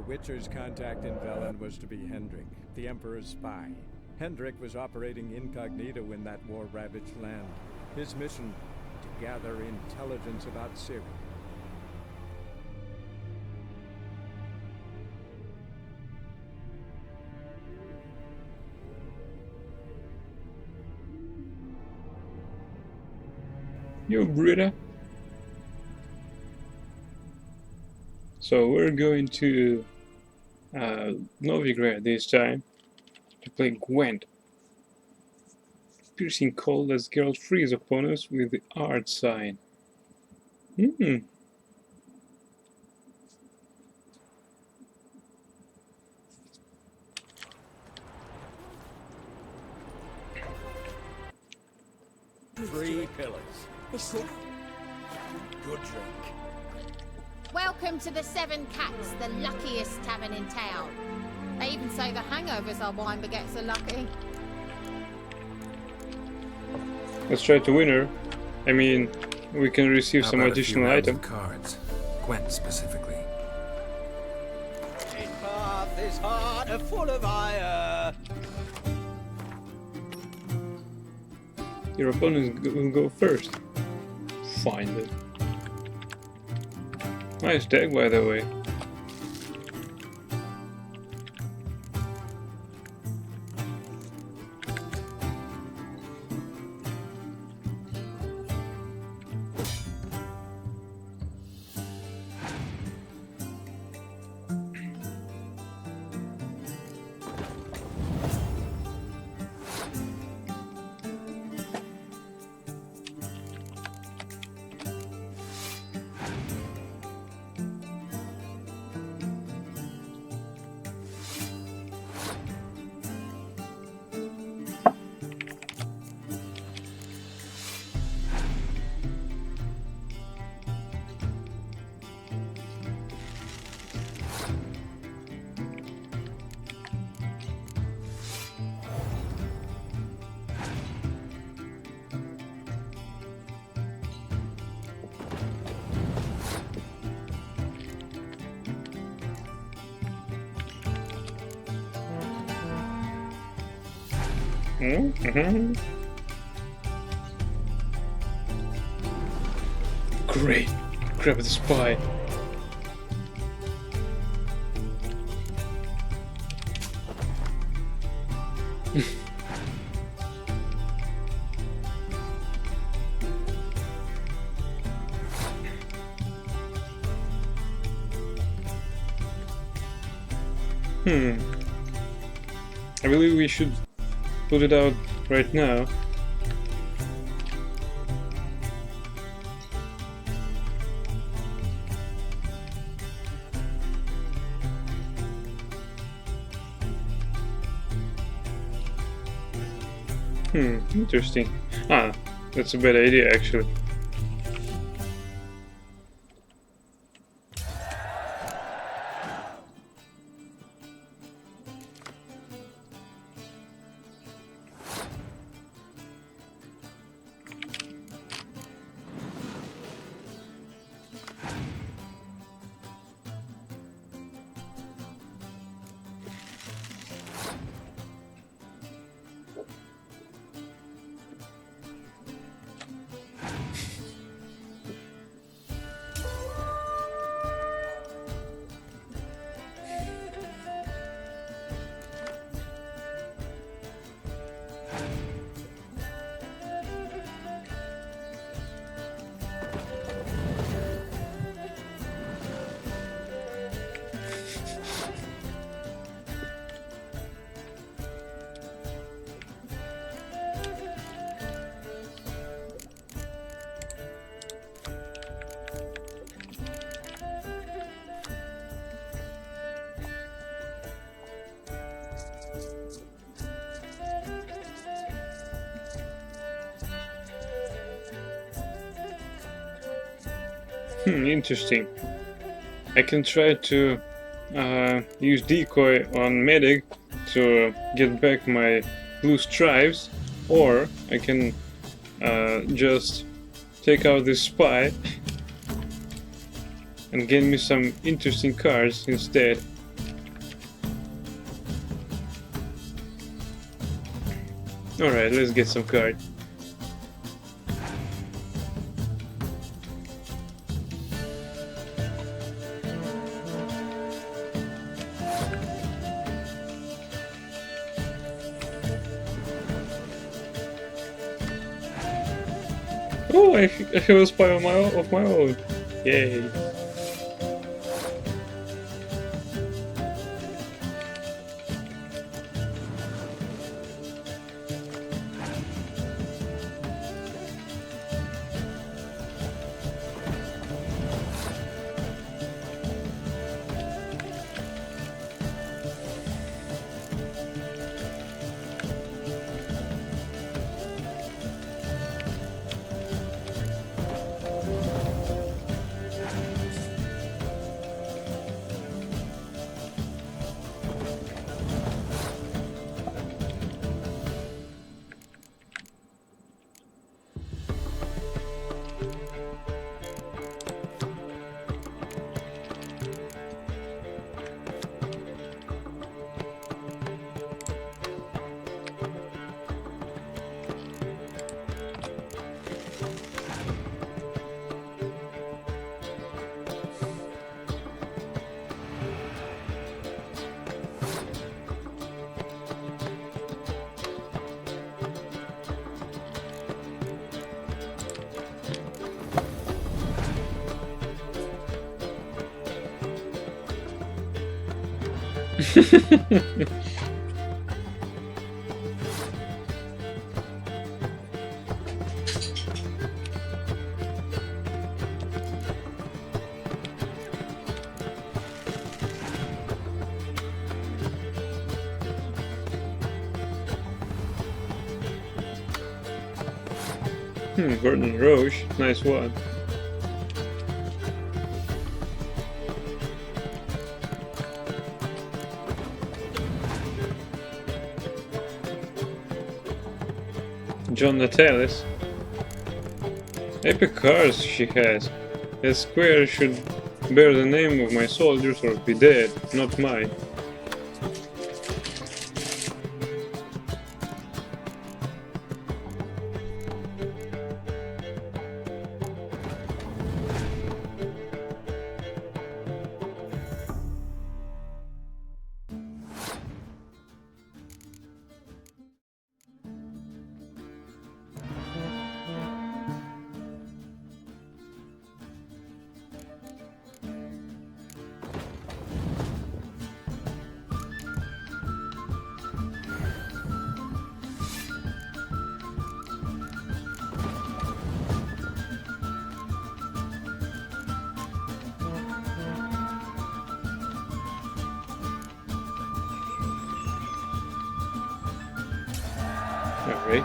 Witcher's contact in Velen was to be Hendrik, the Emperor's spy. Hendrik was operating incognito in that war-ravaged land. His mission, to gather intelligence about Ciri. Yo, Britta. So we're going to Novigrad this time to play Gwent. Piercing cold as Geralt frees opponents with the art sign. Three pillars. Good drink. Welcome to the Seven Cats, the luckiest tavern in town. They even say the hangovers our wine baguettes are lucky. Let's try to win her. I mean, we can receive some additional items. Cards, Gwent specifically. In path, this heart are full of ire. Your opponent will go first. Find it. Nice deck, by the way. Great! Grab the spy. I believe we should put it out right now. Interesting. That's a bad idea actually. Interesting. I can try to use decoy on medic to get back my blue stripes, or I can just take out this spy and get me some interesting cards instead. Alright, let's get some cards. Oh, I have a spy of my own. Yay. Gordon Roche, nice one. John Natalis. Epic cars she has. That square should bear the name of my soldiers or be dead, not mine. Alright.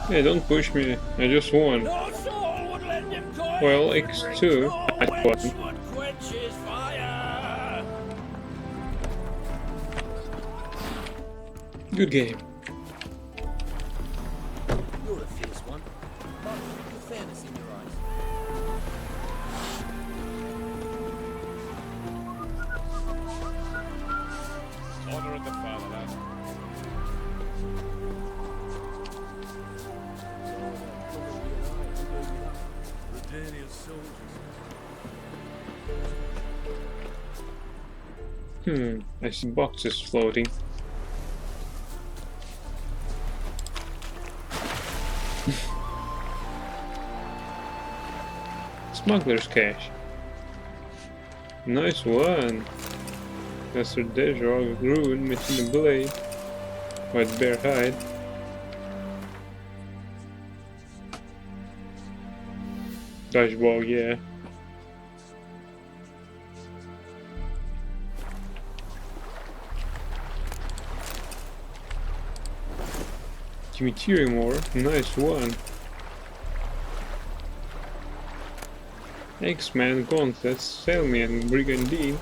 Hey, don't push me. I just won. No soul would lend him coin. Well, X2. I won. Would quench his fire. Good game. You're a fierce one. But the fairness in your eyes. Order of the fatherland. I see boxes floating. Smuggler's cache. Nice one. Master Dejog, Ruin, Machine Blade, White Bear Hide. Dodgeball, yeah. Dimitri Moore, nice one. X-Man Gauntlets, Selmian, Brigandine,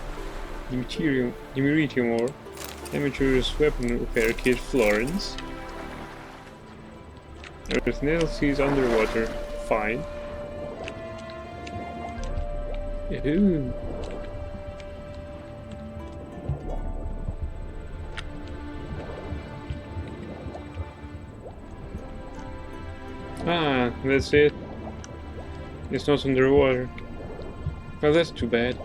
Dimitri Moore, Amateur's Weapon Repair Kit, Florence. Everything else is underwater, fine. Ooh. Ah, that's it. It's not underwater. Well, that's too bad.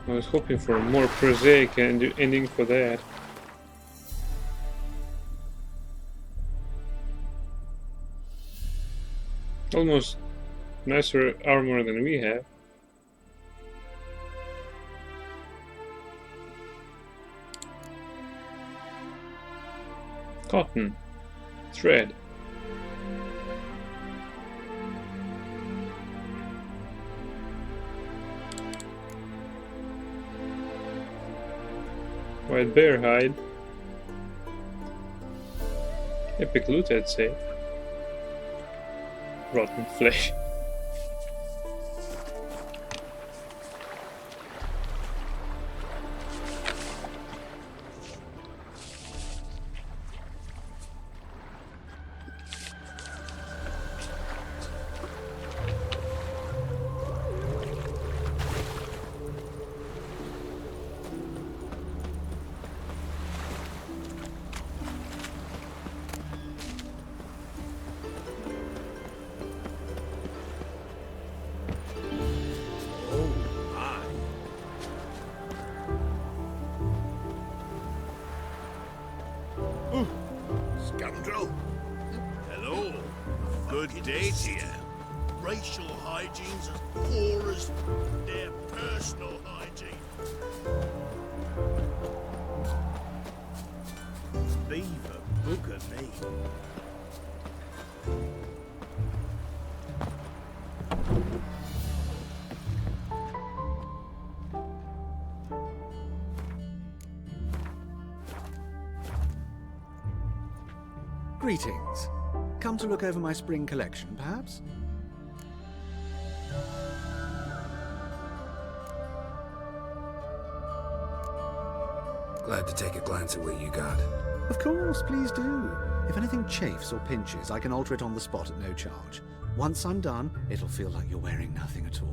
I was hoping for a more prosaic ending for that. Almost nicer armor than we have. Cotton. Thread. White bear hide. Epic loot, I'd say. Rotten flesh. Scoundrel. Hello. Good day to you. Racial hygiene's as poor as their personal hygiene. Beaver booger me. Greetings. Come to look over my spring collection, perhaps? Glad to take a glance at what you got. Of course, please do. If anything chafes or pinches, I can alter it on the spot at no charge. Once I'm done, it'll feel like you're wearing nothing at all.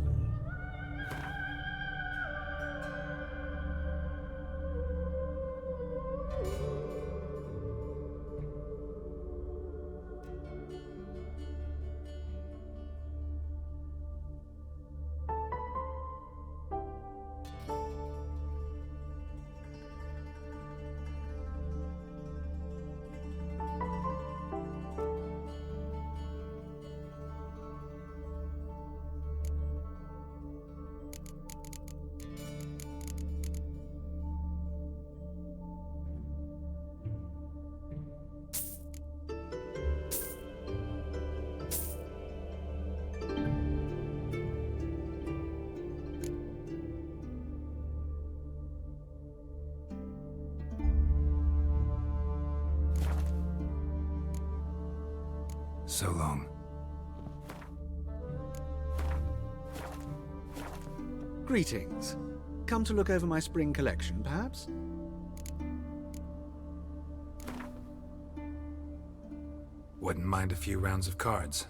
So long. Greetings. Come to look over my spring collection, perhaps? Wouldn't mind a few rounds of cards.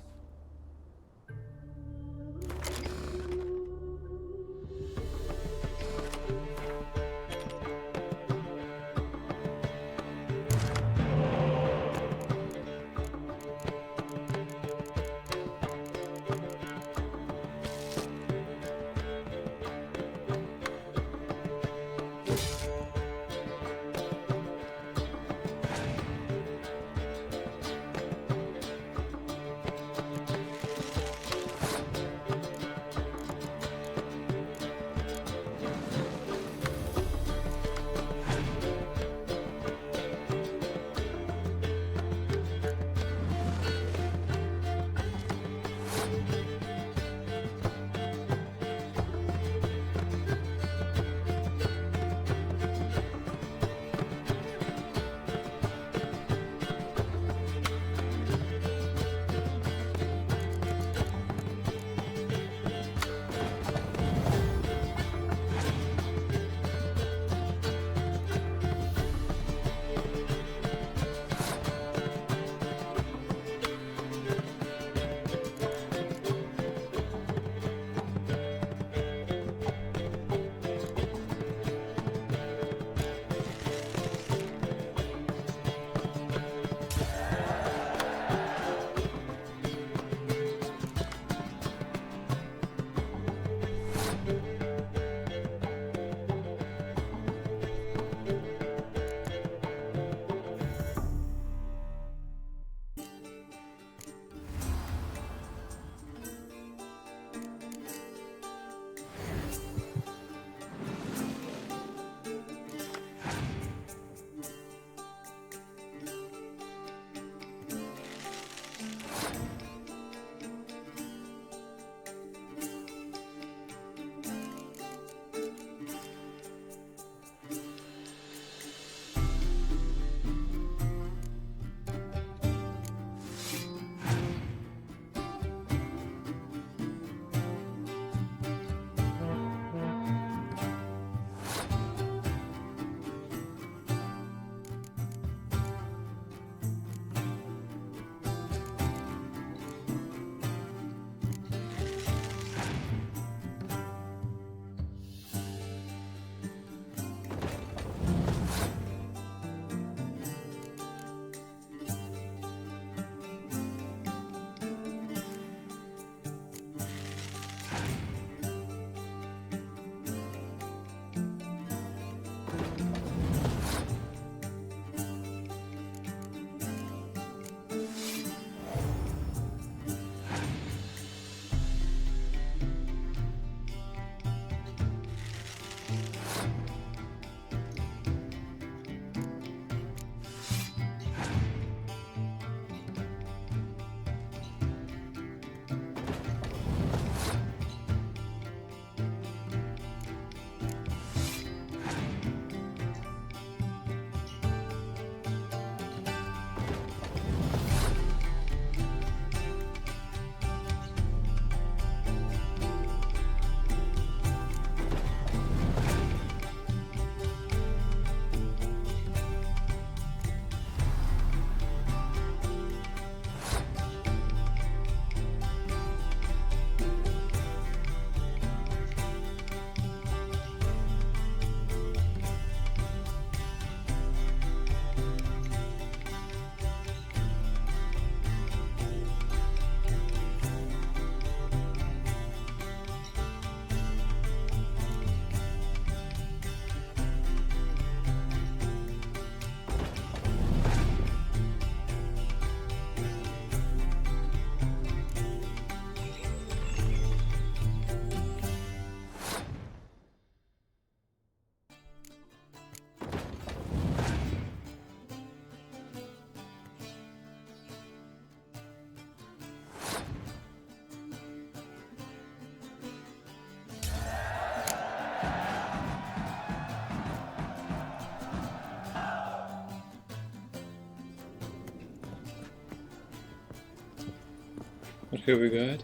What have we got?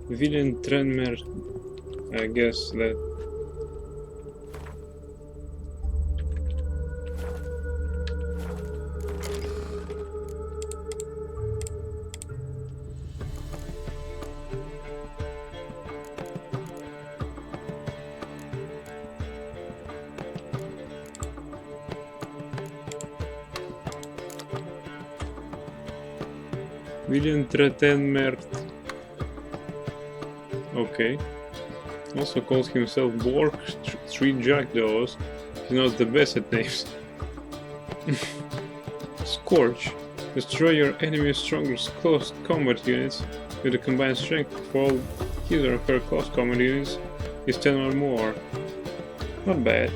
Villain Trenmer. I guess that. Villain Trenmer. Okay. Also calls himself Borg Three Jackdaws. He's not the best at names. Scorch. Destroy your enemy's strongest close combat units with the combined strength of all his or her close combat units is 10 or more. Not bad.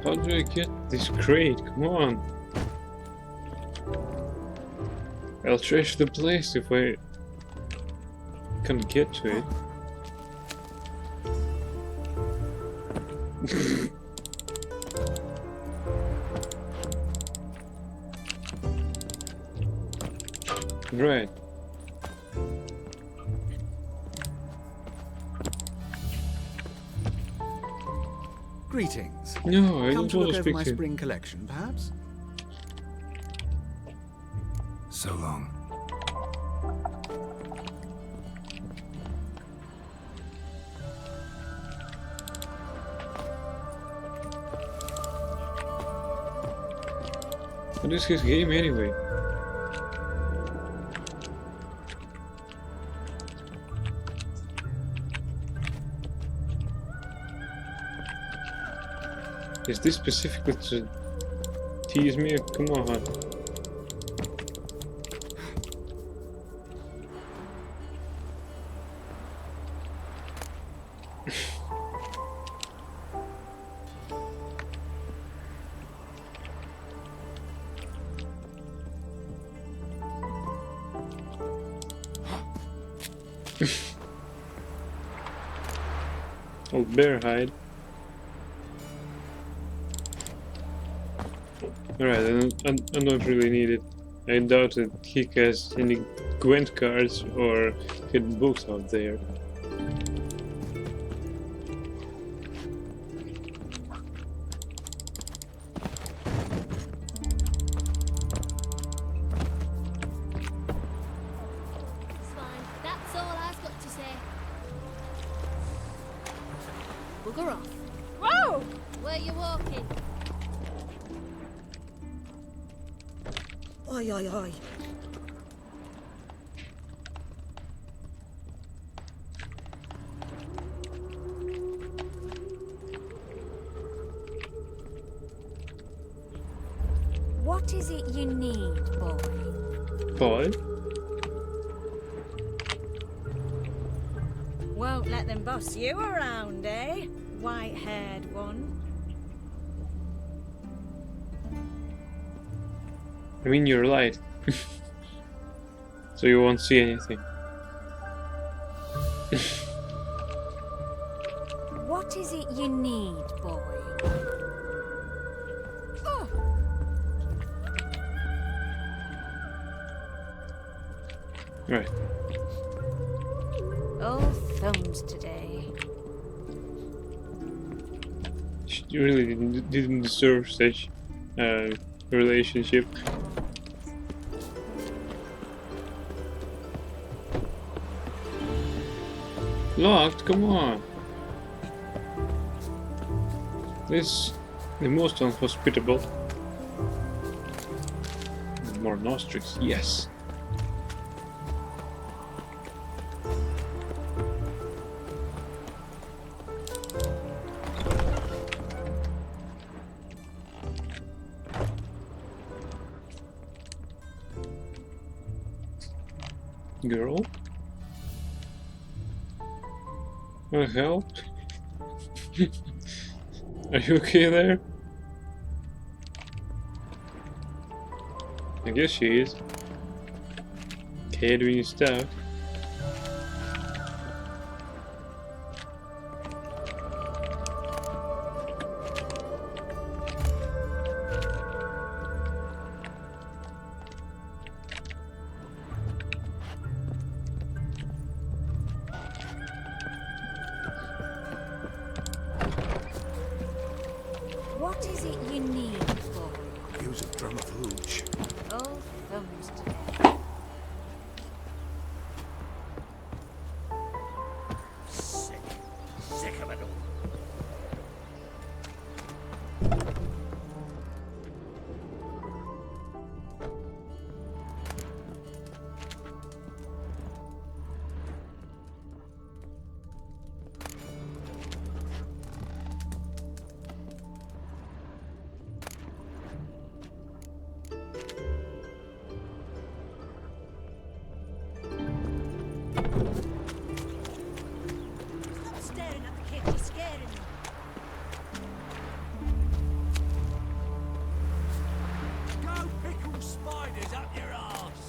How do I get this crate? Come on. I'll trash the place if I can get to it. Right. Greetings. No, I Come don't to want look to over speak my to you. spring collection, perhaps? So long. What is his game anyway? Is this specifically to tease me? Come on. Old bear hide. Alright, I don't really need it. I doubt that he has any Gwent cards or hidden books out there. It's fine. That's all I've got to say. Bugger off. Whoa! Where you walking? Oi, oi, oi. What is it you need, boy? Boy? Won't let them boss you around, eh? White-haired one. I mean your light. So you won't see anything. What is it you need, boy? Oh. Right. Oh, thumbs today. She really didn't deserve such relationship. Locked, come on. This the most unhospitable. More nostrils, yes. Girl? What the hell? Are you okay there? I guess she is. Okay, doing stuff. What is it you need, boy? Use a drum of hooch. Oh, thumbs today. Sick of it all. Stop staring at the kid, you're scaring me. Go pickle spiders up your arse.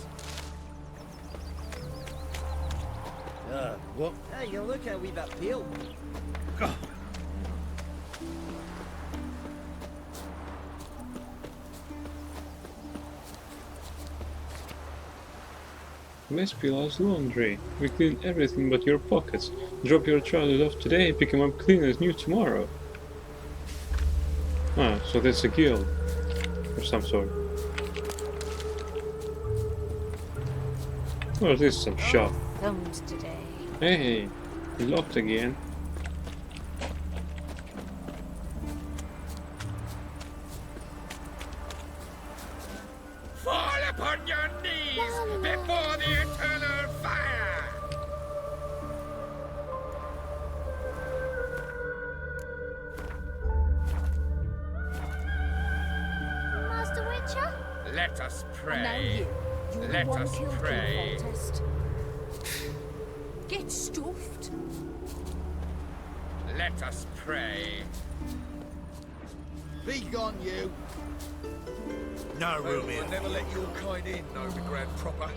What? Hey, you look how we've appealed. God. Mespila's laundry. We clean everything but your pockets. Drop your trousers off today, pick them up clean as new tomorrow. Ah, so that's a guild. Of some sort. Or at least some shop. Thumbs today. Hey, locked again. Fall upon your knees before the eternal fire! Master Witcher? Let us Now pray. you. You're Let the one us killed pray. King Foltest. Get stuffed. Let us pray. Be gone, you. No room We'll here. never let your kind in, Novigrad proper.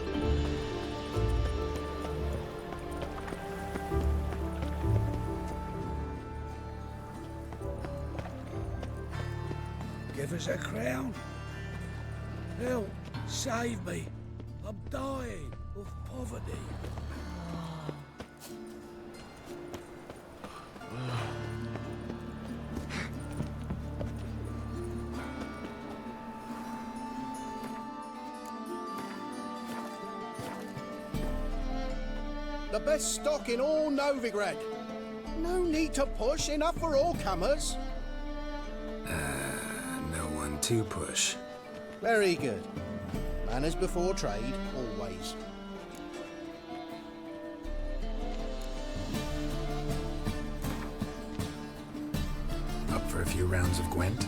Give us a crown. Help, save me. I'm dying of poverty. The best stock in all Novigrad. No need to push, enough for all comers. No one to push. Very good. Manners before trade, always. Up for a few rounds of Gwent?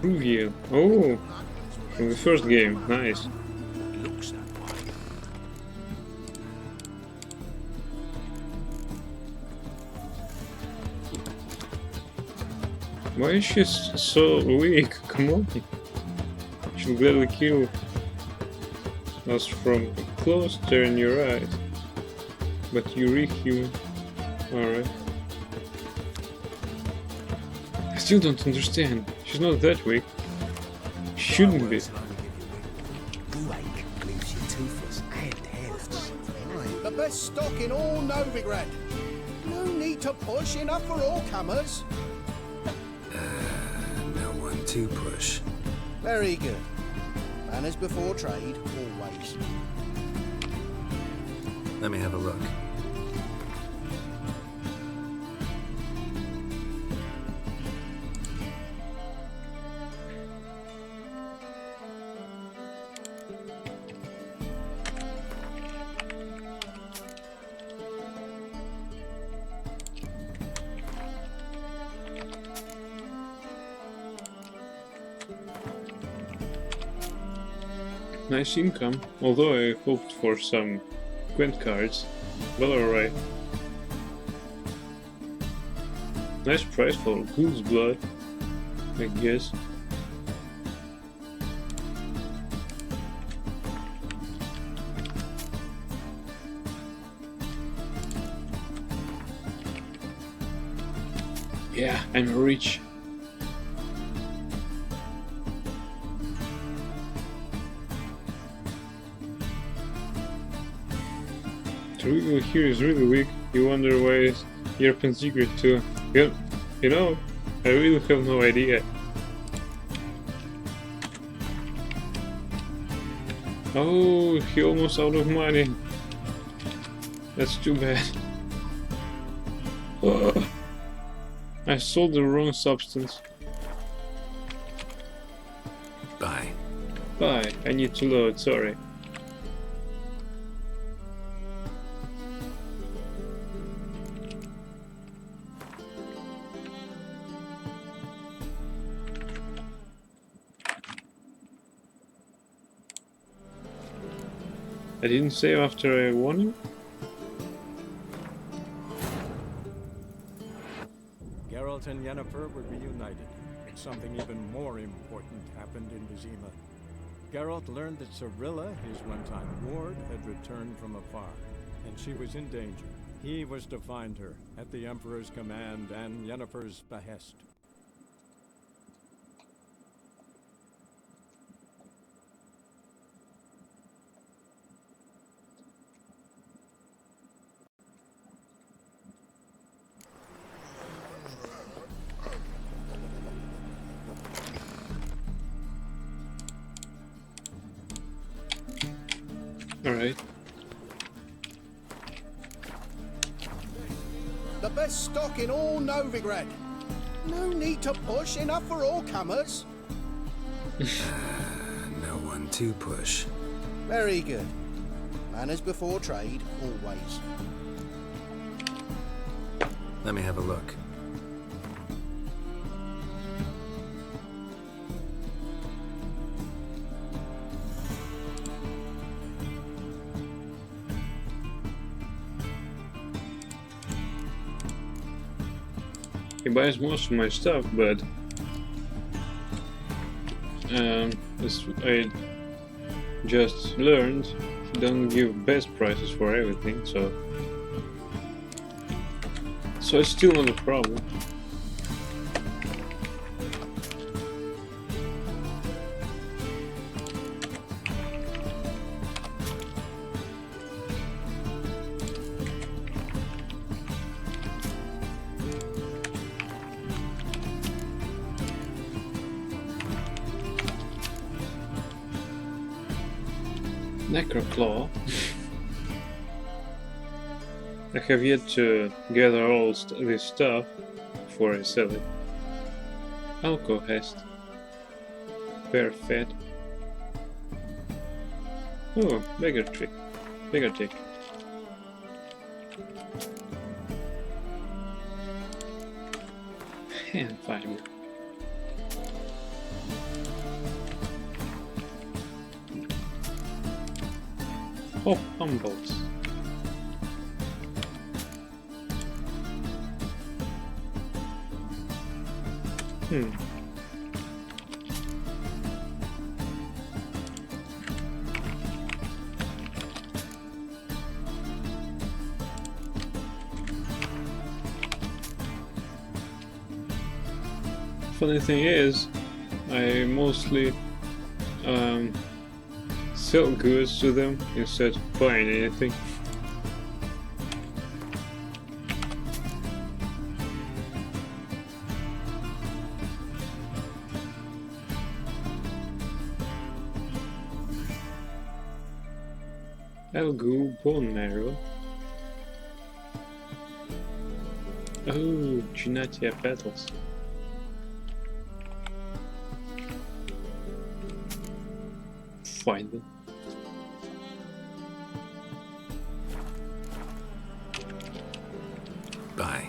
Rugiel. Oh, from the first game. Nice. Looks that way. Why is she so weak? Come on. She'll gladly kill us from close, turn your eyes. But you reek human. Alright. I still don't understand. She's not that weak. She shouldn't be. Goache leaves you toothless and hairless. The best stock in all Novigrad. No need to push, enough for all comers. No one to push. Very good. Manners before trade, always. Let me have a look. Nice income, although I hoped for some Gwent cards, but alright. Nice price for Ghoul's Blood, I guess. Yeah, I'm rich. Trigo here is really weak. You wonder why is Yerpen secret too. You know, I really have no idea. Oh, he almost out of money. That's too bad. Oh, I sold the wrong substance. Bye. Bye, I need to load, sorry. I didn't save after I won him? Geralt and Yennefer were reunited, but something even more important happened in Vizima. Geralt learned that Cirilla, his one-time ward, had returned from afar, and she was in danger. He was to find her, at the Emperor's command and Yennefer's behest. Alright. The best stock in all Novigrad. No need to push, enough for all comers. No one to push. Very good. Manners before trade, always. Let me have a look. He buys most of my stuff, but as I just learned, he don't give best prices for everything, so it's still not a problem. Necroclaw. I have yet to gather all this stuff before I sell it. Alcohest. Bear fat. Oh, beggar trick. Beggar tick. Hand fiber. Pop humbles. Funny thing is, I mostly sell goods to them instead of buying anything. Elgu bone marrow. Oh, Ginatia petals. Find them. Bye.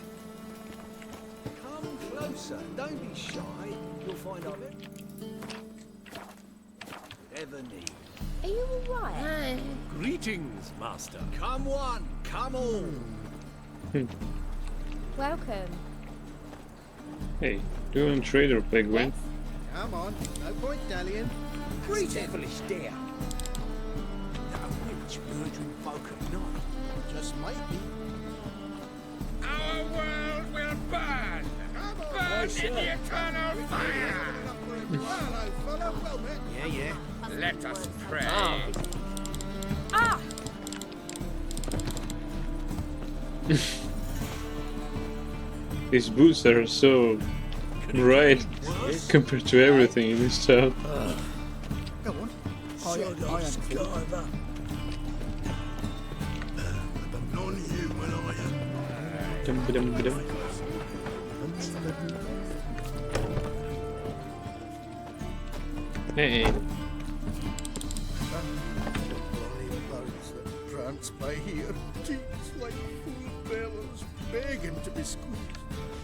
Come closer. Don't be shy. You'll find of it. Ever need. Are you alright? Greetings, master. Come one, come all. Welcome. Hey, do you want to trade or play Gwen? Come on, no point dallying. Greetings. Devilish dear. That witch murdering folk at night. Just maybe. Our world will burn! Burn in the eternal fire! Hello, fellow. Well met. Yeah, yeah. Let us pray. Ah! These boots are so right compared to everything in this town. Go on. I Skyver. Non-human, are you? Dum-ba-dum-ba-dum. Hey, Those that prance by here, teats like full bellows, begging to be squeezed.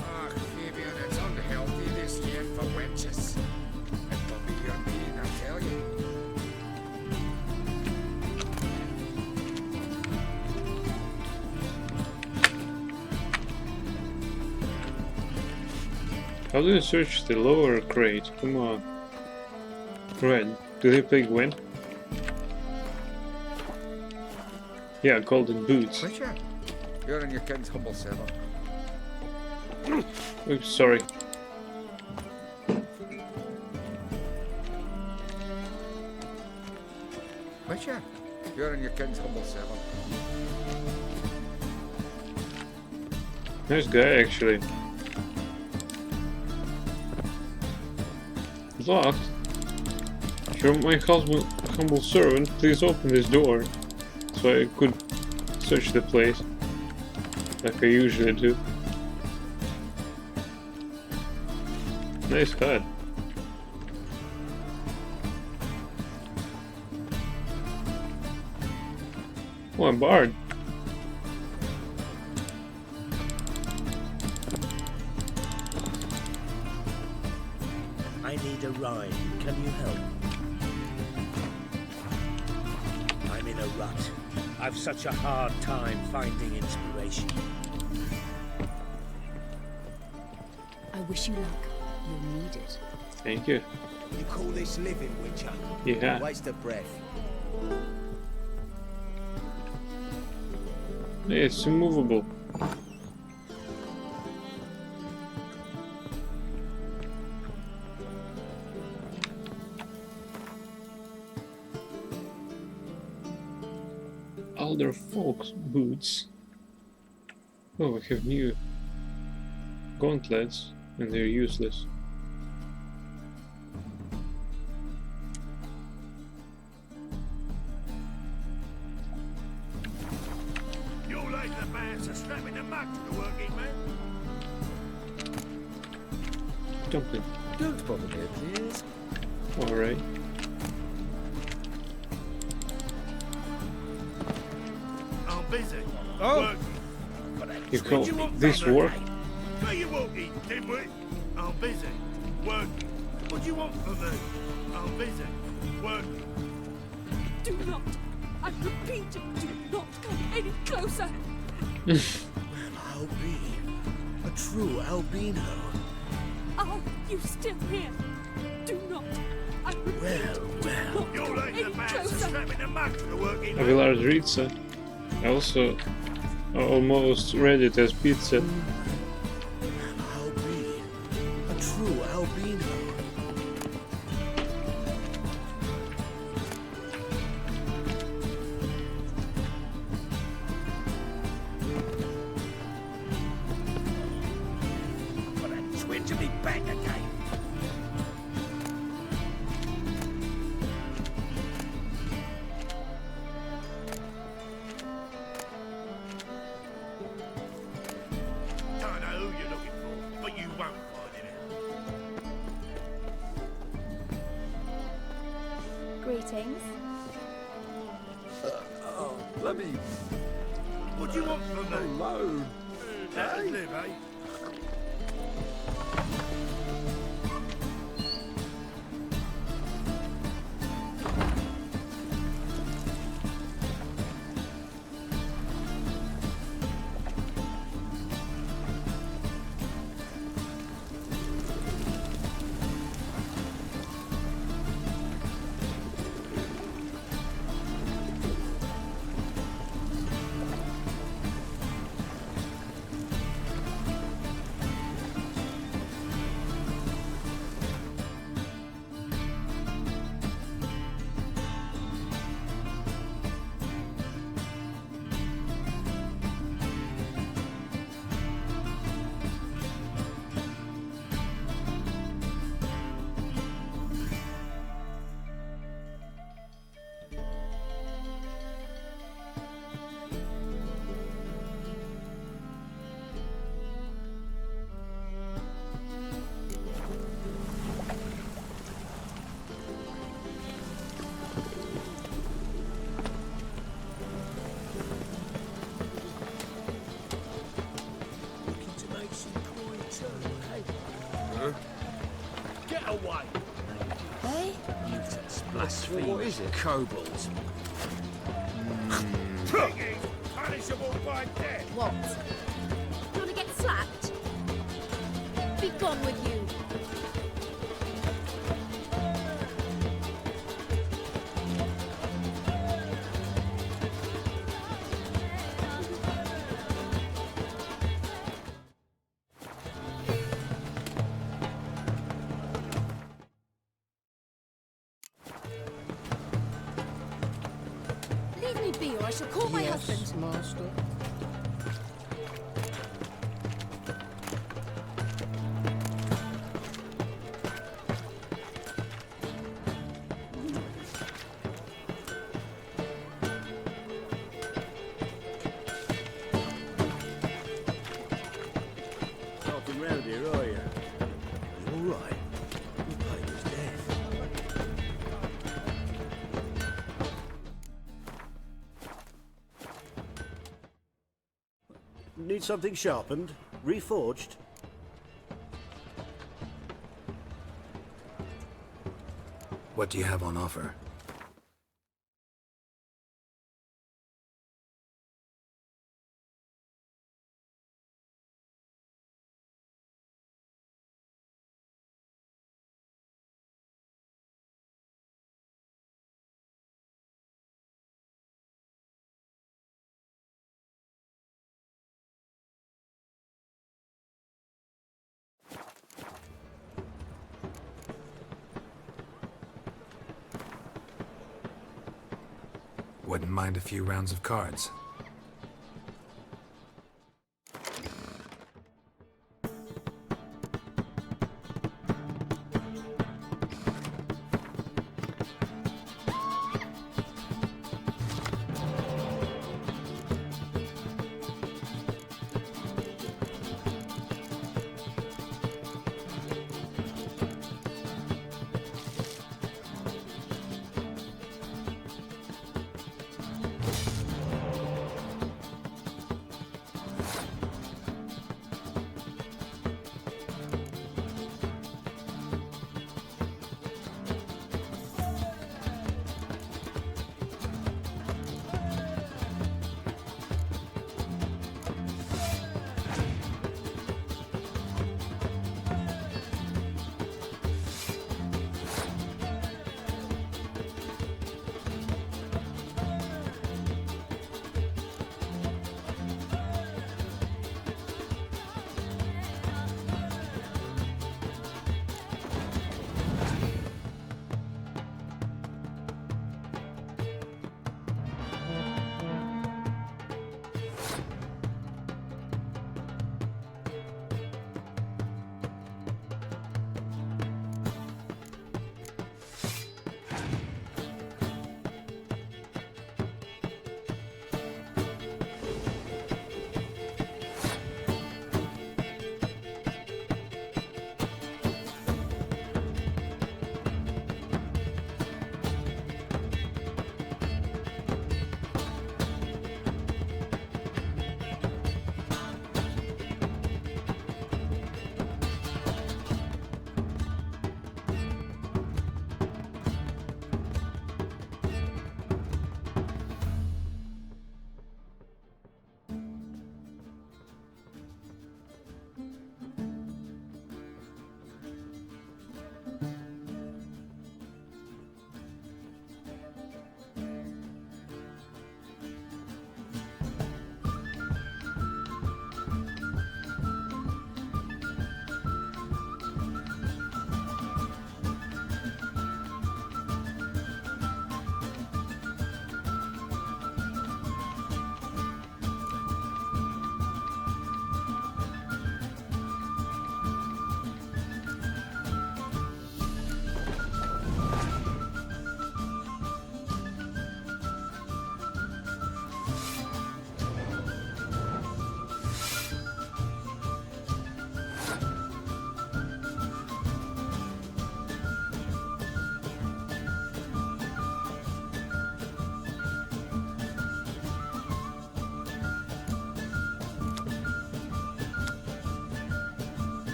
Ah, Fabian, it's unhealthy this year for wenches. It'll be your meeting, I tell you. how do you search the lower crate? Come on. Red, do they play Gwen? Yeah, golden boots. Richard, you're in your king's humble servant. Oops, sorry. Richard, you're in your king's humble servant. Nice guy, actually. Locked? If you're my humble servant, please open this door so I could search the place like I usually do. Nice hut. Oh, a bard. I need a ride. Can you help? I'm in a rut. I've such a hard time finding inspiration. I wish you luck. You'll need it. Thank you. You call this living, Witcher? Yeah. Waste of breath. It's immovable. Elder folks boots. Oh, we have new gauntlets and they're useless. You're like the man for strapping the mug to the working man. Dumpling. Don't bother me, please. Alright. I'm busy. Oh. You call this work? Where you walking, dimwit? I'm busy. Working. What do you want from me? I'm busy. Working. Do not I repeat, do not come any closer. Well, I'll be a true albino. Are you still here? Do not. I repeat, do not come any closer. Avilar Ritza. Also almost ready as pizza. I'll be a true albino. Got a twinge of me back again. Don't know who you're looking for, but you won't find it out. Greetings. Let me What do you want from me? alone. Let us live, eh? Looking to make some coin too, eh? Get away! Hey? Mutants, blasphemers, what is it? Kobolds. Piggy! Punishable by death! What? You want to get slapped? Be gone with you. Leave me be, or I shall call my husband. Master. Nothing round here, are you? You all right? You paid his death. Need something sharpened? Reforged? What do you have on offer? Wouldn't mind a few rounds of cards.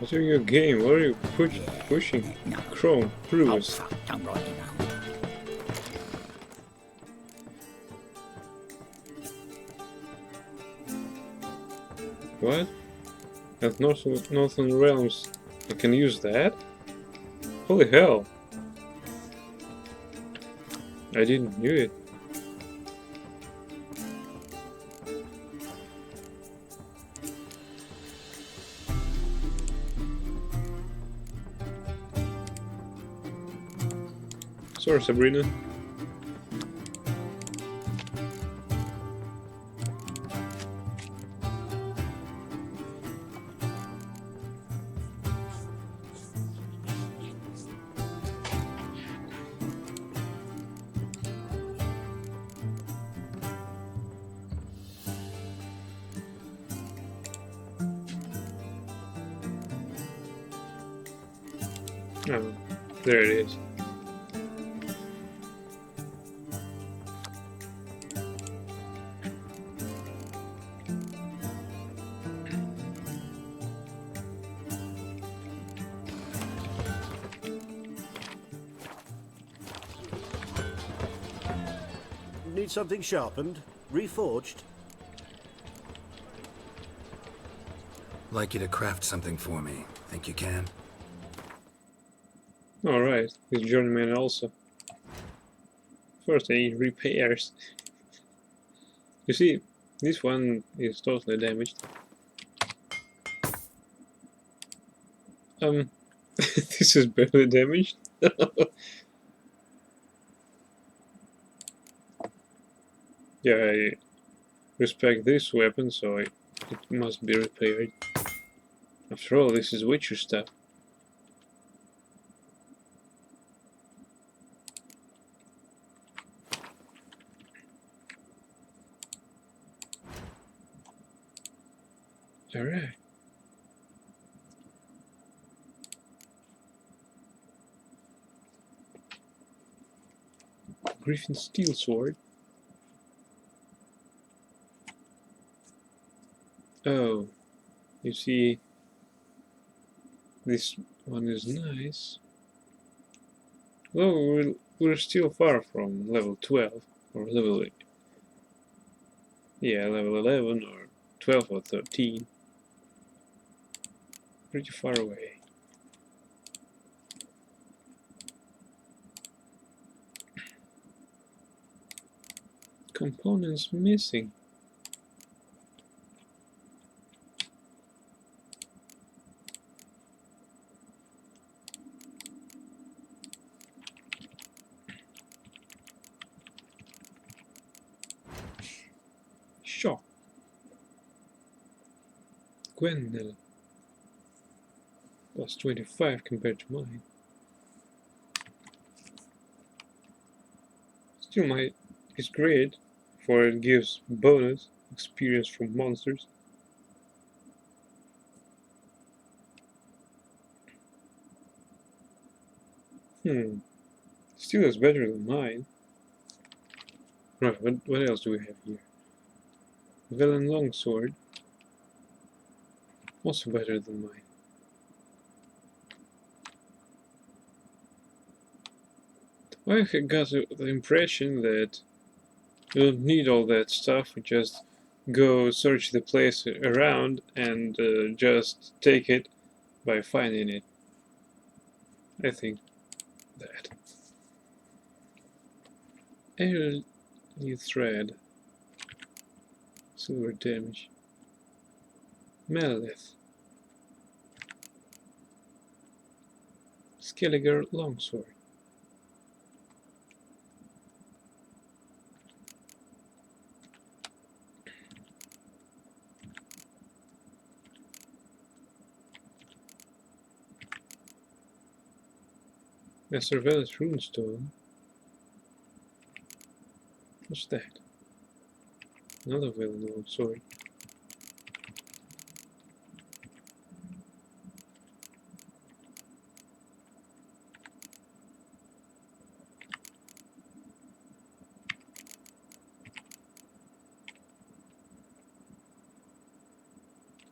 What's your game? What are you pushing? Chrome, Bruce. What? At Northern Realms, I can use that? Holy hell! I didn't knew it. Sorry, Sabrina. Oh, there it is. Need something sharpened? Reforged? Like you to craft something for me. Think you can? Alright, he's journeyman also. First I need repairs. You see, this one is totally damaged. This is barely damaged. Yeah, I respect this weapon, so it must be repaired. After all, this is Witcher stuff. Alright. Griffin Steel Sword. Oh, you see, this one is nice. Well, we're still far from level 12 or level 8. Yeah, level 11 or 12 or 13. Pretty far away. Components missing. Shock. Gwendel. Plus 25 compared to mine. Still, my is great, for it gives bonus experience from monsters. Still is better than mine. Right, what else do we have here? Velen Longsword. Also better than mine. I got the impression that you don't need all that stuff, you just go search the place around and just take it by finding it. I think that. Early thread. Silver damage. Melalith. Skelliger Longsword. A Surveillance Runestone. What's that? Another Velen Longsword.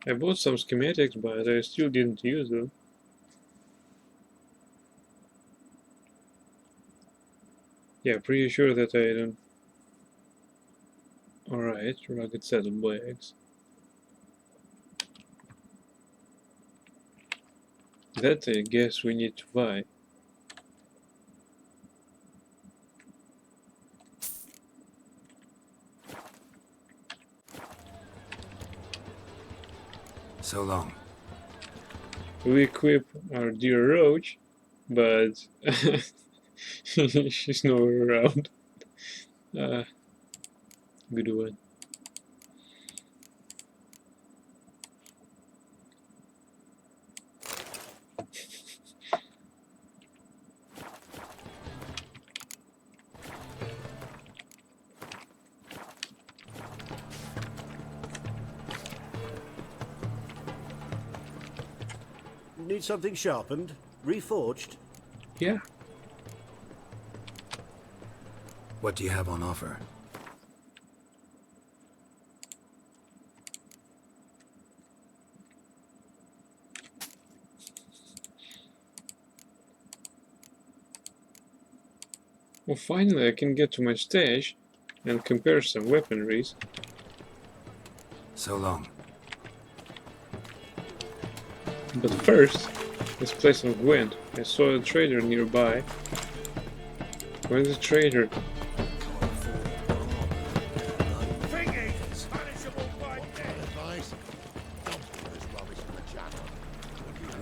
I bought some schematics, but I still didn't use them. Yeah, pretty sure that I don't... Alright, rugged saddlebags. That I guess we need to buy. So long. We equip our dear Roach, but she's nowhere around. Good one. Need something sharpened? Reforged? Yeah. What do you have on offer? Well, finally I can get to my stash and compare some weaponries. So long. But first, let's play some Gwent. I saw a trader nearby. Where's the trader?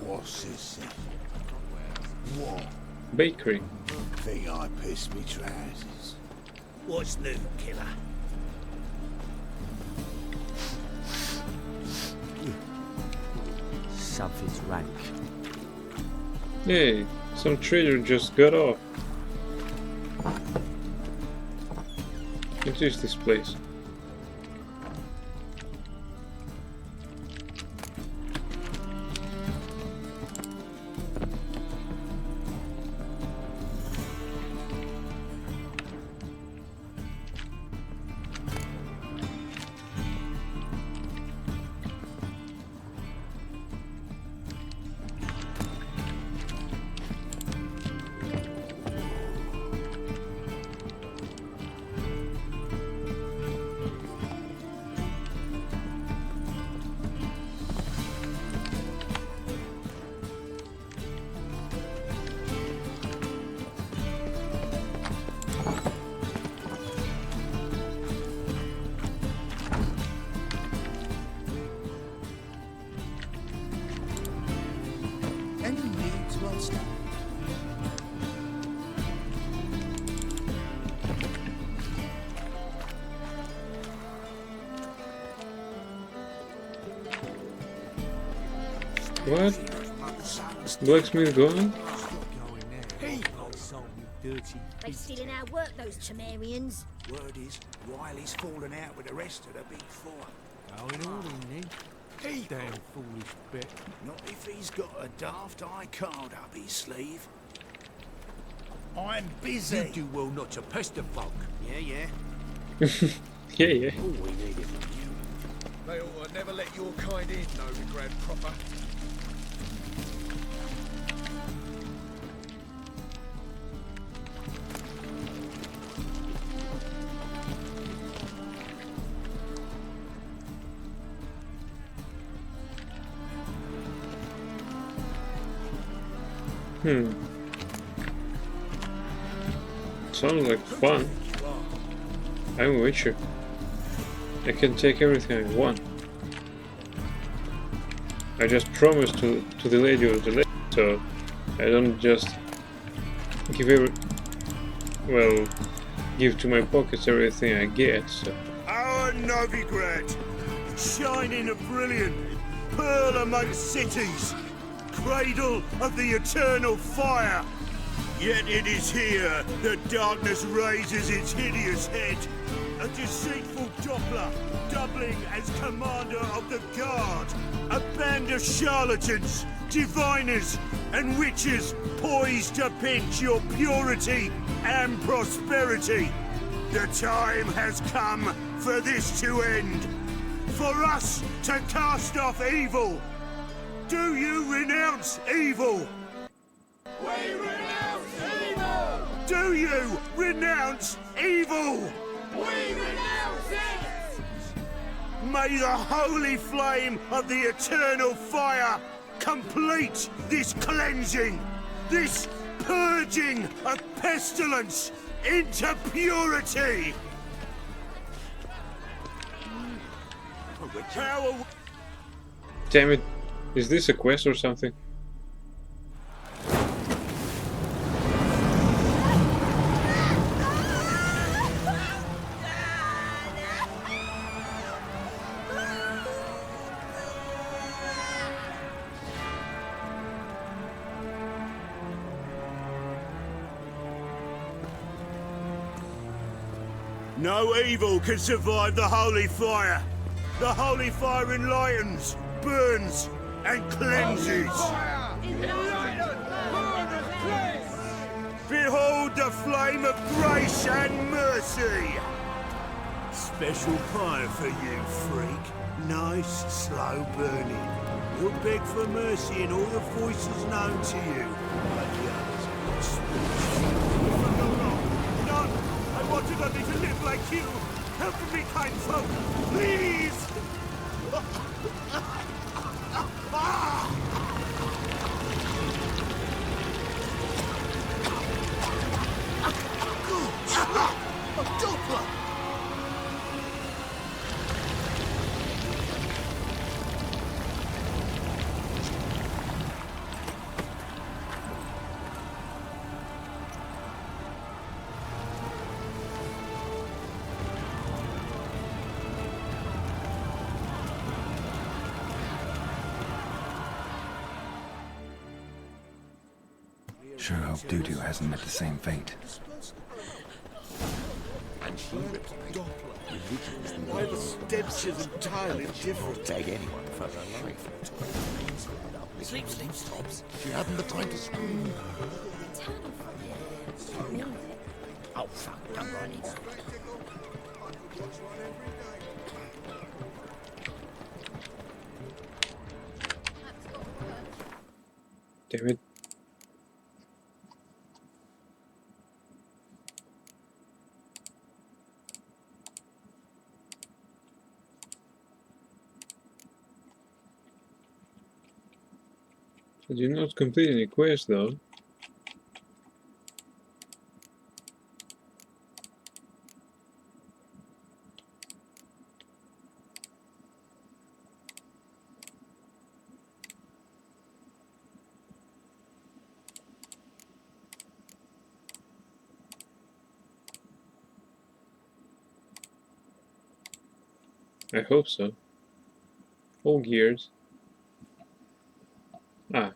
What's this? What? Bakery. Think I pissed me trousers. What's new, killer? Something's rank. Hey, some trader just got off. What is this place? What? Blacksmith gone? They stealing our work, those Chimerians. Word is, Riley's fallen out with the rest of the big four. Going all in then. Hey, Damn foolish bit. not if he's got a daft eye card up his sleeve. I'm busy. You do well not to pester folk. Yeah. Yeah. All we needed from you. They ought to never let your kind in, no regret proper. Sounds like fun. I'm a witcher. I can take everything I want. I just promised to the lady of the lake, so I don't just give give to my pockets everything I get, so. Our Novigrad, shining a brilliant pearl amongst cities, cradle of the eternal fire. Yet it is here that darkness raises its hideous head. A deceitful Doppler, doubling as commander of the guard. A band of charlatans, diviners, and witches poised to pinch your purity and prosperity. The time has come for this to end. for us to cast off evil. Do you renounce evil? We renounce evil! Do you renounce evil? We renounce it! May the holy flame of the eternal fire complete this cleansing, this purging of pestilence into purity! Damn it. Is this a quest or something? No evil can survive the holy fire. The holy fire enlightens, burns, and cleanses. Behold the flame of grace and mercy. Special fire for you, freak. Nice, slow burning. You'll beg for mercy in all the voices known to you. But the others will speak. None. I wanted only to live like you. Help me, kind folk, please! A Doppler! Sure hope Dudu hasn't met the same fate. And she replied, why the stench is entirely different. Take anyone for their life. Sleep, stops. She hadn't the time to scream. Oh, fuck, I'm running. Damn it. I did not complete any quest though. I hope so. All gears. Ah,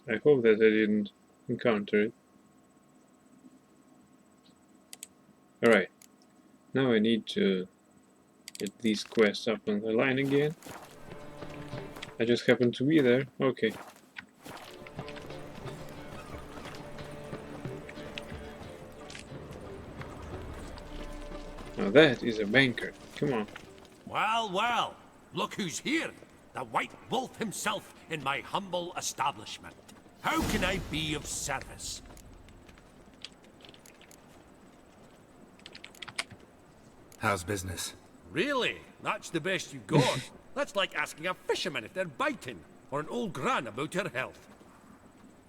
I hope that I didn't encounter it. Alright, now I need to get these quests up on the line again. I just happen to be there. Okay. Now that is a banker. Come on. Well, well, look who's here. The White Wolf himself in my humble establishment. How can I be of service? How's business? Really? That's the best you got? That's like asking a fisherman if they're biting, or an old gran about her health.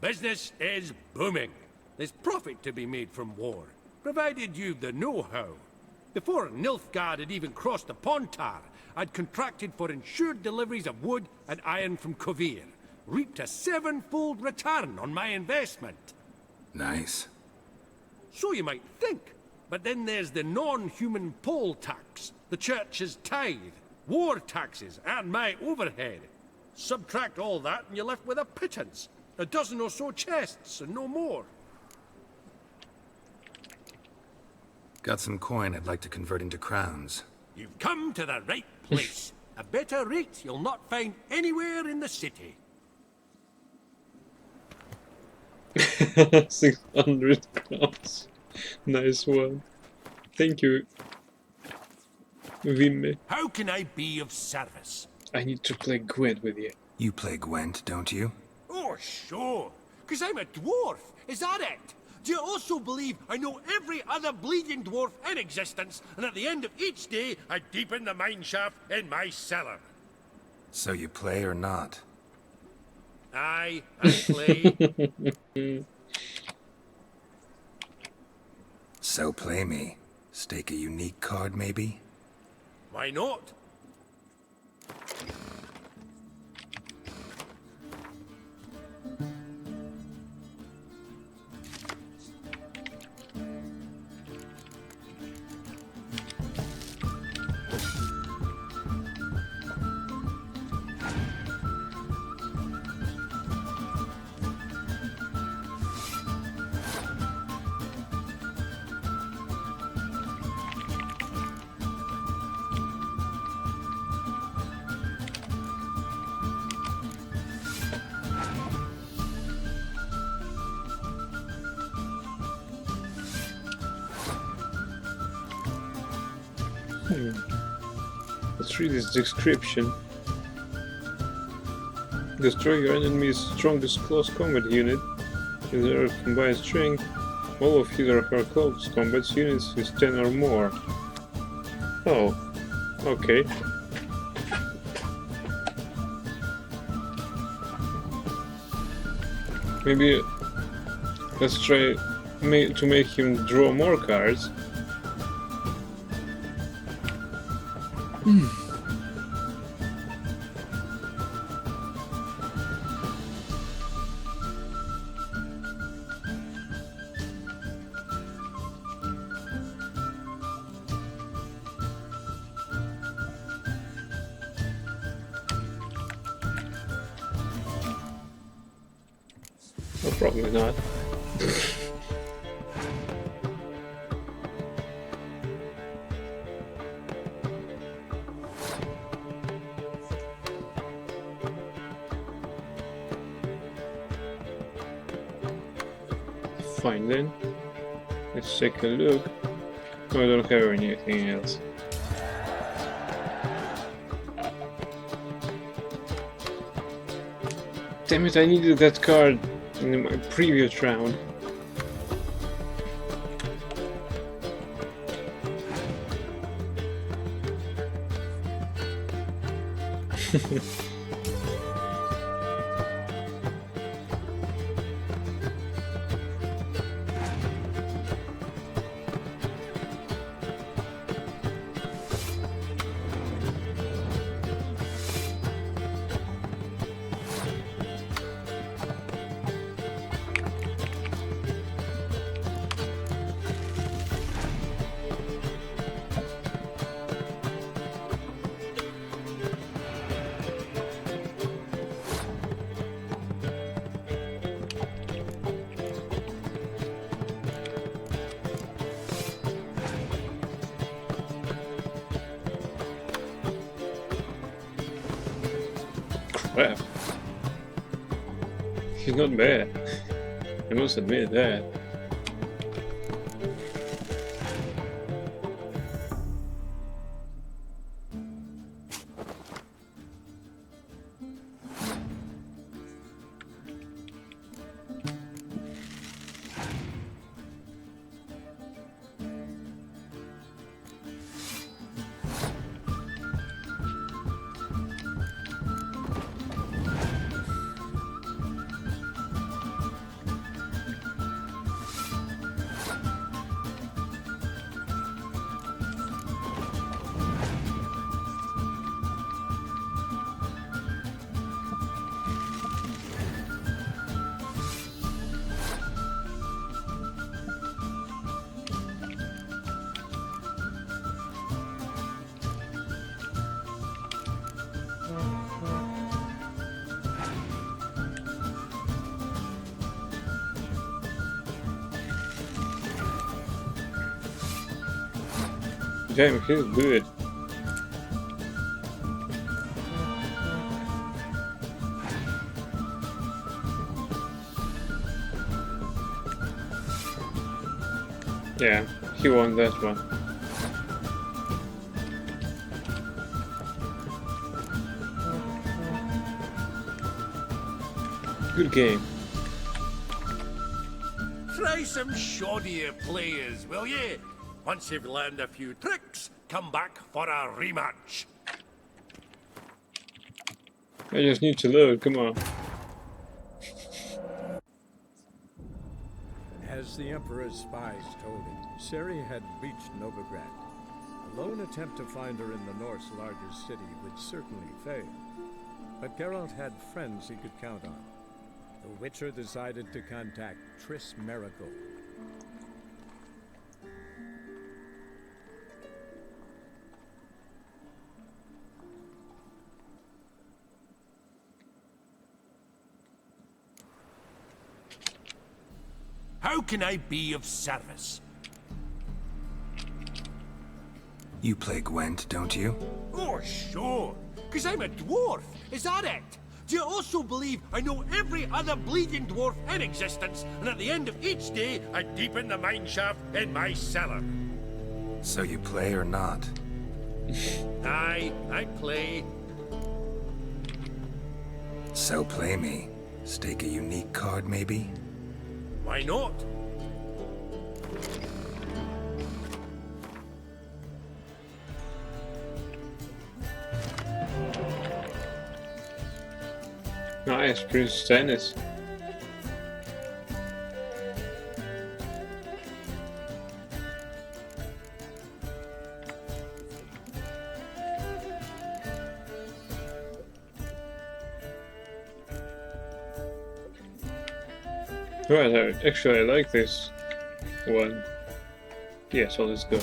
Business is booming. There's profit to be made from war, provided you've the know-how. Before Nilfgaard had even crossed the Pontar, I'd contracted for insured deliveries of wood and iron from Kovir, reaped a 7-fold return on my investment. Nice. So you might think. But then there's the non-human poll tax, the church's tithe, war taxes, and my overhead. Subtract all that and you're left with a pittance. A dozen or so chests, and no more. Got some coin I'd like to convert into crowns. You've come to the right place. A better rate you'll not find anywhere in the city. 600 crowns. Nice one. Thank you. Win. How can I be of service? I need to play Gwent with you. You play Gwent, don't you? Oh, sure. Because I'm a dwarf. Is that it? Do you also believe I know every other bleeding dwarf in existence, and at the end of each day, I deepen the mine shaft in my cellar? So you play or not? Aye, I play. So play me. Stake a unique card, maybe? Why not? Let's read this description. Destroy your enemy's strongest close combat unit with their combined strength. All of his or her close combat units is 10 or more. Oh, okay. Maybe let's try to make him draw more cards. Well, probably not. Fine then. Let's take a look. Oh, I don't have anything else. Damn it, I needed that card in my previous round. Crap. He's not bad. I must admit that. Damn, he's good. Yeah, he won that one. Good game. Try some shoddier players, will ye? Once you've learned a few tricks, come back for a rematch. I just need to load, come on. As the Emperor's spies told him, Ciri had reached Novigrad. A lone attempt to find her in the North's largest city would certainly fail. But Geralt had friends he could count on. The Witcher decided to contact Triss Merigold. How can I be of service? You play Gwent, don't you? Oh, sure. Because I'm a dwarf. Is that it? Do you also believe I know every other bleeding dwarf in existence, and at the end of each day, I deepen the mineshaft in my cellar? So you play or not? Aye, I play. So play me. Stake a unique card, maybe? Why not? Nice, Prince Stannis. Right, actually I like this one. Yeah, so let's go.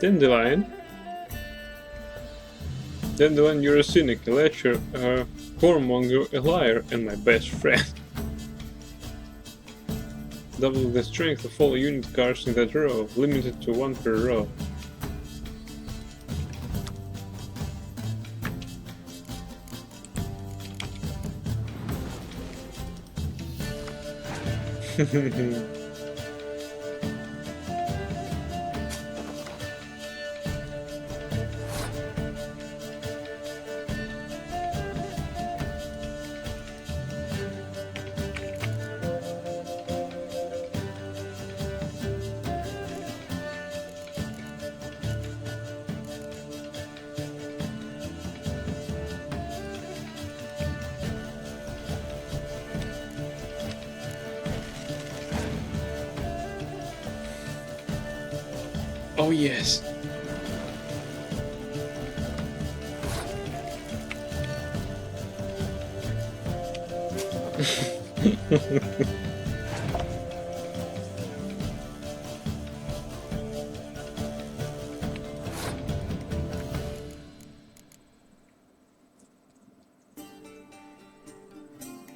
Dandelion. Dandelion, you're a cynic, a lecher, a whoremonger, a liar, and my best friend. Double the strength of all unit cards in that row, limited to 1 per row. Oh yes.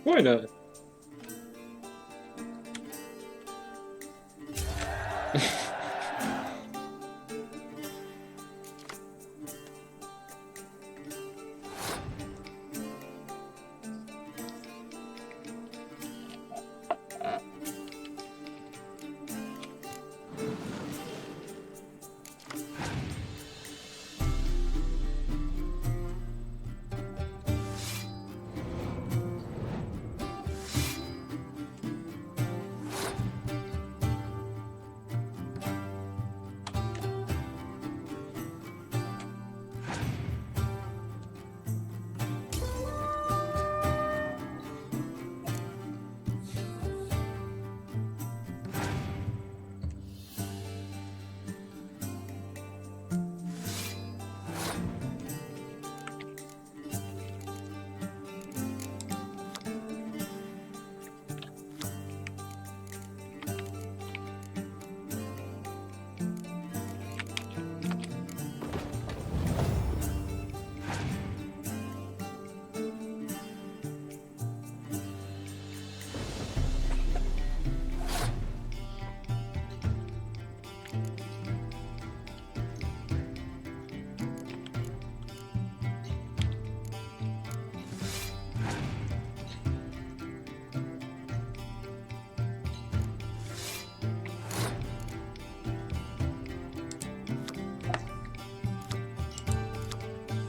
Why not?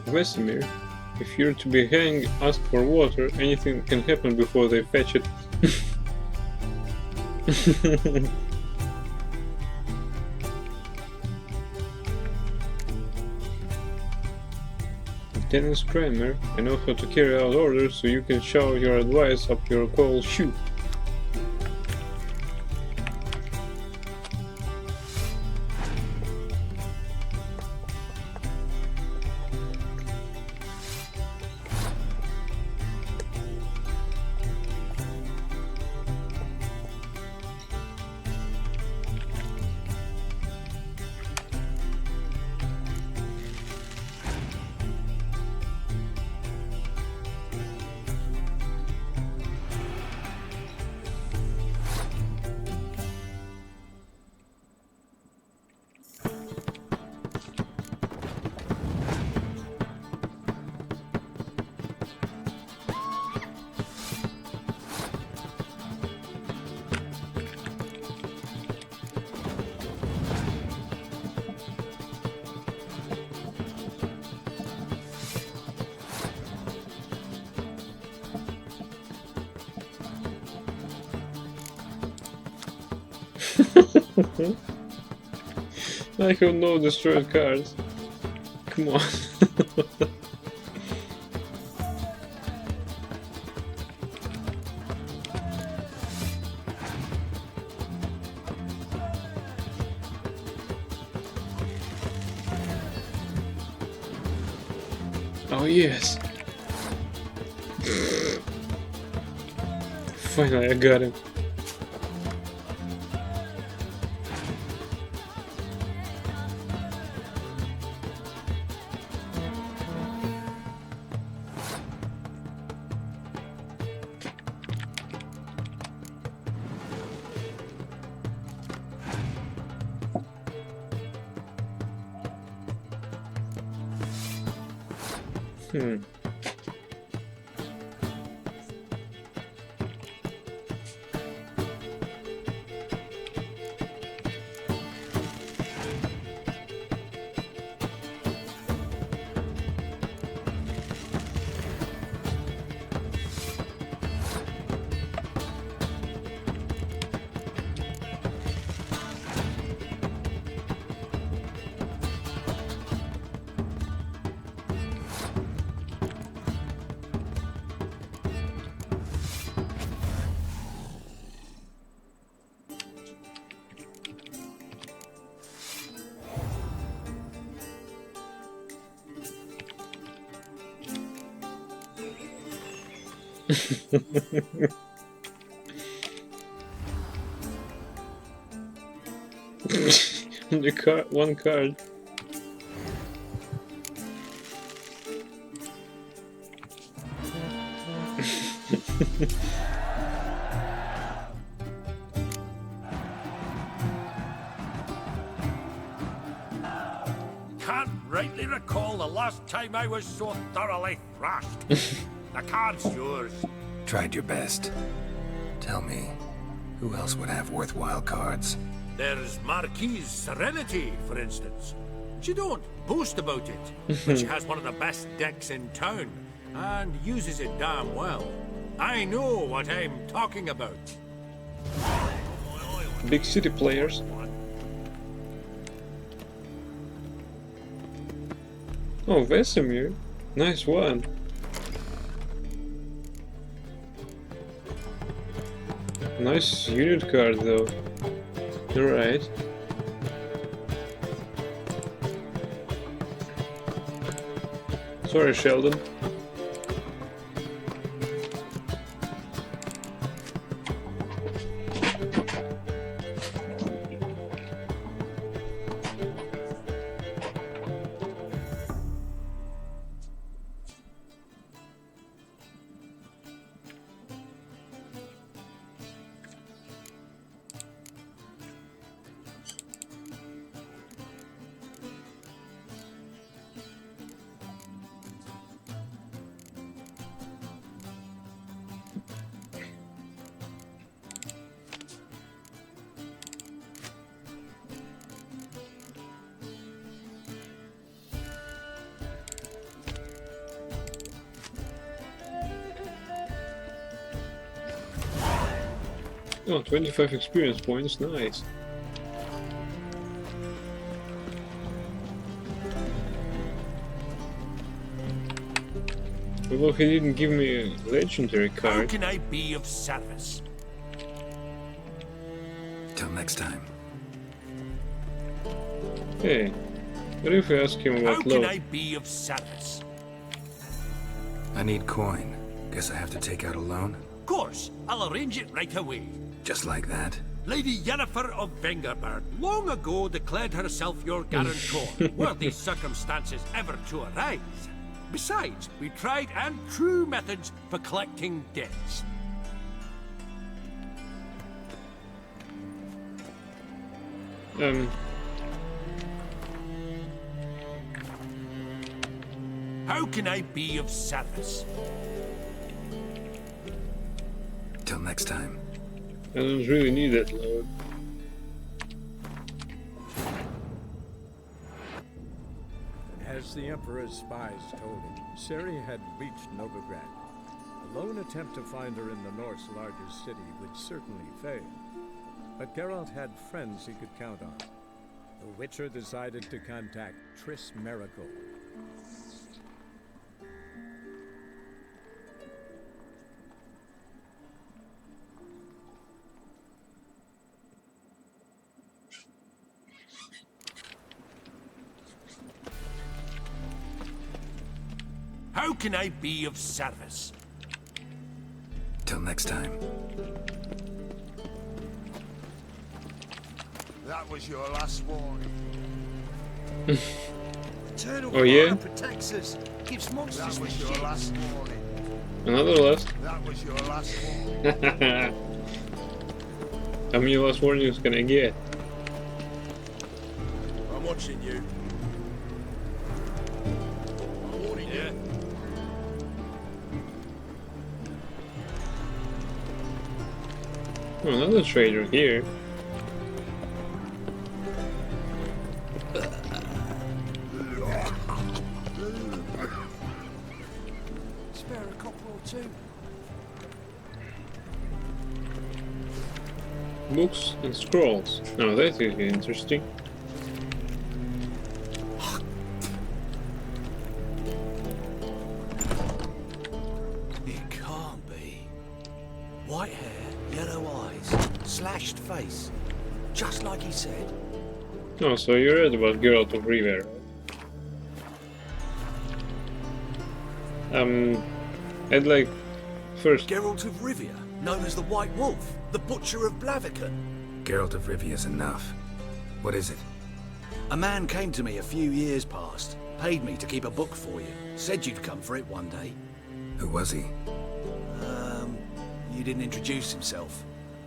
Vesemir, if you're to be hanged, ask for water. Anything can happen before they fetch it. Lieutenant Kramer, I know how to carry out orders, so you can shower your advice up your cold shoe. I have no destroyed cards. Come on. Oh yes. Finally I got him. One card. Can't rightly recall the last time I was so thoroughly thrashed. The card's yours. Tried your best. Tell me, who else would have worthwhile cards? There's Marquise Serenity, for instance. She don't boast about it, but she has one of the best decks in town, and uses it damn well. I know what I'm talking about. Big city players. Oh, Vesemir. Nice one. Nice unit card though. Alright. Sorry, Sheldon. Oh, 25 experience points, nice. Although he didn't give me a legendary How card. can I be of service? Till next time. Hey, what if we ask him How about can love? I be of service? I need coin. Guess I have to take out a loan? Of course, I'll arrange it right away. Just like that? Lady Yennefer of Vengerberg long ago declared herself your guarantor, were these circumstances ever to arise. Besides, we tried and true methods for collecting debts. How can I be of service? Till next time. I don't really need that load. As the Emperor's spies told him, Ciri had reached Novigrad. A lone attempt to find her in the North's largest city would certainly fail. But Geralt had friends he could count on. The Witcher decided to contact Triss Merigold. How can I be of service? Till next time. That was your last warning. Eternal Oh, yeah? fire protects us. Gives monsters that was your last warning. Another last? That was your last warning. How many last warnings can I get? I'm watching you. I'm warning you. Oh, another trader here. Spare a copper or two. Books and scrolls. Now that is interesting. It can't be. White hair, yellow eyes, slashed face. Just like he said. Oh, so you read about Geralt of Rivia, right? I'd like first. Geralt of Rivia, known as the White Wolf, the Butcher of Blaviken. Geralt of Rivia's enough. What is it? A man came to me a few years past, paid me to keep a book for you, said you'd come for it one day. Who was he? He didn't introduce himself,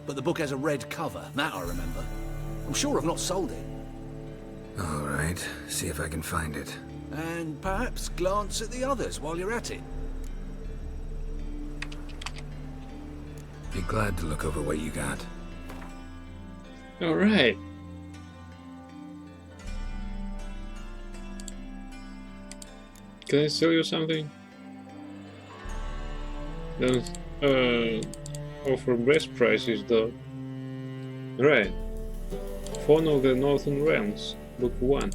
but the book has a red cover, that I remember. I'm sure I've not sold it. All right, see if I can find it. And perhaps glance at the others while you're at it. Be glad to look over what you got. All right. Can I sell you something? Don't offer best prices though. Right. Fawn of the Northern Realms, Book 1.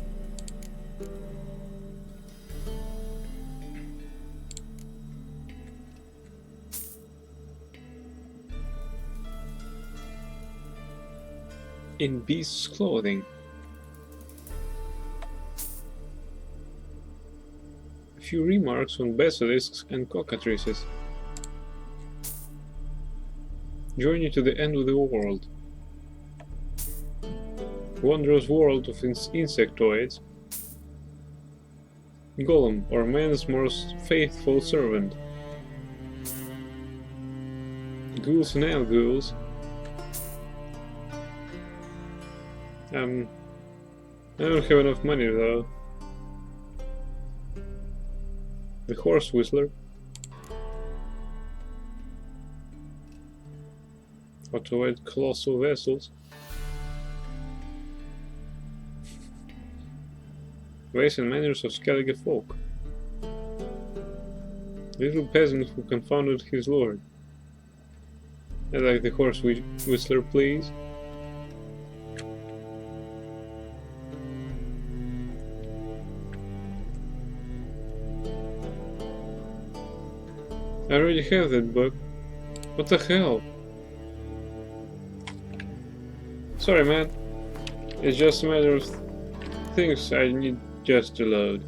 In beast's clothing. A few remarks on basilisks and cockatrices. Journey to the end of the world. Wondrous world of insectoids. Golem, or man's most faithful servant. Ghouls and elf-ghouls. I don't have enough money though. The Horse Whistler. How to avoid colossal vessels. Ways and manners of Skellige folk. Little peasant who confounded his lord. I'd like the horse whistler, please. I already have that book. What the hell? Sorry, man. It's just a matter of things I need just to load.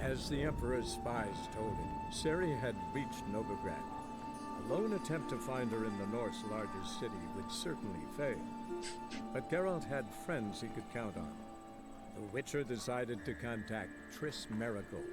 As the Emperor's spies told him, Ciri had reached Novigrad. A lone attempt to find her in the North's largest city would certainly fail. But Geralt had friends he could count on. The Witcher decided to contact Triss Merigold.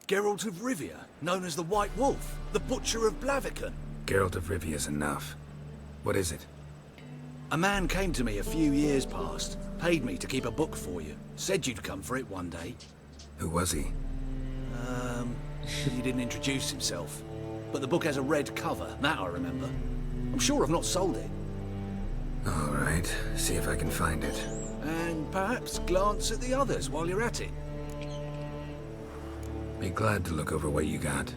Geralt of Rivia, known as the White Wolf, the Butcher of Blaviken. Geralt of Rivia's enough. What is it? A man came to me a few years past, paid me to keep a book for you, said you'd come for it one day. Who was he? He didn't introduce himself. But the book has a red cover, that I remember. I'm sure I've not sold it. All right, see if I can find it. And perhaps glance at the others while you're at it. Be glad to look over what you got.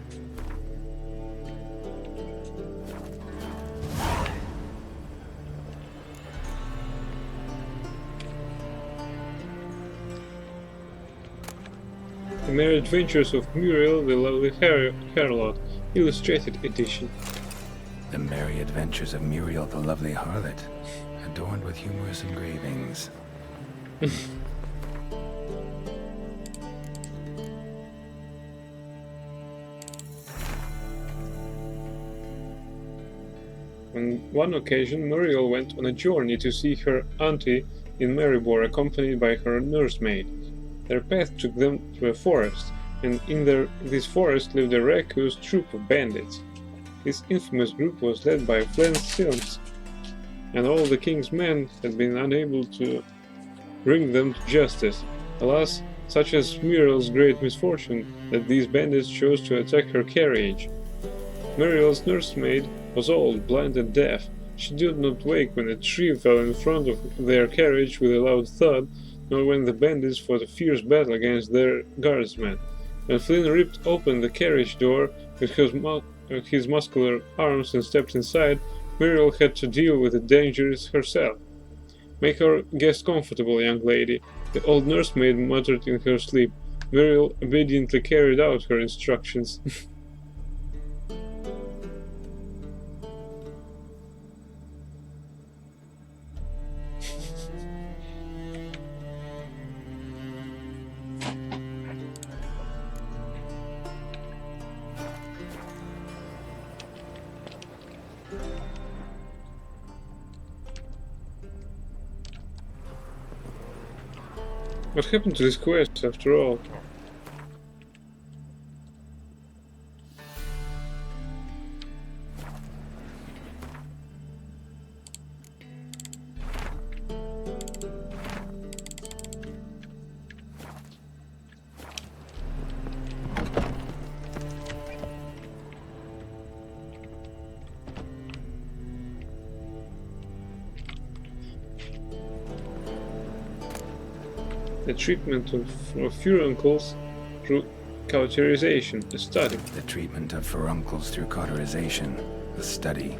The Merry Adventures of Muriel the Lovely Harlot, Illustrated Edition. The Merry Adventures of Muriel the Lovely Harlot, adorned with humorous engravings. On one occasion, Muriel went on a journey to see her auntie in Maribor, accompanied by her nursemaid. Their path took them to a forest, and in this forest lived a raucous troop of bandits. This infamous group was led by Flan Silms, and all the king's men had been unable to bring them to justice. Alas, such is Muriel's great misfortune that these bandits chose to attack her carriage. Muriel's nursemaid was old, blind and deaf. She did not wake when a tree fell in front of their carriage with a loud thud, nor when the bandits fought a fierce battle against their guardsmen. When Flynn ripped open the carriage door with his muscular arms and stepped inside, Muriel had to deal with the dangers herself. "Make our guest comfortable, young lady," the old nursemaid muttered in her sleep. Muriel obediently carried out her instructions. What happened to this quest, after all? The treatment of furuncles through cauterization, a study. The treatment of furuncles through cauterization, a study.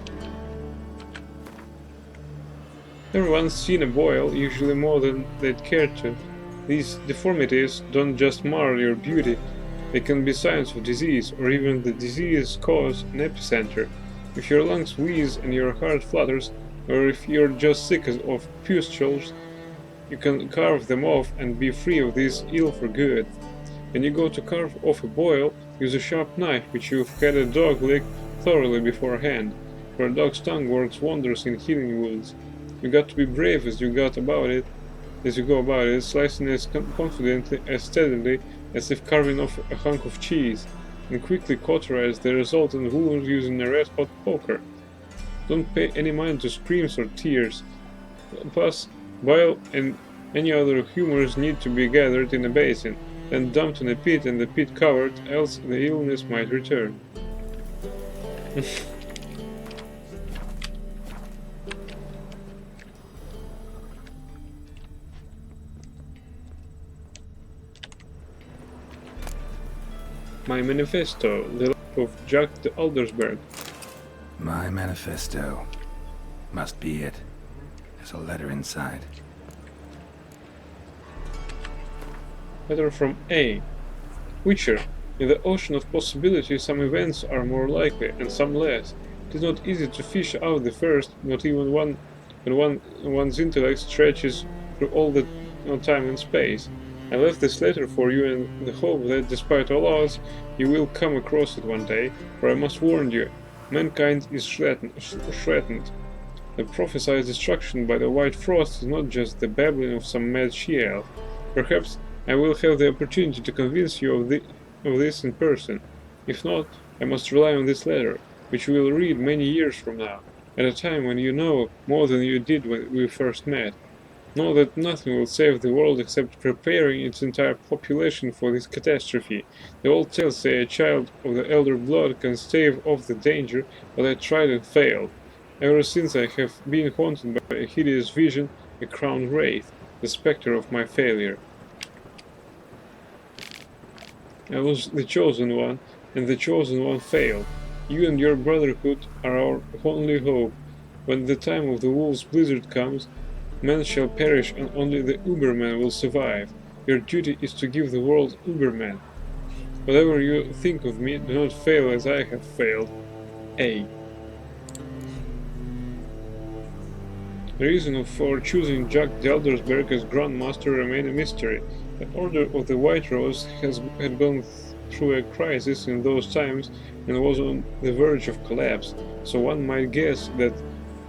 Everyone's seen a boil, usually more than they'd care to. These deformities don't just mar your beauty, they can be signs of disease, or even the disease cause an epicenter. If your lungs wheeze and your heart flutters, or if you're just sick of pustules, you can carve them off and be free of this ill for good. When you go to carve off a boil, use a sharp knife which you've had a dog lick thoroughly beforehand, for a dog's tongue works wonders in healing wounds. You got to be brave as you go about it, slicing as confidently, as steadily as if carving off a hunk of cheese, and quickly cauterize the resultant wound using a red-hot poker. Don't pay any mind to screams or tears. Plus, bile and any other humors need to be gathered in a basin. then dumped in a pit and the pit covered, else the illness might return. My manifesto, the life of Jack de Aldersberg. My manifesto. Must be it. There's a letter inside. Letter from A. Witcher. In the ocean of possibilities, some events are more likely, and some less. It is not easy to fish out the first, not even when one's intellect stretches through all the time and space. I left this letter for you in the hope that, despite all odds, you will come across it one day, for I must warn you, mankind is threatened. The prophesied destruction by the White Frost is not just the babbling of some mad she-elf. Perhaps I will have the opportunity to convince you of this in person. If not, I must rely on this letter, which you will read many years from now, at a time when you know more than you did when we first met. Know that nothing will save the world except preparing its entire population for this catastrophe. The old tales say a child of the elder blood can stave off the danger, but I tried and failed. Ever since I have been haunted by a hideous vision, a crowned wraith, the spectre of my failure. I was the chosen one, and the chosen one failed. You and your brotherhood are our only hope. When the time of the wolf's blizzard comes, men shall perish and only the Ubermen will survive. Your duty is to give the world Ubermen. Whatever you think of me, do not fail as I have failed. A. The reason for choosing Jack de Aldersberg as Grand Master remains a mystery. The Order of the White Rose had gone through a crisis in those times and was on the verge of collapse, so one might guess that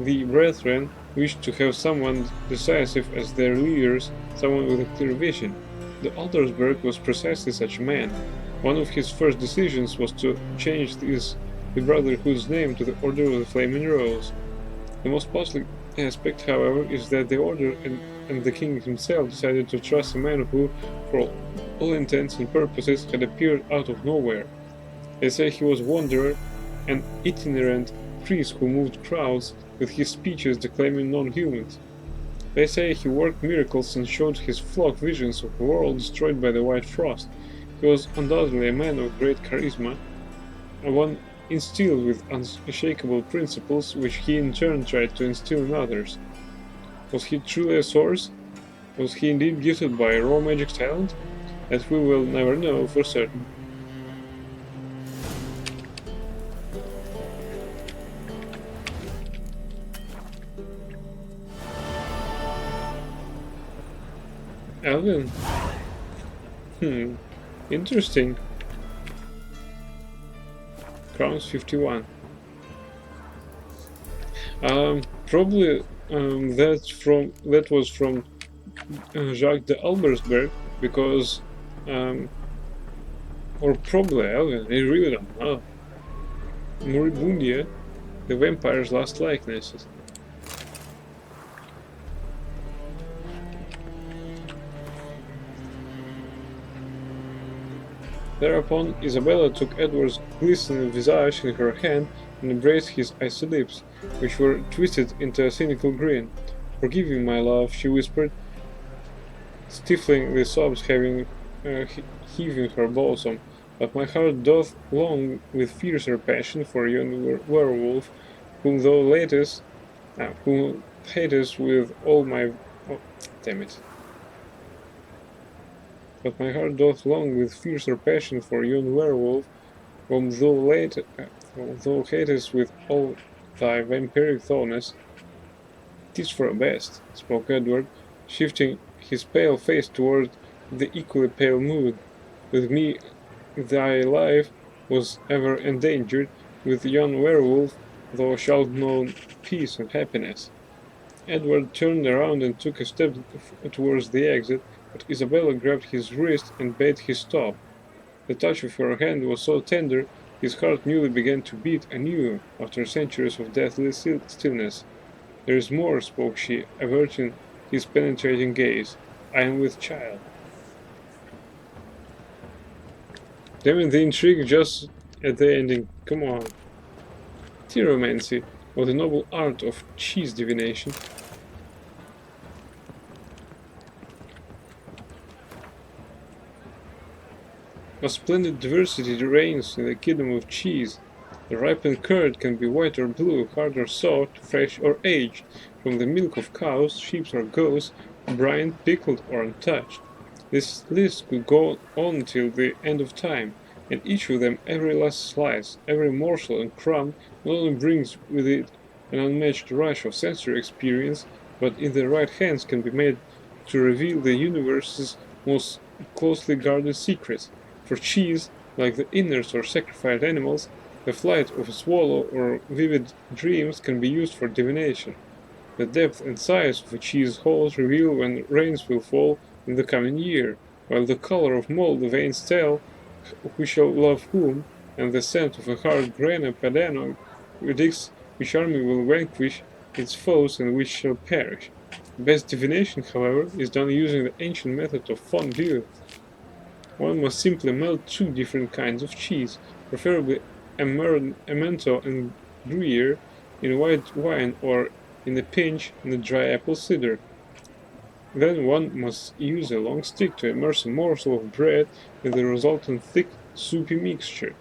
the Brethren wished to have someone decisive as their leaders, someone with a clear vision. De Aldersberg was precisely such a man. One of his first decisions was to change the Brotherhood's name to the Order of the Flaming Rose. The most puzzling aspect, however, is that the Order and the King himself decided to trust a man who, for all intents and purposes, had appeared out of nowhere. They say he was a wanderer, an itinerant priest who moved crowds with his speeches declaiming non-humans. They say he worked miracles and showed his flock visions of a world destroyed by the White Frost. He was undoubtedly a man of great charisma, and one instilled with unshakable principles which he in turn tried to instill in others. Was he truly a source? Was he indeed gifted by a raw magic talent? That we will never know for certain. Alvin? Interesting. Crowns 51. Probably that was from Jacques de Aldersberg, because or probably Alvin, I really don't know. Moribundia, the vampire's last likenesses. Thereupon, Isabella took Edward's glistening visage in her hand and embraced his icy lips, which were twisted into a cynical grin. "Forgive me, my love," she whispered, stifling the sobs heaving her bosom, "but my heart doth long with fiercer passion for yon werewolf, whom thou hatest with all my... Oh, damn it. But my heart doth long with fiercer passion for yon werewolf, whom thou hatest with all thy vampiric thoroughness." "'Tis for the best," spoke Edward, shifting his pale face toward the equally pale mood. "With me thy life was ever endangered, with yon werewolf thou shalt know peace and happiness." Edward turned around and took a step towards the exit, but Isabella grabbed his wrist and bade him stop. The touch of her hand was so tender, his heart newly began to beat anew after centuries of deathly stillness. "There is more," spoke she, averting his penetrating gaze. "I am with child." Damn it, the intrigue just at the ending. Come on. Theromancy, or the noble art of cheese divination. A splendid diversity reigns in the kingdom of cheese. The ripened curd can be white or blue, hard or soft, fresh or aged, from the milk of cows, sheep or goats, brined, pickled or untouched. This list could go on till the end of time, and each of them, every last slice, every morsel and crumb, not only brings with it an unmatched rush of sensory experience, but in the right hands can be made to reveal the universe's most closely guarded secrets. For cheese, like the innards or sacrificed animals, the flight of a swallow or vivid dreams can be used for divination. The depth and size of a cheese holes reveal when rains will fall in the coming year, while the color of mold the veins tell who shall love whom, and the scent of a hard grana padano predicts which army will vanquish its foes and which shall perish. The best divination, however, is done using the ancient method of fondue. One must simply melt two different kinds of cheese, preferably Emmental and Gruyere, in white wine or, in a pinch, in a dry apple cider. Then one must use a long stick to immerse a morsel of bread in the resultant thick, soupy mixture,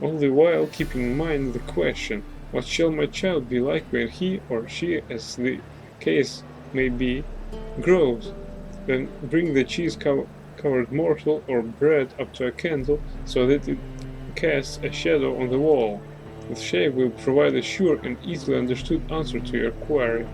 all the while keeping in mind the question, what shall my child be like when he or she, as the case may be, grows? Then bring the cheese-covered morsel or bread up to a candle so that it casts a shadow on the wall. The shape will provide a sure and easily understood answer to your query.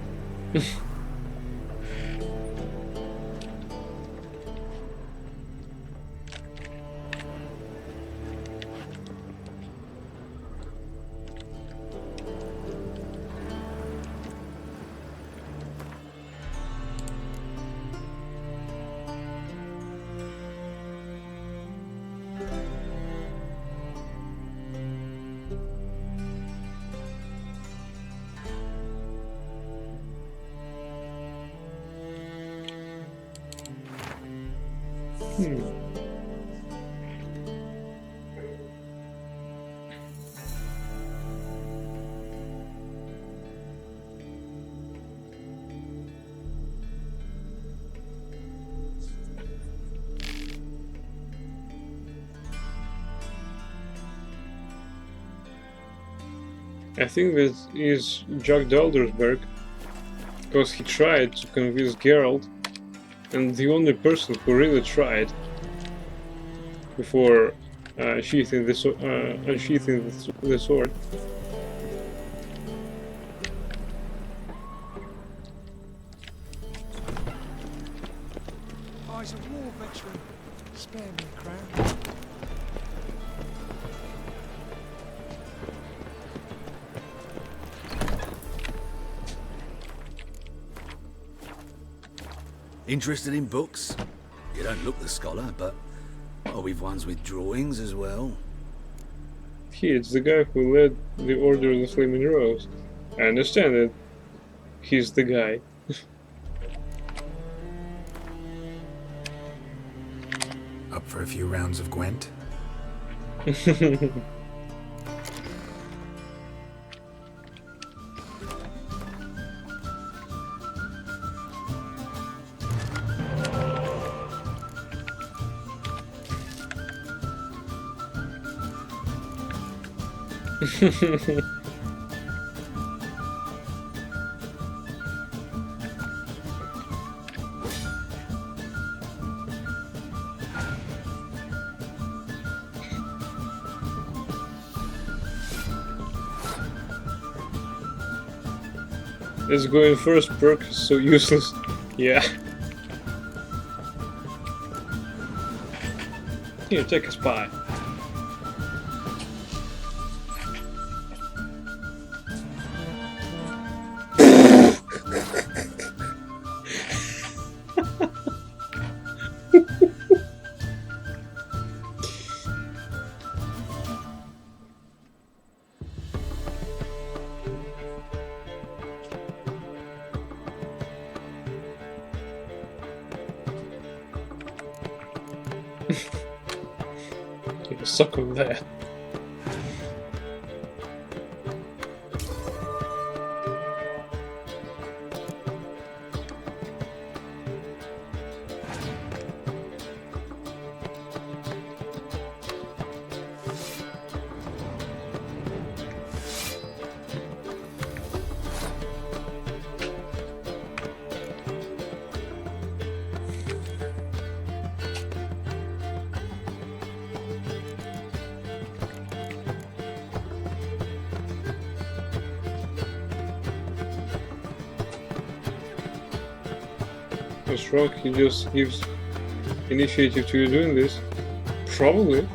I think that is Jack Daldresberg, because he tried to convince Geralt, and the only person who really tried before unsheathing the sword. Eyes of war veteran. Spare me a crown. Interested in books? You don't look the scholar, but we've ones with drawings as well. It's the guy who led the Order of the Flaming Rose. I understand that he's the guy. Up for a few rounds of Gwent? Let's go in first perk, so useless. Yeah. Here, take a spy. suck on that. This rock, he just gives initiative to you doing this? Probably.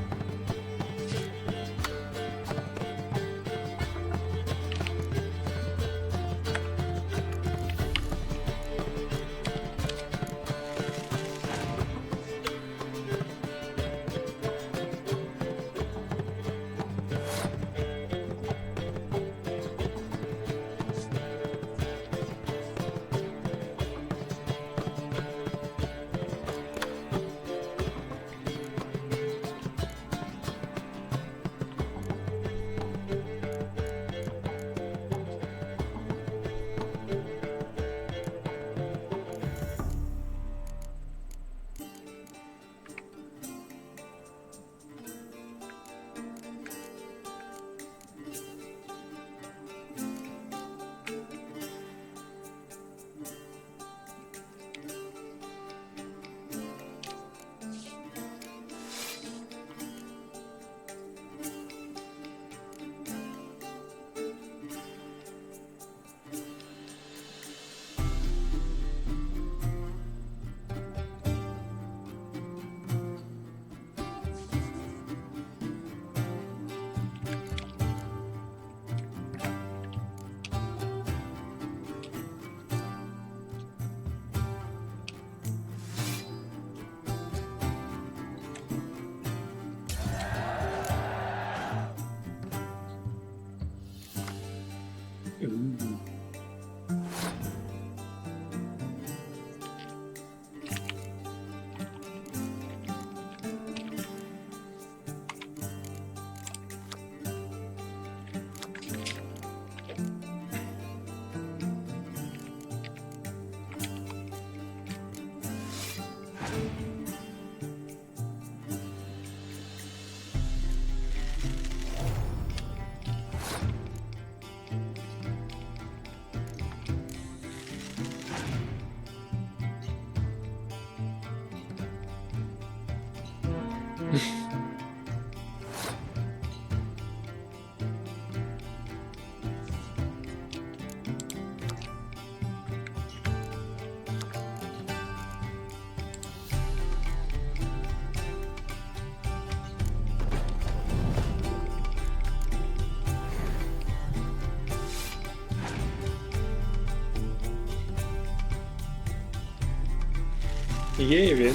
Gavin.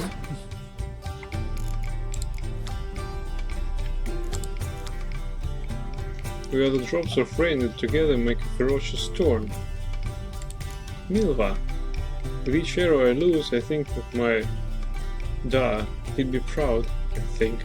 Where the drops of rain that together make a ferocious storm. Milva. With each arrow I lose, I think of my Da. He'd be proud, I think.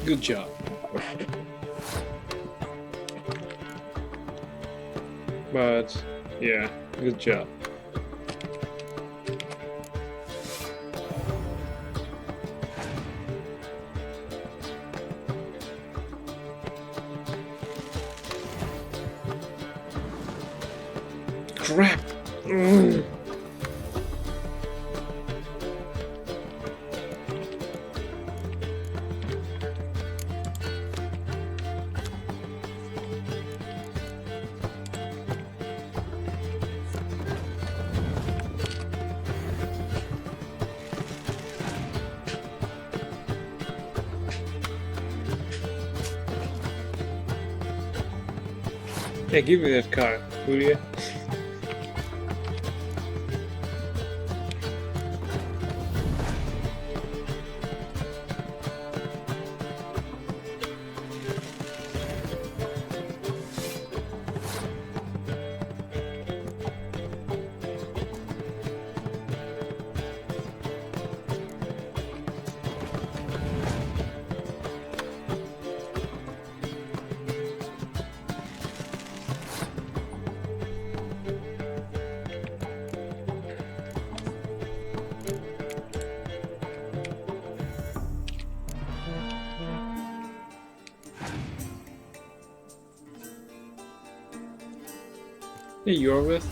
Good job. But, yeah, good job. Crap! Hey, give me that car, will you? Hey, you're with?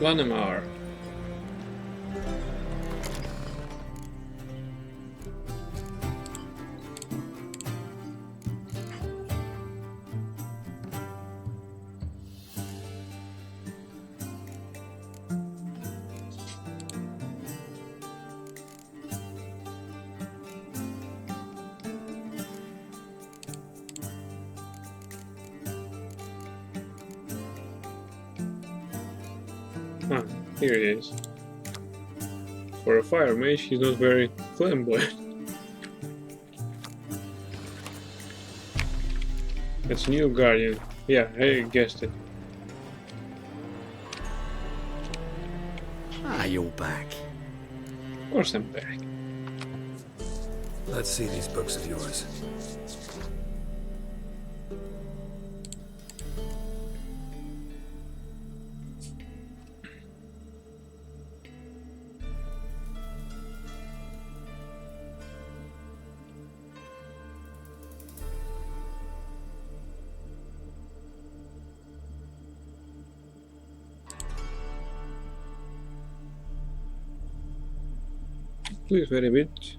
Lanimar. Ah, here he is. For a fire mage, he's not very flamboyant. That's new guardian. Yeah, I guessed it. Ah, you're back. Of course I'm back. Let's see these books of yours. Please, very bit.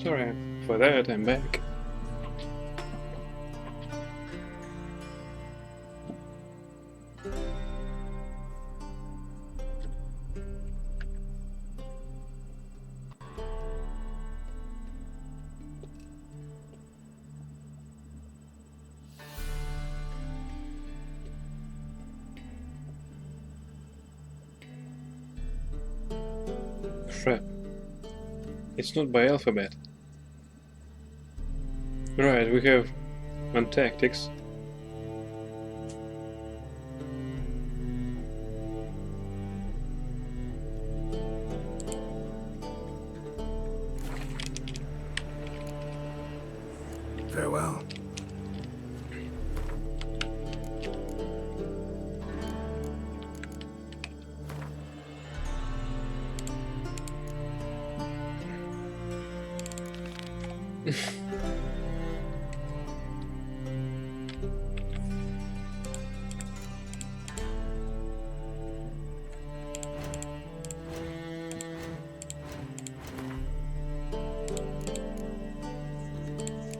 Sorry for that, I'm back. Crap. It's not by alphabet. Right, we have one tactics. Farewell.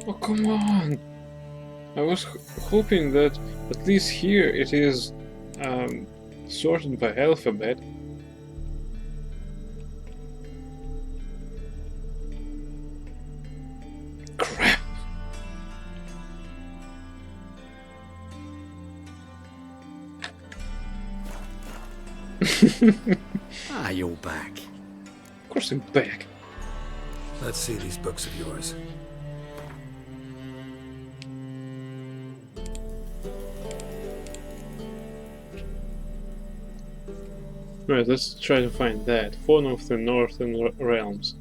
Oh, come on! I was hoping that at least here it is sorted by alphabet. Crap! Ah, you're back. Of course I'm back. Let's see these books of yours. Right, let's try to find that. Fauna of the Northern Realms.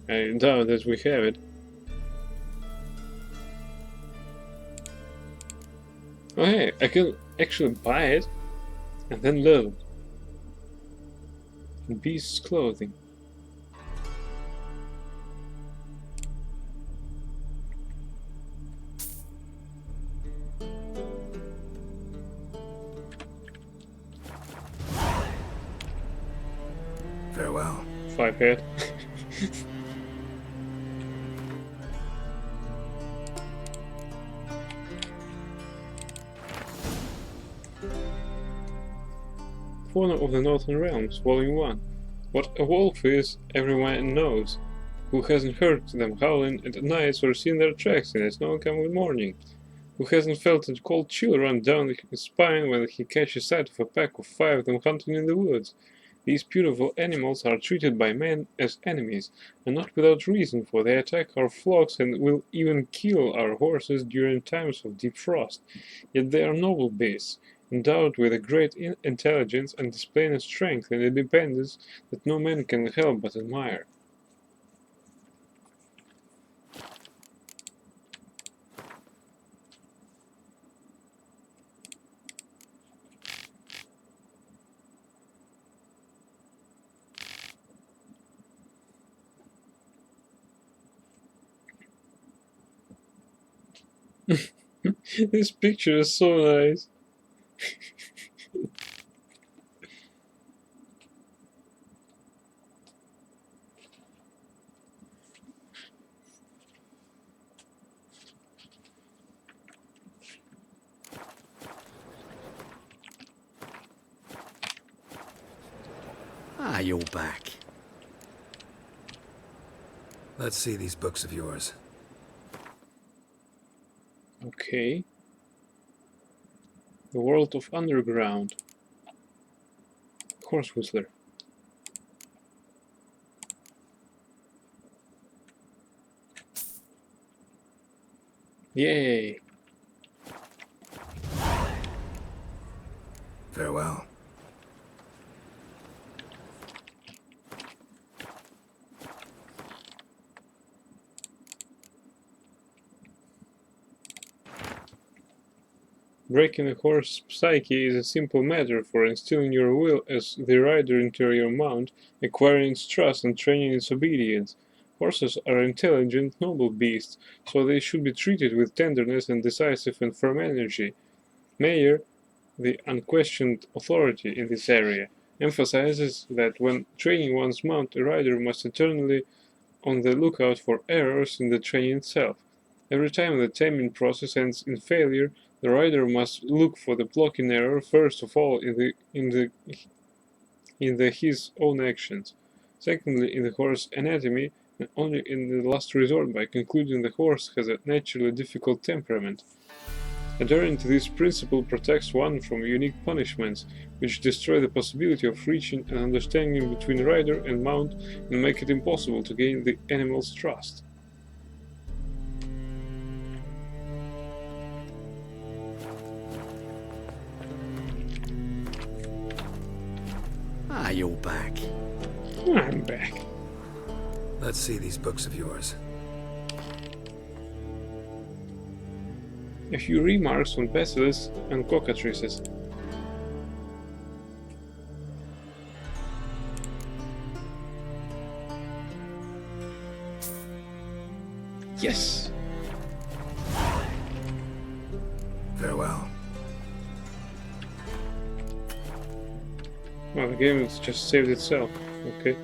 I doubt that we have it. Oh hey, I can actually buy it and then load. Beast's clothing. Farewell. 5 head. Fauna of the Northern Realms, Volume 1. What a wolf is, everyone knows. Who hasn't heard them howling at nights or seen their tracks in the snow-covered morning? Who hasn't felt a cold chill run down his spine when he catches sight of a pack of 5 of them hunting in the woods? These beautiful animals are treated by men as enemies, and not without reason, for they attack our flocks and will even kill our horses during times of deep frost. Yet they are noble beasts, endowed with a great intelligence and displaying a strength and independence that no man can help but admire. This picture is so nice. Ah, you're back. Let's see these books of yours. Okay. The World of Underground. Horse Whistler. Yay! Farewell. Breaking a horse's psyche is a simple matter, for instilling your will as the rider into your mount, acquiring its trust and training its obedience. Horses are intelligent, noble beasts, so they should be treated with tenderness and decisive and firm energy. Mayer, the unquestioned authority in this area, emphasizes that when training one's mount, a rider must eternally on the lookout for errors in the training itself. Every time the taming process ends in failure, the rider must look for the blocking error first of all in his own actions, secondly in the horse anatomy, and only in the last resort by concluding the horse has a naturally difficult temperament. Adhering to this principle protects one from unique punishments, which destroy the possibility of reaching an understanding between rider and mount and make it impossible to gain the animal's trust. Ah, you're back. I'm back. Let's see these books of yours. A few remarks on basilisks and cockatrices. Yes! Farewell. Well, the game has just saved itself. Okay.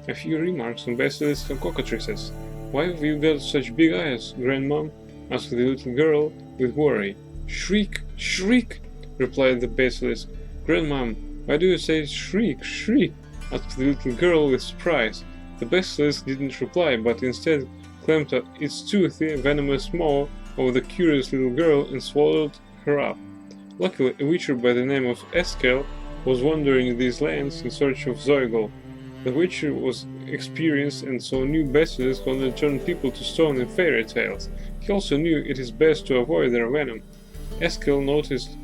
A few remarks on basilisks and cockatrices. Why have you got such big eyes, Grandmom? Asked the little girl with worry. Shriek! Shriek! Replied the basilisk. Grandmom, why do you say shriek? Shriek! Asked the little girl with surprise. The basilisk didn't reply, but instead clamped its toothy, venomous maw over the curious little girl and swallowed her up. Luckily, a witcher by the name of Eskel was wandering these lands in search of Zoigol. The witcher was experienced and so knew basilisks only turn people to stone in fairy tales. He also knew it is best to avoid their venom. Eskel noticed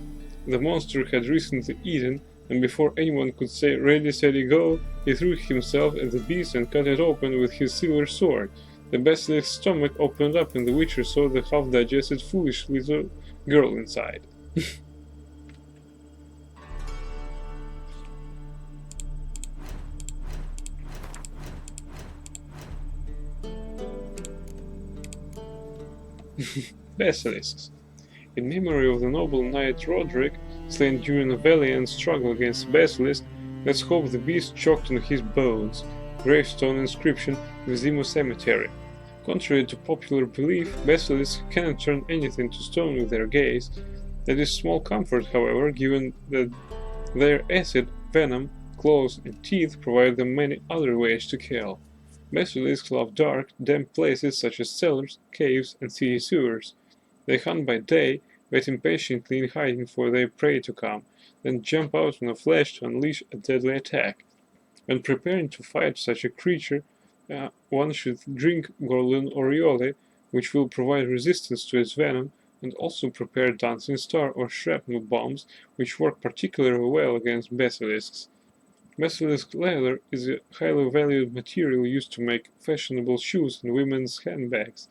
the monster had recently eaten, and before anyone could say ready, steady, go, he threw himself at the beast and cut it open with his silver sword. The basilisk's stomach opened up and the witcher saw the half-digested foolish little girl inside. Basilisks. In memory of the noble knight Roderick, slain during a valiant struggle against the basilisk, let's hope the beast choked on his bones. Gravestone inscription, Vizimo Cemetery. Contrary to popular belief, basilisks cannot turn anything to stone with their gaze. That is small comfort, however, given that their acid, venom, claws and teeth provide them many other ways to kill. Basilisks love dark, damp places such as cellars, caves, and city sewers. They hunt by day, waiting patiently in hiding for their prey to come, then jump out on the flesh to unleash a deadly attack. When preparing to fight such a creature, one should drink Gorlin Oriole, which will provide resistance to its venom, and also prepare Dancing Star or Shrapnel bombs, which work particularly well against basilisks. Basilisk leather is a highly valued material used to make fashionable shoes and women's handbags.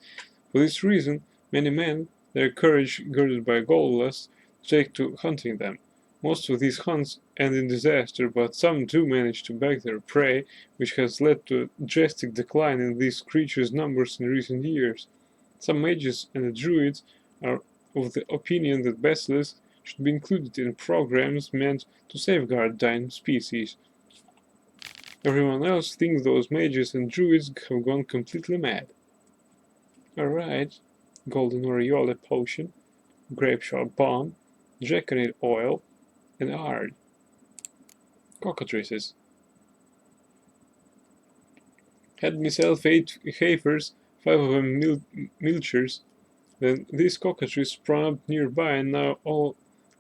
For this reason, many men, their courage girded by gold lust, take to hunting them. Most of these hunts end in disaster, but some do manage to bag their prey, which has led to a drastic decline in these creatures' numbers in recent years. Some mages and the druids are of the opinion that basilisks should be included in programs meant to safeguard dying species. Everyone else thinks those mages and druids have gone completely mad. Alright, Golden Oriole potion, Grape Shot bomb, Draconid oil, and Ard. Cockatrices. Had myself 8 heifers, 5 of them milchers. Then this cockatrice sprung up nearby, and now all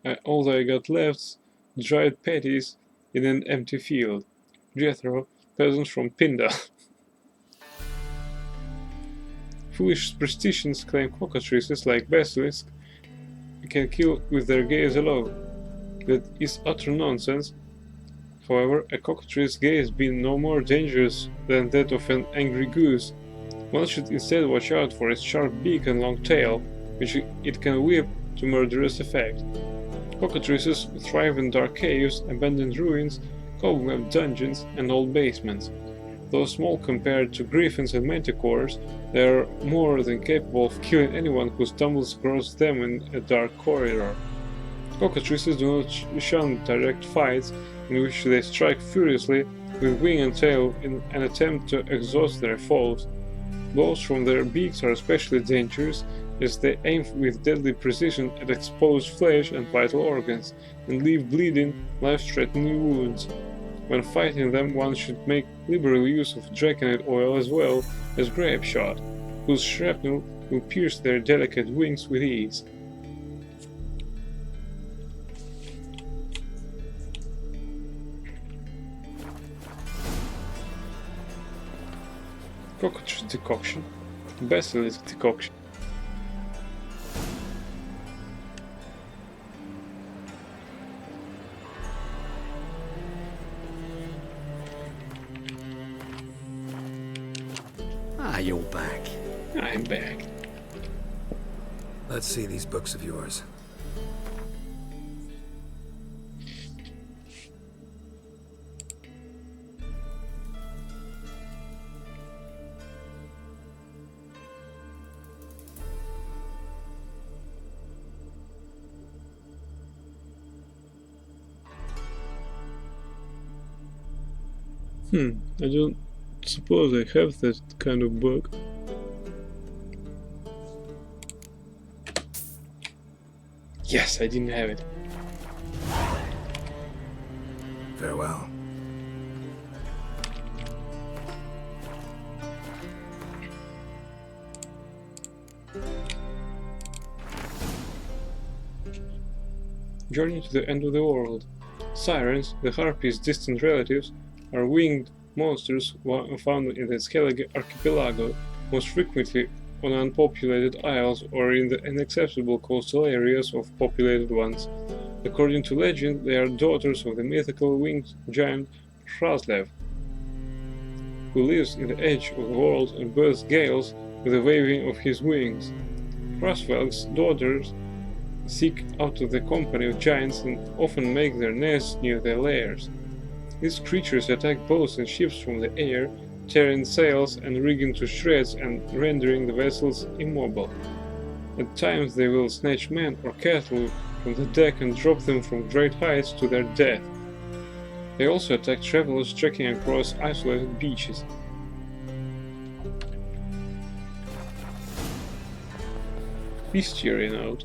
I got left dried patties in an empty field. Jethro, peasant from Pinda. Foolish superstitions claim cockatrices, like basilisks, can kill with their gaze alone. That is utter nonsense. However, a cockatrice's gaze being no more dangerous than that of an angry goose. One should instead watch out for its sharp beak and long tail, which it can whip to murderous effect. Cockatrices thrive in dark caves, abandoned ruins, cobweb dungeons, and old basements. Though small compared to griffins and manticores, they are more than capable of killing anyone who stumbles across them in a dark corridor. Cockatrices do not shun direct fights, in which they strike furiously with wing and tail in an attempt to exhaust their foes. Blows from their beaks are especially dangerous, as they aim with deadly precision at exposed flesh and vital organs, and leave bleeding, life-threatening wounds. When fighting them, one should make liberal use of draconite oil as well as grape shot, whose shrapnel will pierce their delicate wings with ease. Cockatrice decoction, basilisk decoction. Ah, you're back. I'm back. Let's see these books of yours. I don't suppose I have that kind of book. Yes, I didn't have it. Farewell. Journey to the end of the world. Sirens, the Harpies' distant relatives, are winged monsters found in the Skellige archipelago, most frequently on unpopulated isles or in the inaccessible coastal areas of populated ones. According to legend, they are daughters of the mythical winged giant Hraslev, who lives in the edge of the world and births gales with the waving of his wings. Hrasvelg's daughters seek out the company of giants and often make their nests near their lairs. These creatures attack boats and ships from the air, tearing sails and rigging to shreds and rendering the vessels immobile. At times they will snatch men or cattle from the deck and drop them from great heights to their death. They also attack travelers trekking across isolated beaches. Bestiary note.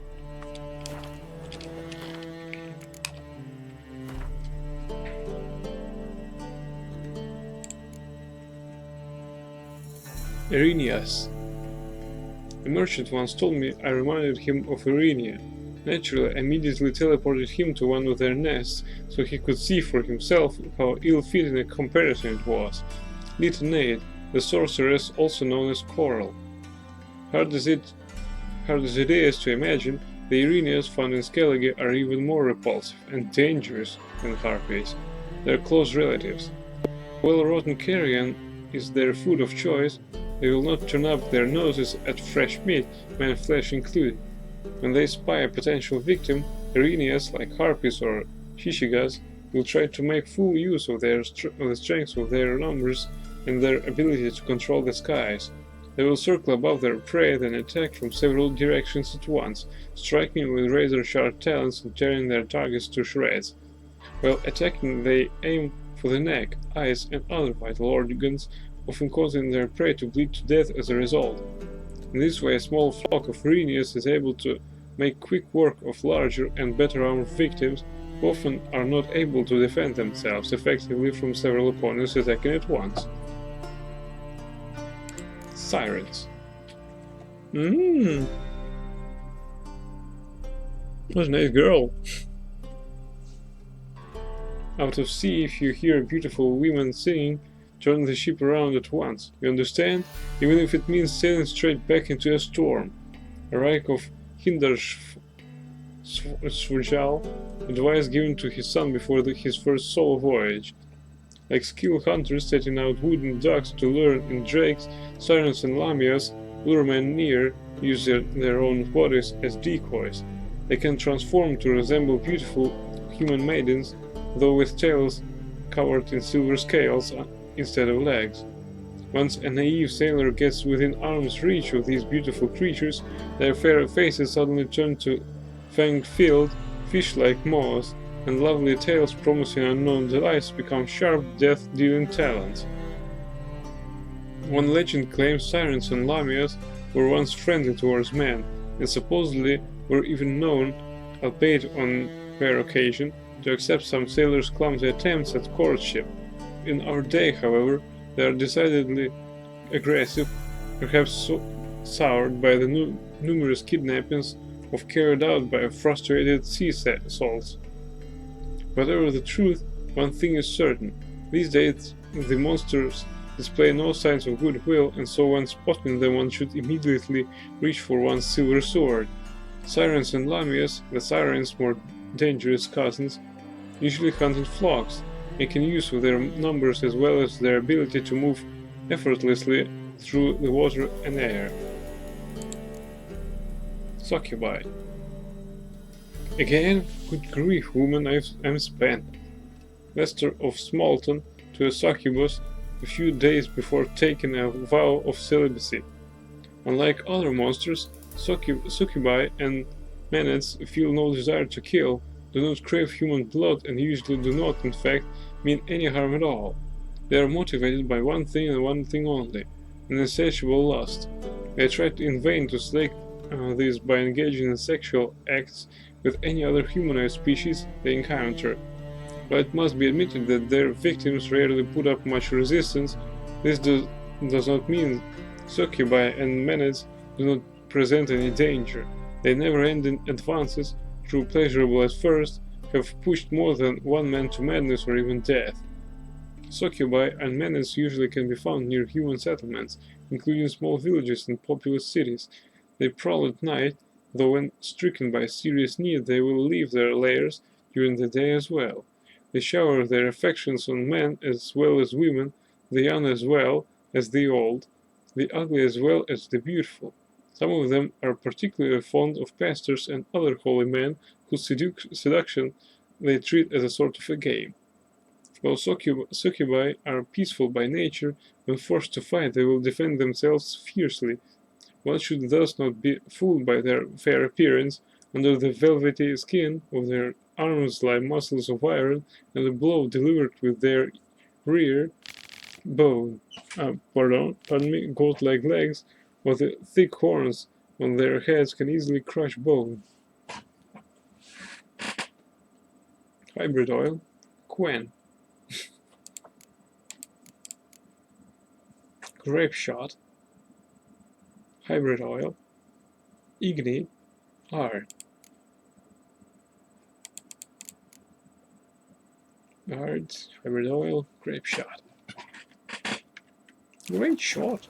Erinias. A merchant once told me I reminded him of Erinia. Naturally, I immediately teleported him to one of their nests, so he could see for himself how ill-fitting a comparison it was. Little Nade, the sorceress also known as Coral. Hard as it is to imagine, the Erinias found in Skellige are even more repulsive and dangerous than Harpies. They are close relatives. While rotten carrion is their food of choice, they will not turn up their noses at fresh meat, man flesh included. When they spy a potential victim, Erinias, like Harpies or Shishigas, will try to make full use of the strength of their numbers and their ability to control the skies. They will circle above their prey, then attack from several directions at once, striking with razor-sharp talons and tearing their targets to shreds. While attacking, they aim for the neck, eyes, and other vital organs, often causing their prey to bleed to death as a result. In this way, a small flock of Erinias is able to make quick work of larger and better armed victims who often are not able to defend themselves effectively from several opponents attacking at once. Sirens. That's a nice girl. Out of sea, if you hear beautiful women singing, turn the ship around at once. You understand? Even if it means sailing straight back into a storm. A Reich of Hindarsvujal, advice given to his son before his first solo voyage. Like skilled hunters setting out wooden ducks to lure in drakes, sirens and lamias lure men near, use their own bodies as decoys. They can transform to resemble beautiful human maidens, though with tails covered in silver scales instead of legs. Once a naive sailor gets within arm's reach of these beautiful creatures, their fair faces suddenly turn to fanged field fish-like maws, and lovely tails promising unknown delights become sharp, death-dealing talons. One legend claims sirens and lamias were once friendly towards men, and supposedly were even known, albeit on rare occasion, to accept some sailors' clumsy attempts at courtship. In our day, however, they are decidedly aggressive, perhaps soured by the numerous kidnappings carried out by frustrated sea salts. Whatever the truth, one thing is certain: these days the monsters display no signs of goodwill, and so when spotting them one should immediately reach for one's silver sword. Sirens and lamias, the sirens' more dangerous cousins, usually hunt in flocks, making use of their numbers as well as their ability to move effortlessly through the water and air. Succubi. Again, good grief, woman, I'm spent. Lester of Smalton to a succubus a few days before taking a vow of celibacy. Unlike other monsters, succubi and maenads feel no desire to kill, do not crave human blood, and usually do not, in fact, mean any harm at all. They are motivated by one thing and one thing only: an insatiable lust. They try in vain to slake this by engaging in sexual acts with any other humanoid species they encounter. But it must be admitted that their victims rarely put up much resistance. This does not mean succubi and maenads do not present any danger. Their never-ending advances, though pleasurable at first, have pushed more than one man to madness or even death. Succubi and maenads usually can be found near human settlements, including small villages and populous cities. They prowl at night, though when stricken by serious need they will leave their lairs during the day as well. They shower their affections on men as well as women, the young as well as the old, the ugly as well as the beautiful. Some of them are particularly fond of pastors and other holy men whose seduction they treat as a sort of a game. While succubi are peaceful by nature, when forced to fight they will defend themselves fiercely. One should thus not be fooled by their fair appearance. Under the velvety skin of their arms lie muscles of iron, and a blow delivered with their rear goat-like legs, or the thick horns on their heads can easily crush bone. Hybrid oil, Quen. Grape shot, hybrid oil, Igni, Ard. Ard, hybrid oil, grape shot. Great shot.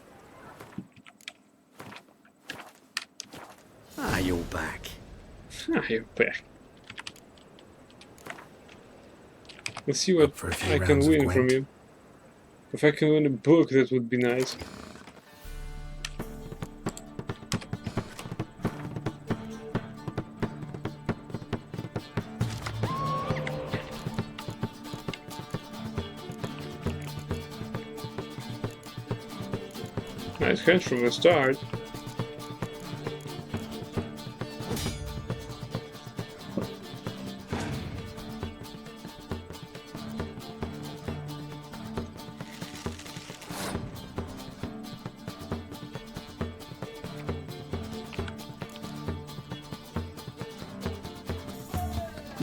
Ah, you're back. You're back. Let's see what I can win from you. If I can win a book, that would be nice. Nice catch from the start.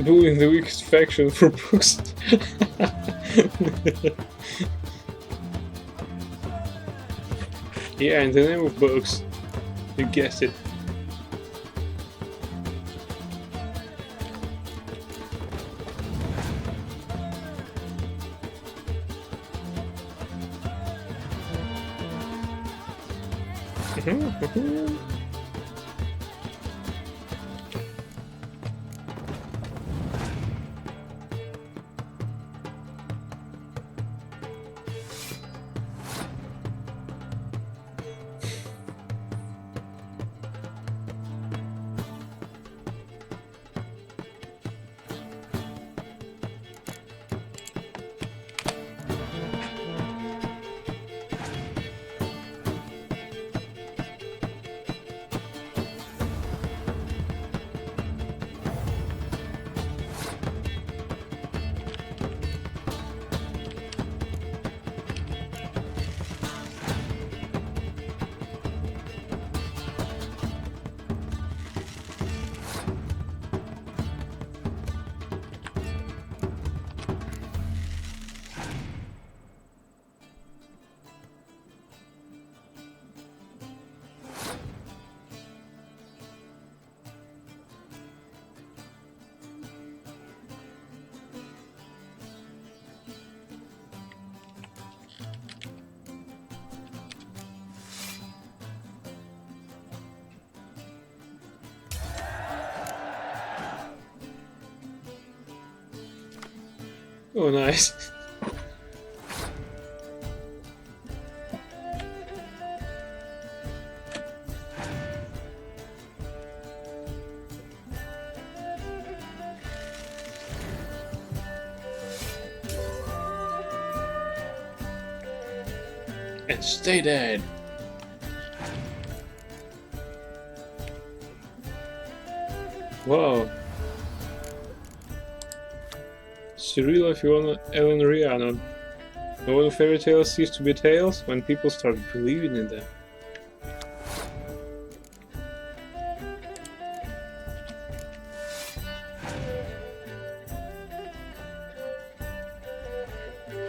Bullying the weakest faction for books. Yeah, in the name of books. You guessed it. Oh, nice. And stay dead. Wow. Cirilla, Fiona, Ellen, Rhiannon. No one fairy tales cease to be tales when people start believing in them.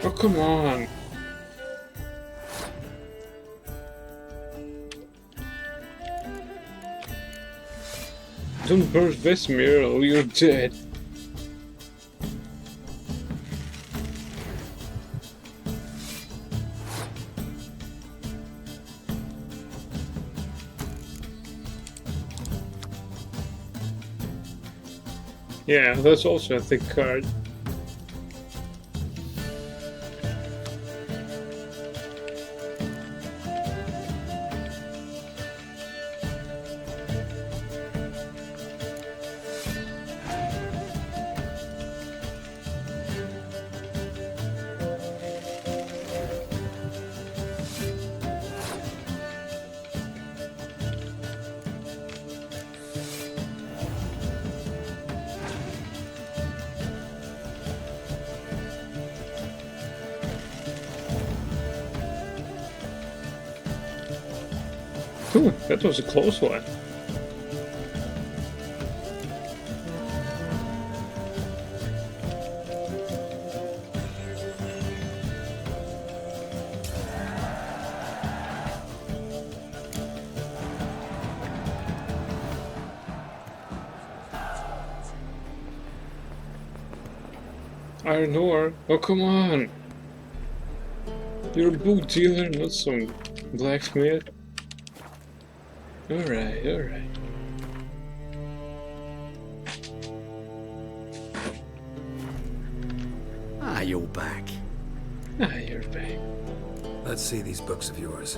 Oh, come on! Don't burst Vesemir or you're dead. Yeah, that's also a thick card. Ooh, that was a close one. Iron ore? Oh, come on! You're a book dealer, not some blacksmith. Alright, alright. Ah, you're back. Ah, you're back. Let's see these books of yours.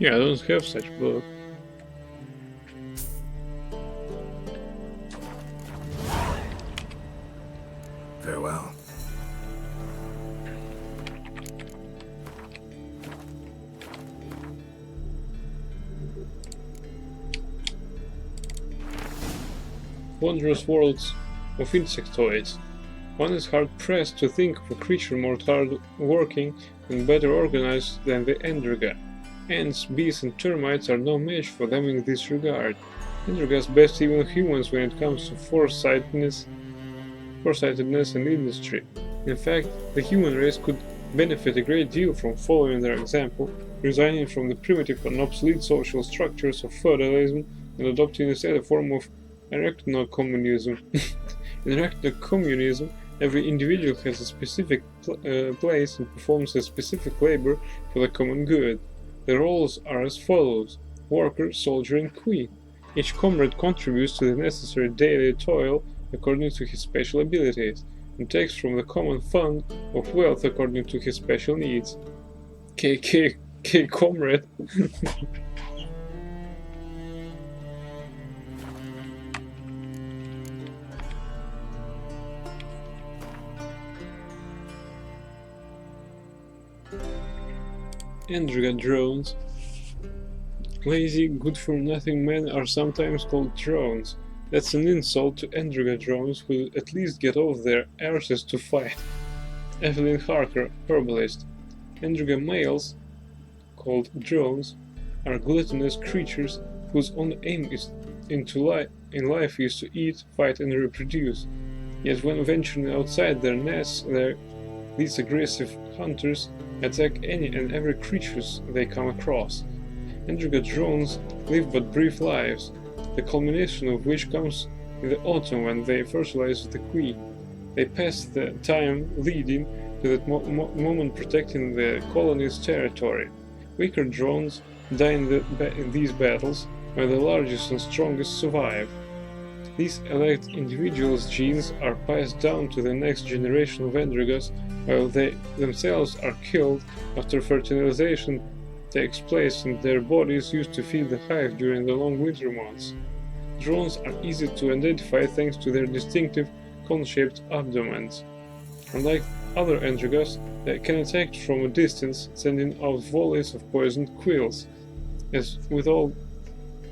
Yeah, I don't have such book. Farewell. Wondrous worlds of insectoids. One is hard-pressed to think of a creature more hard-working and better organized than the Endriga. Ants, bees and termites are no match for them in this regard. Endrigas best even humans when it comes to foresightedness and industry. In fact, the human race could benefit a great deal from following their example, resigning from the primitive and obsolete social structures of feudalism and adopting instead a form of arachnocommunism. In arachnocommunism, every individual has a specific place and performs a specific labor for the common good. The roles are as follows: worker, soldier and queen. Each comrade contributes to the necessary daily toil according to his special abilities, and takes from the common fund of wealth according to his special needs. KK comrade. Endriga drones. Lazy, good-for-nothing men are sometimes called drones. That's an insult to Endriga drones who at least get off their arses to fight. Evelyn Harker, herbalist. Endriga males, called drones, are gluttonous creatures whose only aim in life is to eat, fight and reproduce. Yet when venturing outside their nests, these aggressive hunters attack any and every creatures they come across. Endriga drones live but brief lives, the culmination of which comes in the autumn when they fertilize the queen. They pass the time leading to that moment protecting the colony's territory. Weaker drones die in these battles, while the largest and strongest survive. These elect individuals' genes are passed down to the next generation of Endrigas, while they themselves are killed after fertilization takes place and their bodies used to feed the hive during the long winter months. Drones are easy to identify thanks to their distinctive cone-shaped abdomens. Unlike other Endrigas, they can attack from a distance, sending out volleys of poisoned quills. As with all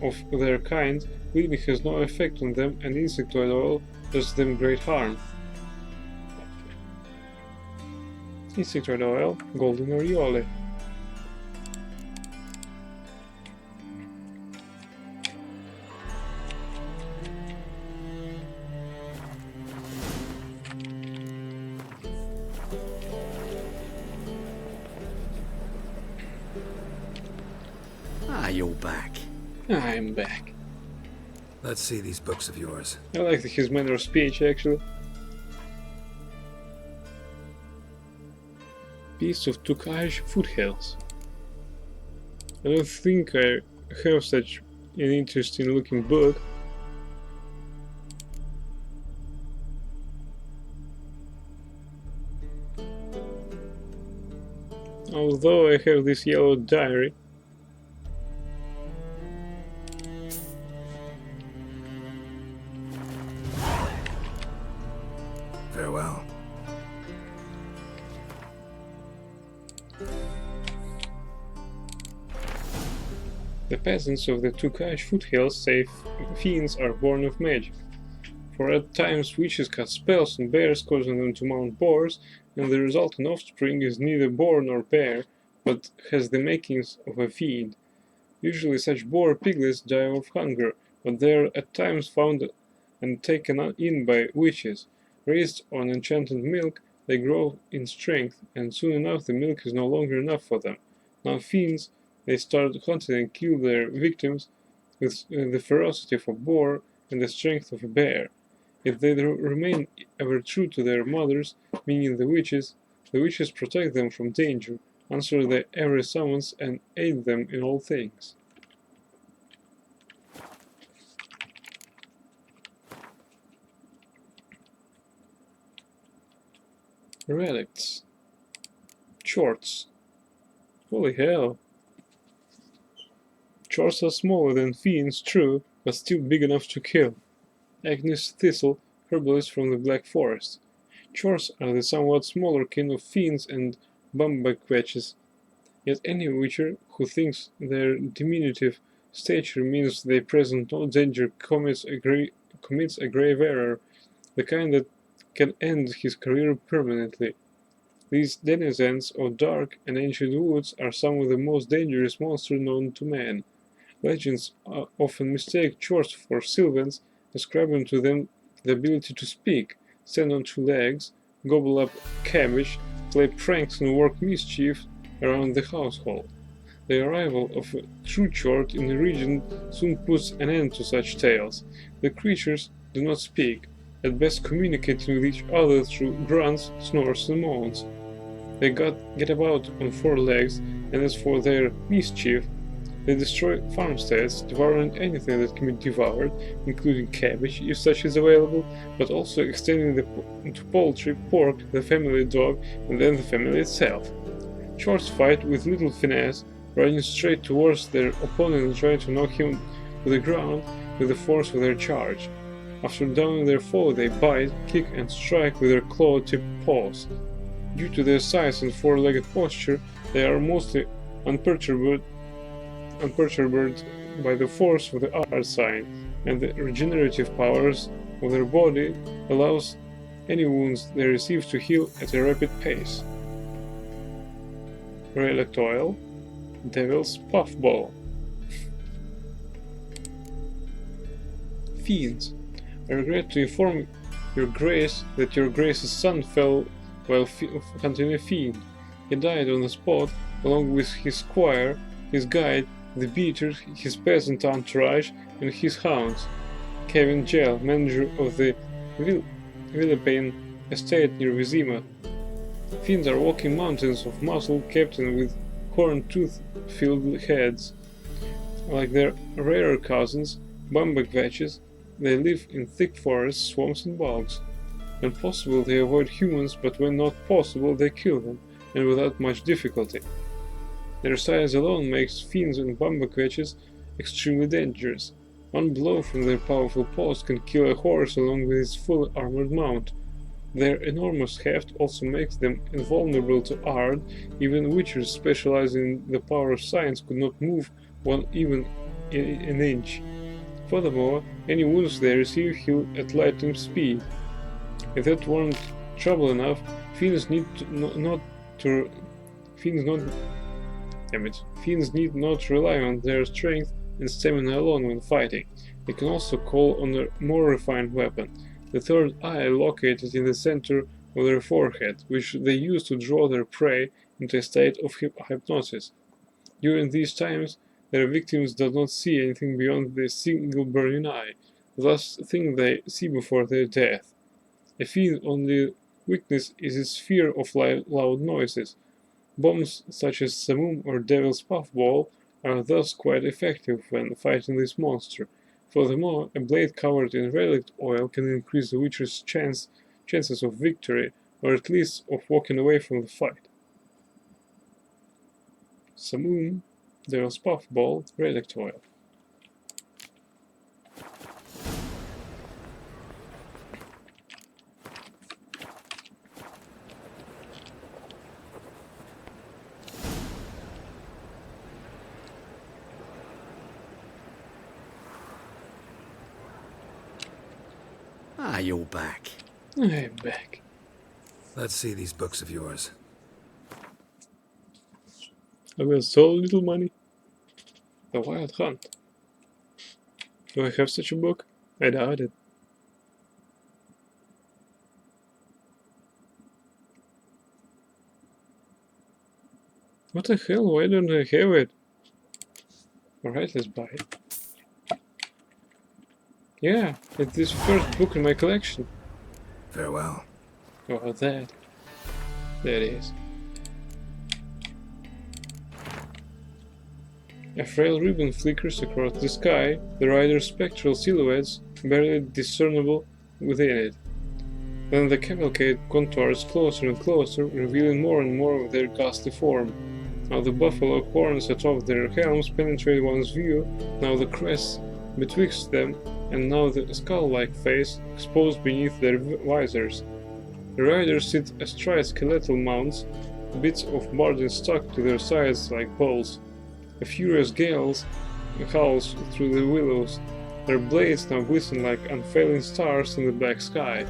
of their kind, bleeding has no effect on them and insectoid oil does them great harm. Insectoid oil, golden aureole. Ah, you're back. I'm back. Let's see these books of yours. I like his manner of speech, actually. Beasts of Tukaj Foothills. I don't think I have such an interesting looking book. Although I have this yellow diary. Farewell. The peasants of the Tukaj foothills say fiends are born of magic. For at times witches cast spells on bears, causing them to mount boars, and the resultant offspring is neither boar nor bear, but has the makings of a fiend. Usually such boar piglets die of hunger, but they are at times found and taken in by witches. Raised on enchanted milk, they grow in strength, and soon enough the milk is no longer enough for them. Now fiends, they start hunting and kill their victims with the ferocity of a boar and the strength of a bear. If they remain ever true to their mothers, meaning the witches protect them from danger, answer their every summons, and aid them in all things. Relicts. Chorts. Holy hell. Chorts are smaller than fiends, true, but still big enough to kill. Agnes Thistle, herbalist from the Black Forest. Chorts are the somewhat smaller kin of fiends and bumbaquetches. Yet any witcher who thinks their diminutive stature means they present no danger commits a grave error, the kind that can end his career permanently. These denizens of dark and ancient woods are some of the most dangerous monsters known to man. Legends often mistake chorts for sylvans, ascribing to them the ability to speak, stand on two legs, gobble up cabbage, play pranks and work mischief around the household. The arrival of a true chort in the region soon puts an end to such tales. The creatures do not speak, at best communicating with each other through grunts, snores and moans. They get about on four legs, and as for their mischief, they destroy farmsteads, devouring anything that can be devoured, including cabbage if such is available, but also extending to poultry, pork, the family dog, and then the family itself. Chorts fight with little finesse, running straight towards their opponent and trying to knock him to the ground with the force of their charge. After downing their foe, they bite, kick, and strike with their claw-tipped paws. Due to their size and four-legged posture, they are mostly unperturbed by the force of the art sign, and the regenerative powers of their body allows any wounds they receive to heal at a rapid pace. Relict oil, Devil's Puffball. Fiends. I regret to inform your grace that your grace's son fell while hunting a fiend. He died on the spot, along with his squire, his guide, the beater, his peasant entourage, and his hounds. Kevin Gell, manager of the Villapane estate near Vizima. Fiends are walking mountains of muscle capped with horn-tooth-filled heads. Like their rarer cousins, bumblegatches, they live in thick forests, swamps and bogs. When possible they avoid humans, but when not possible they kill them, and without much difficulty. Their size alone makes fiends and bumblegatches extremely dangerous. One blow from their powerful paws can kill a horse along with its full armored mount. Their enormous heft also makes them invulnerable to Ard. Even witchers specializing in the power of science could not move one even an inch. Furthermore, any wounds they receive heal at lightning speed. If that weren't trouble enough, fiends need not rely on their strength and stamina alone when fighting. They can also call on a more refined weapon, the third eye located in the center of their forehead, which they use to draw their prey into a state of hypnosis. During these times, their victims do not see anything beyond the single burning eye, thus think they see before their death. A fiend's only weakness is its fear of loud noises. Bombs such as Samum or Devil's Puffball are thus quite effective when fighting this monster. Furthermore, a blade covered in relic oil can increase the witcher's chances of victory, or at least of walking away from the fight. Samum, Devil's Puffball, relic oil. Ah, you're back. I'm back. Let's see these books of yours. I got so little money. The Wild Hunt. Do I have such a book? I doubt it. What the hell? Why don't I have it? Alright, let's buy it. Yeah, it's this first book in my collection. Farewell. Oh, that. There it is. A frail ribbon flickers across the sky, the rider's spectral silhouettes barely discernible within it. Then the cavalcade contours closer and closer, revealing more and more of their ghastly form. Now the buffalo horns atop their helms penetrate one's view, now the crests betwixt them, and now the skull-like face exposed beneath their visors. The riders sit astride skeletal mounts, bits of burden stuck to their sides like poles. A furious gale howls through the willows. Their blades now glisten like unfailing stars in the black sky.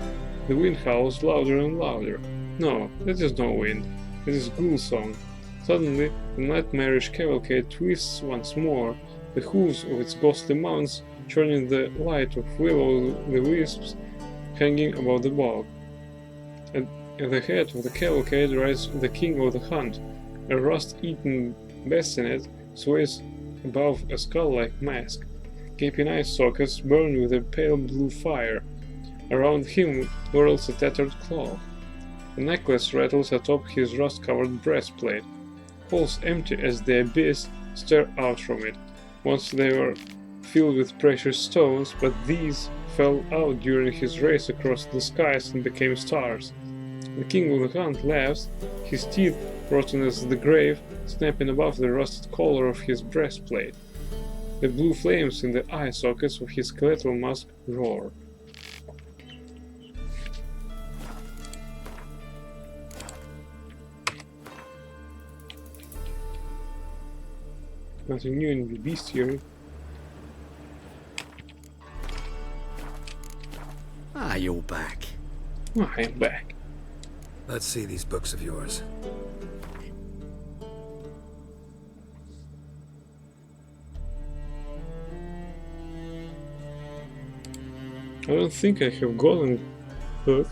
The wind howls louder and louder. No, that is no wind. It is ghoul song. Suddenly, the nightmarish cavalcade twists once more, the hooves of its ghostly mounts churning the light of will-o'-the-wisps hanging above the bog. At the head of the cavalcade rides the king of the hunt. A rust-eaten bassinet sways above a skull-like mask. Gaping eye sockets burn with a pale blue fire. Around him whirls a tattered cloak. A necklace rattles atop his rust-covered breastplate. Holes empty as the abyss stare out from it. Once they were filled with precious stones, but these fell out during his race across the skies and became stars. The king of the hunt laughs, his teeth, rotten as the grave, snapping above the rusted collar of his breastplate. The blue flames in the eye sockets of his skeletal mask roar. Nothing new in the bestiary. Ah, you're back. Oh, I am back. Let's see these books of yours. I don't think I have gotten book.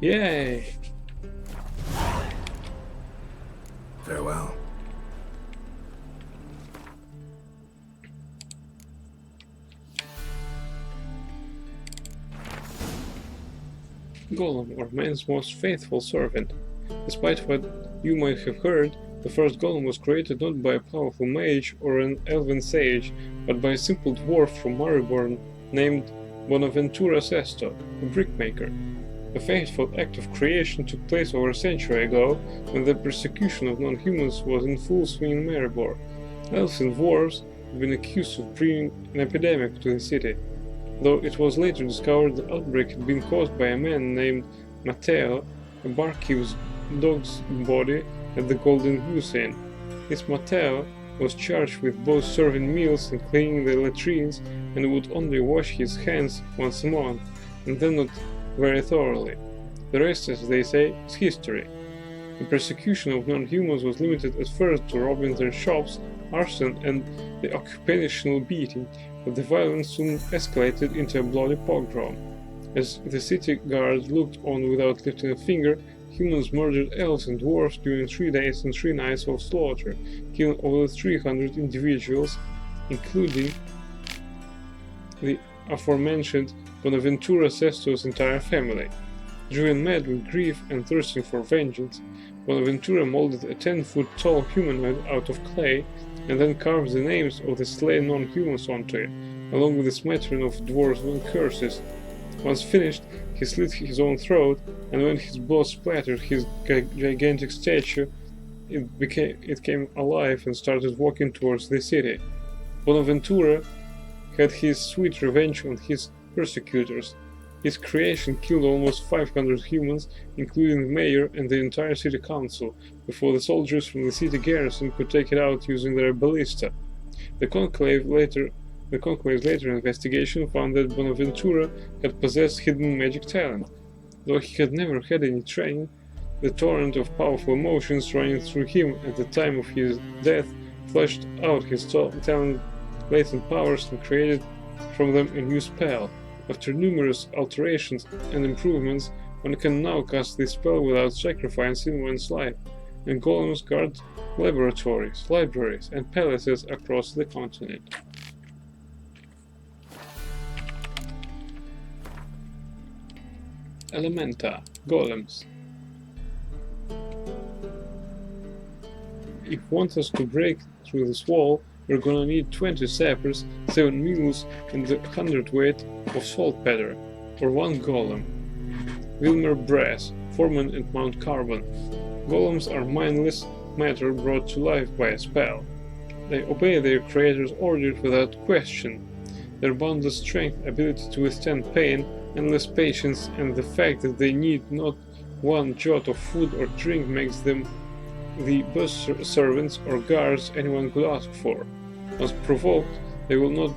Yay! Farewell. Golem, or man's most faithful servant. Despite what you might have heard, the first golem was created not by a powerful mage or an elven sage, but by a simple dwarf from Maribor named Bonaventura Sesto, a brickmaker. The fateful act of creation took place over a century ago, when the persecution of non-humans was in full swing in Maribor. Elves and dwarves had been accused of bringing an epidemic to the city, though it was later discovered the outbreak had been caused by a man named Matteo, a barkeep's dog's body at the Golden Goose Inn. This Matteo was charged with both serving meals and cleaning the latrines, and would only wash his hands once a month, and then not very thoroughly. The rest, as they say, is history. The persecution of non-humans was limited at first to robbing their shops, arson, and the occupational beating, but the violence soon escalated into a bloody pogrom. As the city guard looked on without lifting a finger, humans murdered elves and dwarves during 3 days and 3 nights of slaughter, killing over 300 individuals, including the aforementioned Bonaventura Sesto's entire family. Driven mad with grief and thirsting for vengeance, Bonaventura molded a 10-foot-tall humanoid out of clay and then carved the names of the slain non-humans onto it, along with a smattering of dwarven curses. Once finished, he slit his own throat, and when his blood splattered his gigantic statue, it came alive and started walking towards the city. Bonaventura had his sweet revenge on his persecutors. His creation killed almost 500 humans, including the mayor and the entire city council, before the soldiers from the city garrison could take it out using their ballista. The Conclave's later investigation found that Bonaventura had possessed hidden magic talent. Though he had never had any training, the torrent of powerful emotions running through him at the time of his death flushed out his talent, latent powers, and created from them a new spell. After numerous alterations and improvements, one can now cast this spell without sacrificing one's life, and golems guard laboratories, libraries, and palaces across the continent. Elementa, golems. If one has to break through this wall, we're gonna need 20 sappers, 7 mules, and the 100-weight of saltpeter, or 1 golem. Wilmer Brass, foreman at Mount Carbon. Golems are mindless matter brought to life by a spell. They obey their creator's orders without question. Their boundless strength, ability to withstand pain, endless patience, and the fact that they need not one jot of food or drink makes them the best servants or guards anyone could ask for. Once provoked, they will not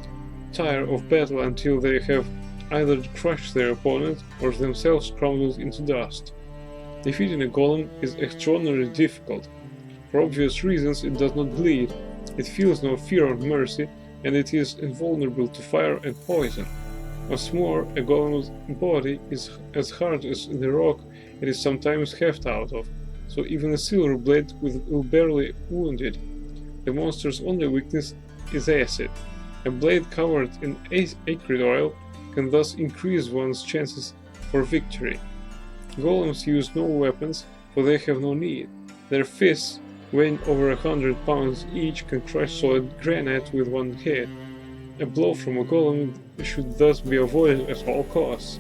tire of battle until they have either crushed their opponent or themselves crumbled into dust. Defeating a golem is extraordinarily difficult. For obvious reasons, it does not bleed, it feels no fear or mercy, and it is invulnerable to fire and poison. What's more, a golem's body is as hard as the rock it is sometimes heft out of, so even a silver blade will barely wound it. The monster's only weakness is acid. A blade covered in acrid oil can thus increase one's chances for victory. Golems use no weapons, for they have no need. Their fists, weighing over 100 pounds each, can crush solid granite with one hit. A blow from a golem should thus be avoided at all costs.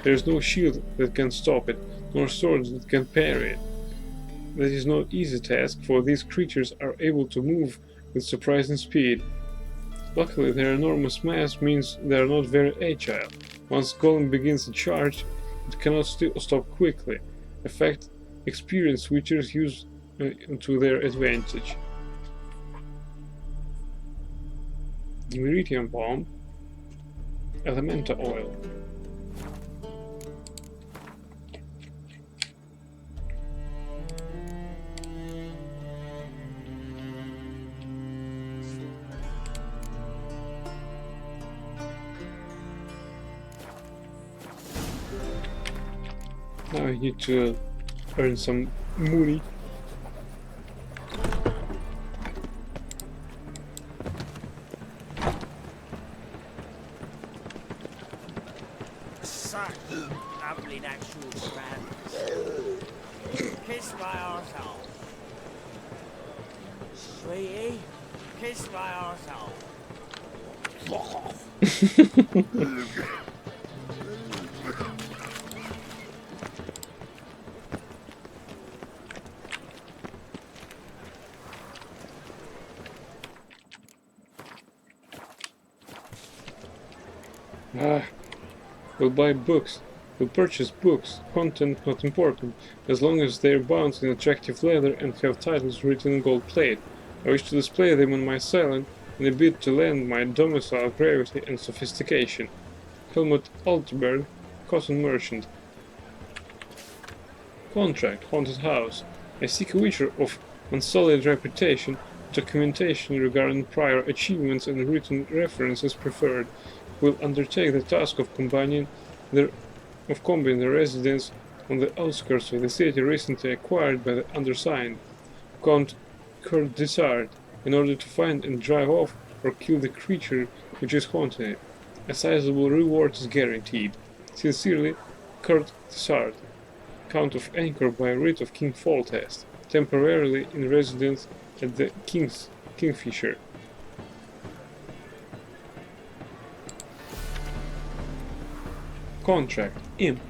There is no shield that can stop it, nor sword that can parry it. That is no easy task, for these creatures are able to move with surprising speed. Luckily, their enormous mass means they are not very agile. Once golem begins a charge, it cannot stop quickly, a fact experienced witchers use to their advantage. Meridian bomb, Elementa oil. I need to earn some money. Such lovely natural surroundings. Kiss my arsehole. Sweetie, kiss my arsehole. We'll buy books. We'll purchase books. Content not important, as long as they're bound in attractive leather and have titles written in gold plate. I wish to display them on my silent in a bid to lend my domicile gravity and sophistication. Helmut Altenberg, cotton merchant. Contract, haunted house. I seek a witcher of unsullied reputation. Documentation regarding prior achievements and written references preferred. Will undertake the task of combining the residence on the outskirts of the city recently acquired by the undersigned, Count Kurt Desart, in order to find and drive off or kill the creature which is haunting it. A sizable reward is guaranteed. Sincerely, Kurt Desart, Count of Anchor by writ of King Foltest, temporarily in residence at the Kingfisher. Contract. Imp.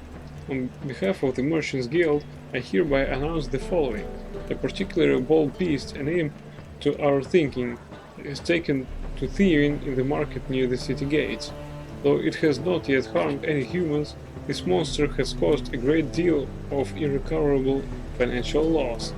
On behalf of the Merchants Guild, I hereby announce the following. A particularly bold beast, an imp to our thinking, is taken to thieving in the market near the city gates. Though it has not yet harmed any humans, this monster has caused a great deal of irrecoverable financial loss.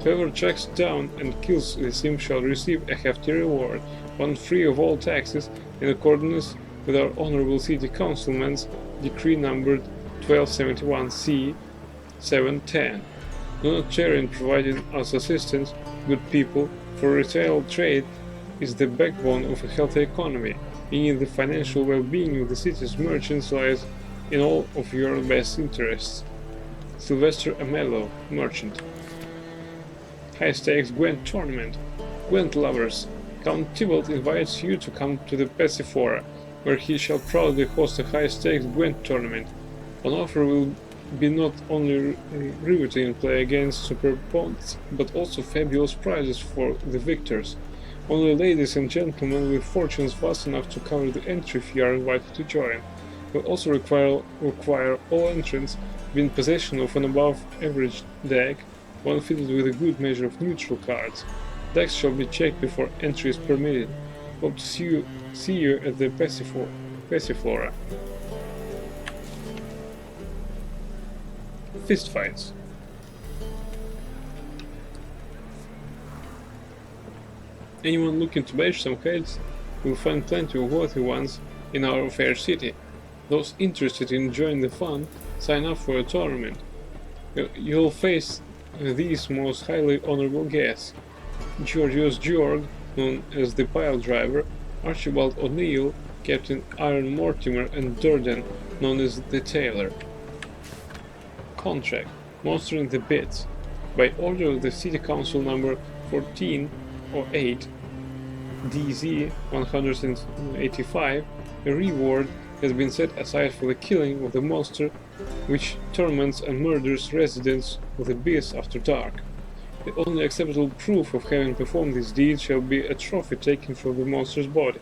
Whoever tracks it down and kills this imp shall receive a hefty reward, one free of all taxes, in accordance with our Honorable City Councilman's Decree numbered 1271C 710. Do not share in providing us assistance, good people, for retail trade is the backbone of a healthy economy, meaning the financial well-being of the city's merchants lies in all of your best interests. Sylvester Amello, Merchant. High Stakes Gwent Tournament. Gwent lovers, Count Tybalt invites you to come to the Pasiflora, where he shall proudly host a high-stakes Gwent tournament. On offer will be not only riveting play against superb opponents, but also fabulous prizes for the victors. Only ladies and gentlemen with fortunes vast enough to cover the entry fee are invited to join. Will also require all entrants be in possession of an above-average deck, one fitted with a good measure of neutral cards. Decks shall be checked before entry is permitted. Hope to see you at the Pasiflora. Fistfights. Anyone looking to bash some heads will find plenty of worthy ones in our fair city. Those interested in enjoying the fun, sign up for a tournament. You'll face these most highly honorable guests: Georgios Georg, known as the Pile Driver, Archibald O'Neill, Captain Aaron Mortimer, and Durden, known as the Tailor. Contract. Monster in the Bits. By order of the City Council number 1408, DZ 185, a reward has been set aside for the killing of the monster which torments and murders residents of the Abyss after dark. The only acceptable proof of having performed this deed shall be a trophy taken from the monster's body.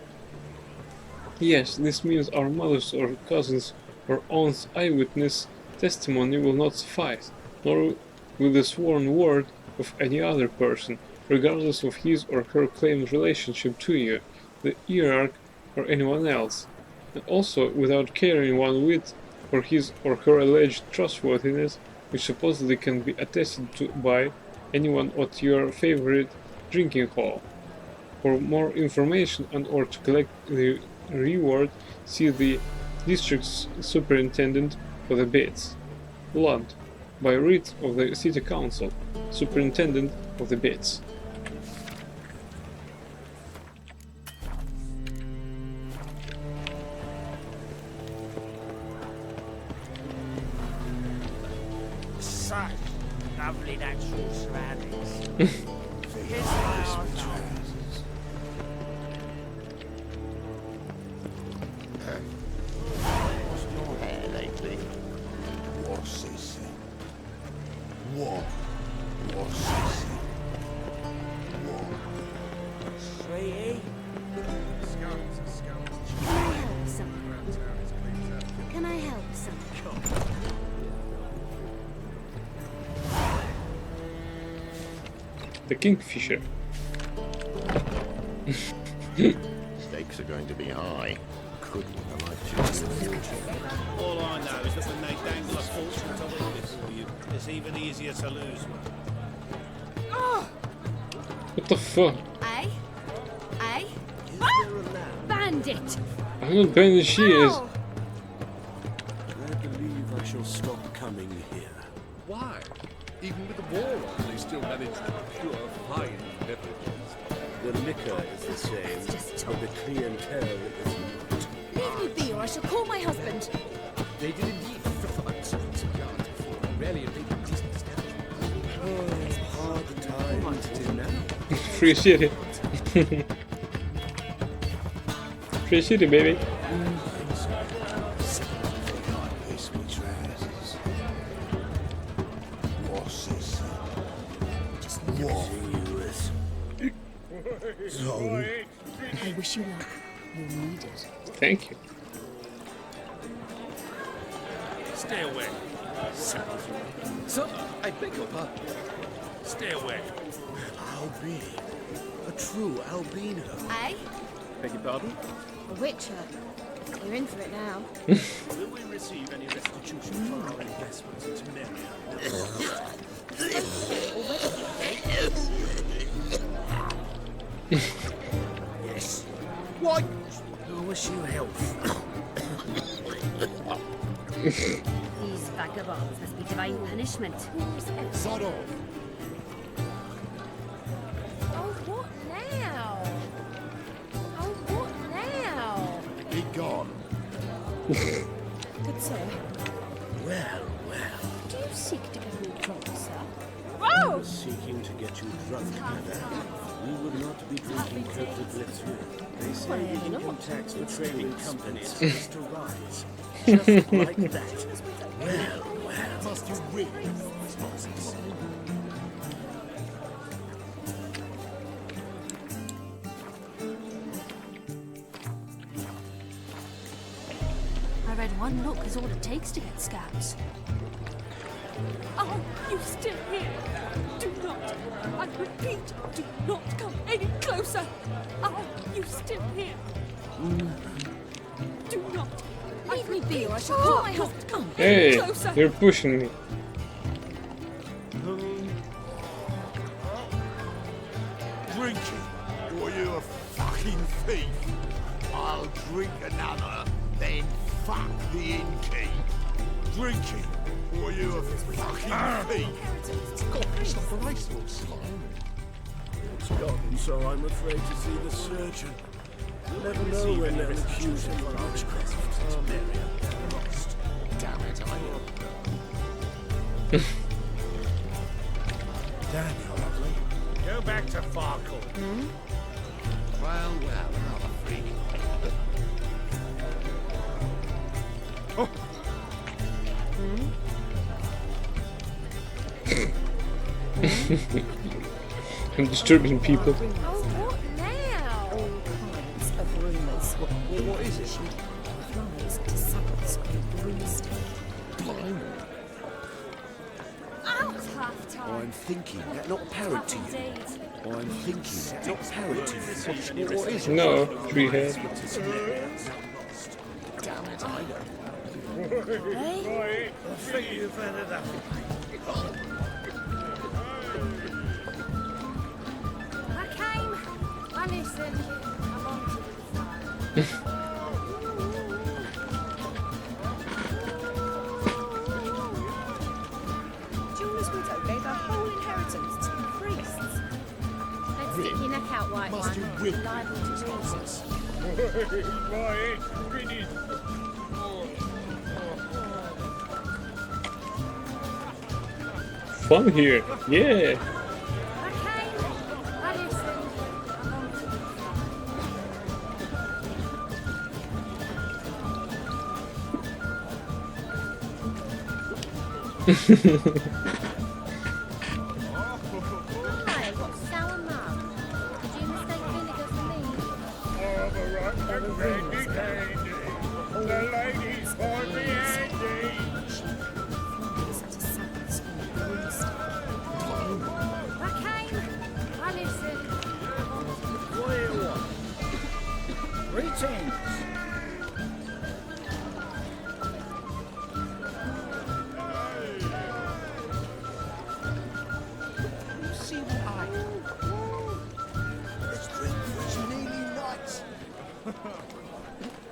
Yes, this means our mother's or cousin's or aunt's eyewitness testimony will not suffice, nor will the sworn word of any other person, regardless of his or her claimed relationship to you, the hierarch, or anyone else, and also without caring one whit for his or her alleged trustworthiness, which supposedly can be attested to by anyone at your favorite drinking hall. For more information and or to collect the reward, see the District Superintendent for the Bits. Lund, by writ of the City Council, Superintendent of the Bits. lovely natural surroundings. Kiss my arsehole. What's your hair lately? What's this? What's this? Sweetie? Can I help someone? The Kingfisher. Stakes are going to be high. Could I like All I know is that when they dangle a fortune to win before you, it's even easier to lose one. What the fuck? Eh? Eh? Bandit! I'm not Bandit, she is. I believe I shall stop coming here. Why? Even with the war on, they still manage to procure fine beverages. The liquor is the same, but the clientele is not. Leave me be or I shall call my husband. They did indeed. Rarely a big decent establishment. Hard times it is now. Free city. Free city, baby. I wish you luck. You'll need it. Thank you. Stay away. So, I beg your pardon. Stay away. I'll be a true albino. Eh? Beg your pardon? A witcher. You're in for it now. Will we receive any restitution for our investments in Temeria? Yes. Why? I wish you health. These vagabonds must be divine punishment. Sod off. Oh, what now? Oh, what now? Be gone. Good sir, Well. do you seek to get me drunk, sir? I was seeking to get you drunk, madame. You would not be drinking Cote de Blessure. They say the income tax for trading companies is to rise. Just like that. Well. Must you really? I read one look is all it takes to get scabs. Are you still here? Do not, I repeat, do not come any closer. Are you still here? Do not. Leave me be or I shall call my husband. Come Hey, closer. you're pushing me. Drinking? Or you a fucking thief? I'll drink another, then fuck the innkeep. Drinking? Or you a fucking thief? God, it's not the ice It's gone, so I'm afraid to see the surgeon. You'll never know when they'll accuse him of witchcraft. Damn it, I Damn, you're lovely. Go back to Farkle. Well, another freak. I'm disturbing people. Oh, what now? All kinds of rumours. What is it? Flies to Saddle's great broomstick. Half time. I'm thinking, not parrot to you. Indeed. I'm thinking, not parrot to you. What is it? No, tree head. Damn it, I know. Eh? I think you've had enough. I came. I listened. I'm on to the fire. Julius Widow gave her whole inheritance to the priests. Let's stick your neck out, white Must you one. really? Liable to lose it. fun here. Yeah. Hi, got sour mug. Did you mistake vinegar for me? The ladies for me, Andy. I came. I listen. What do you want? Greetings. You see what I This drink was nearly nuts.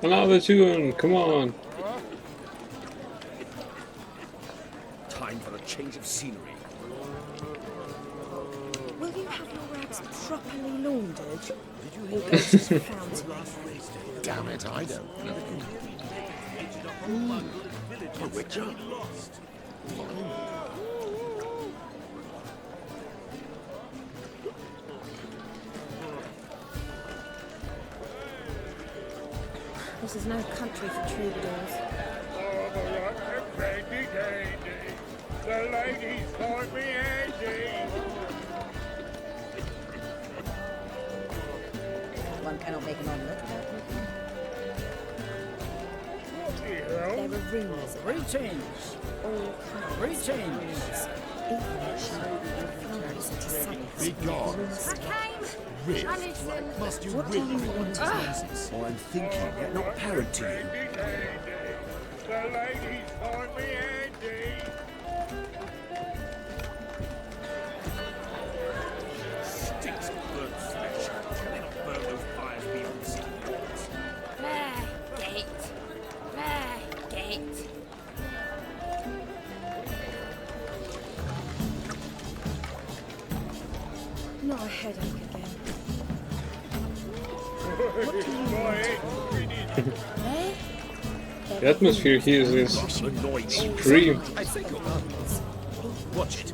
Another tune, come on. Time for a change of scenery. Will you have your rags properly laundered? Or go to the fountain? Damn it, I don't know. A witcher? This is no country for troubadours. The ladies for me, Andy. One cannot make an omelette without looking. There are rumours of Greetings. all kinds Greetings. Be gone. I came. Rip. I listen. Must you What rip? do you want? Or I'm thinking, yet not apparent to you. The ladies for me, Andy. Stinks of burnt flesh. Can they not burn those fires beyond the city walls? There, gate. There, gate. Not a headache again. Eh? The atmosphere here is supreme. I think you'll watch it.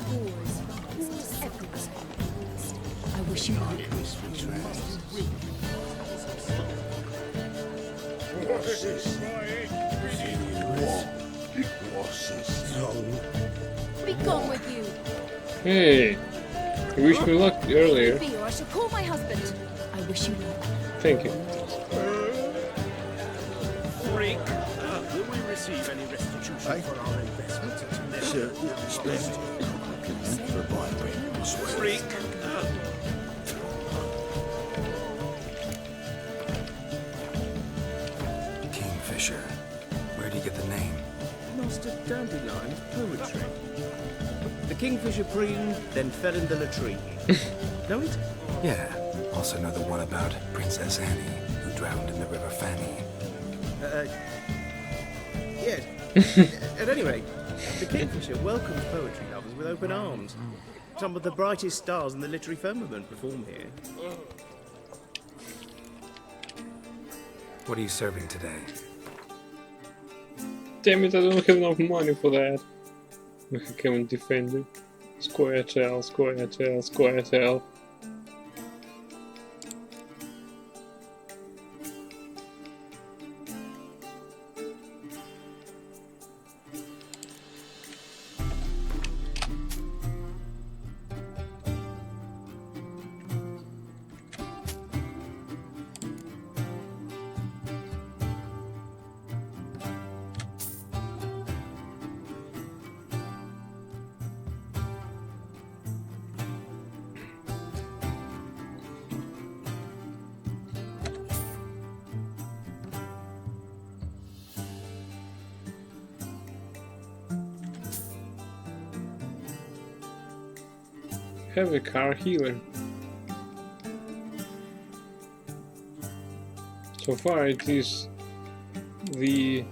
I wish you luck. What's this? What? What's this? No. Be gone with you. Hey, you wished me luck earlier. Be or I shall call my husband. I wish you luck. Thank you. Freak. Will we receive any restitution for our investment? Sir, spend. For bribery. Freak. Kingfisher. Where do you get the name? Master Dandelion poetry. The kingfisher preened, then fell in the latrine. Know it? Yeah. Also know the one about Princess Annie, who drowned in the River Fanny. Yes. At any rate, the kingfisher welcomes poetry lovers with open arms. Some of the brightest stars in the literary firmament perform here. What are you serving today? Damn it, I don't have enough money for that. I can't defend it. Square tail, square tail, square tail. Have a car healer. So far it is the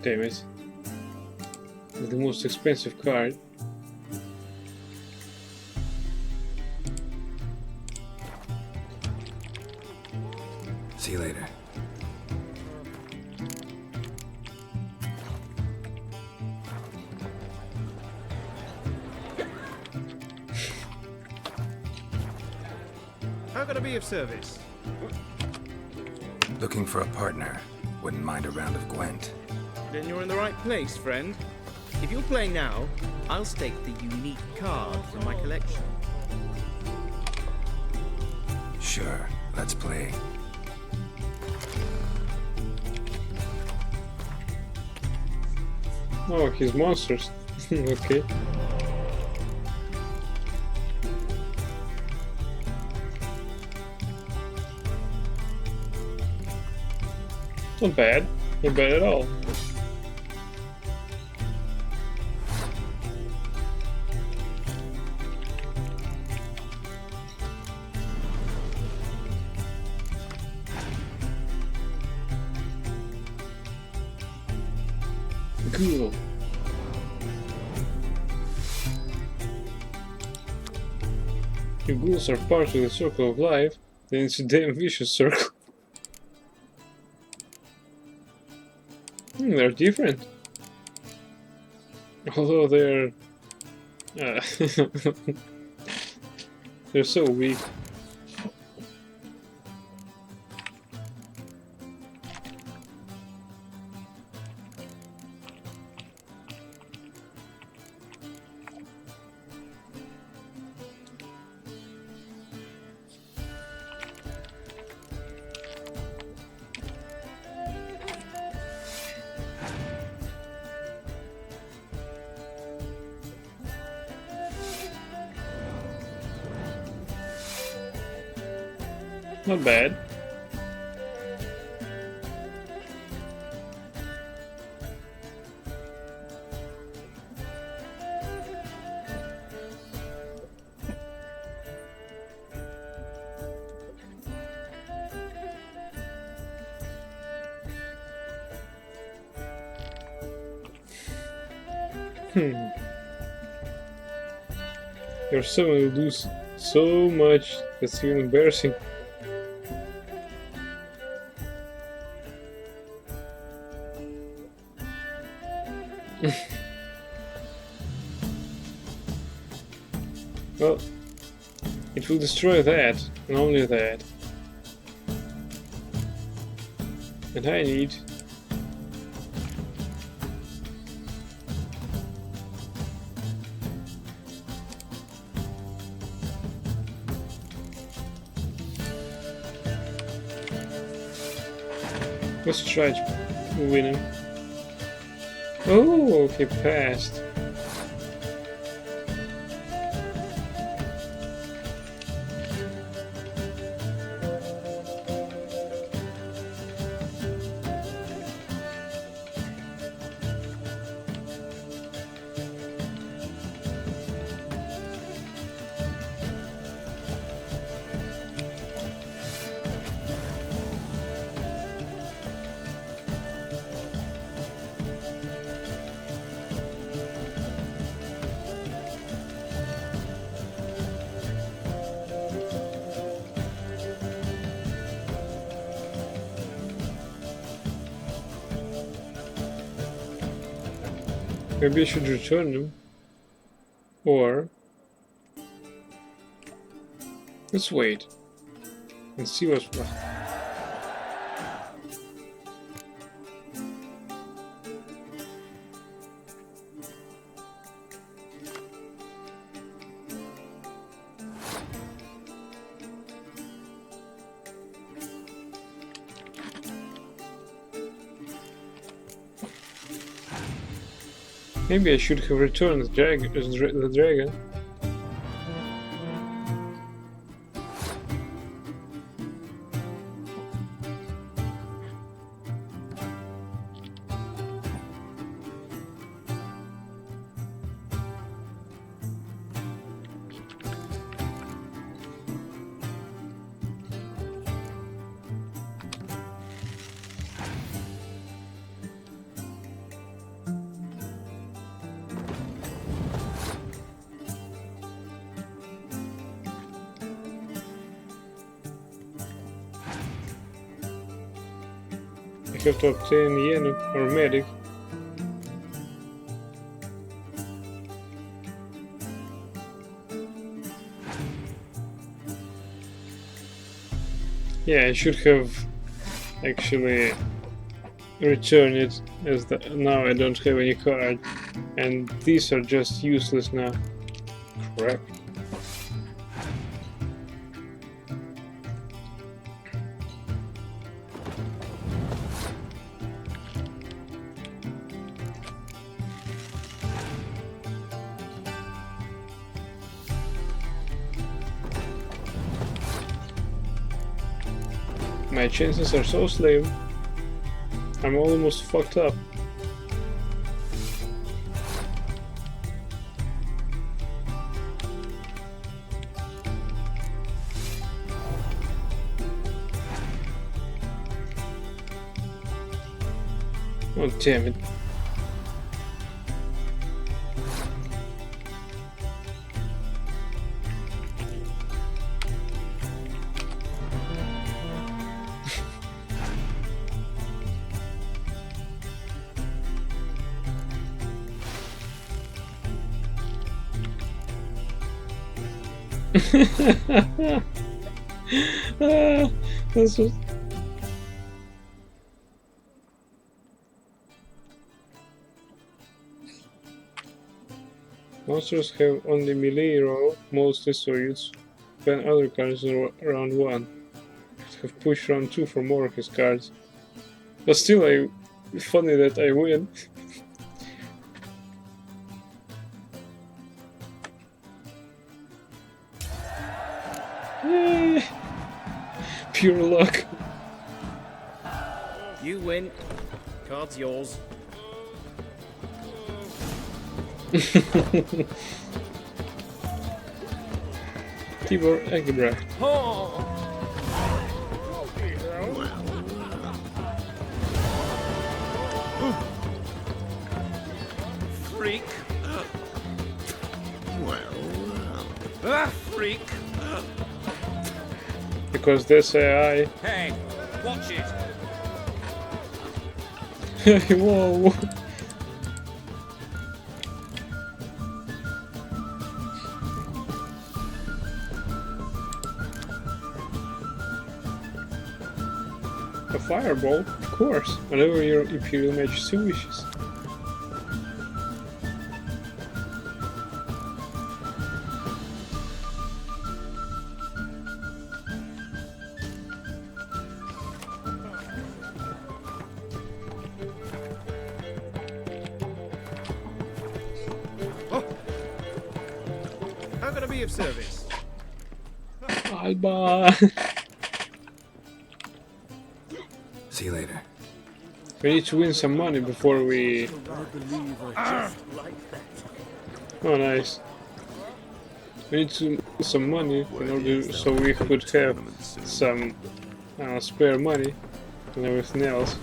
damn it, the most expensive card. See you later. got to be of service? Looking for a partner. Wouldn't mind a round of Gwent. Then you're in the right place, friend. If you'll play now, I'll stake the unique card from my collection. Sure, let's play. Oh, he's monsters. Okay. Not bad. Not bad at all. Cool. If ghouls are part of the circle of life, then it's a damn vicious circle. They're different. Although they're they're so weak. Not bad. Your son will lose so much that's even embarrassing. Well, it will destroy that, and only that. And I need... Let's try winning. Oh, okay, passed. Maybe I should return them. Or... let's wait. And see what's what. Maybe I should have returned the dragon. I have to obtain Yenu or Medic. Yeah, I should have actually returned it, as now I don't have any card, and these are just useless now. Crap. My chances are so slim. I'm almost fucked up. Oh, damn it. That's just... Monsters have only melee roll, mostly, so you'd ban other cards in round 1. Have push round 2 for more of his cards. But still, funny that I win. Yay! Pure luck. You win. Card's yours. Tibor Egebrecht. Freak. Freak. Because that's AI. Hey, watch it. Whoa. A fireball? Of course, whenever your Imperial Majesty wishes. How can I be of service? Bye. See you later. We need to win some money before we... Oh, nice. We need to win some money in order so we could have some spare money and everything else.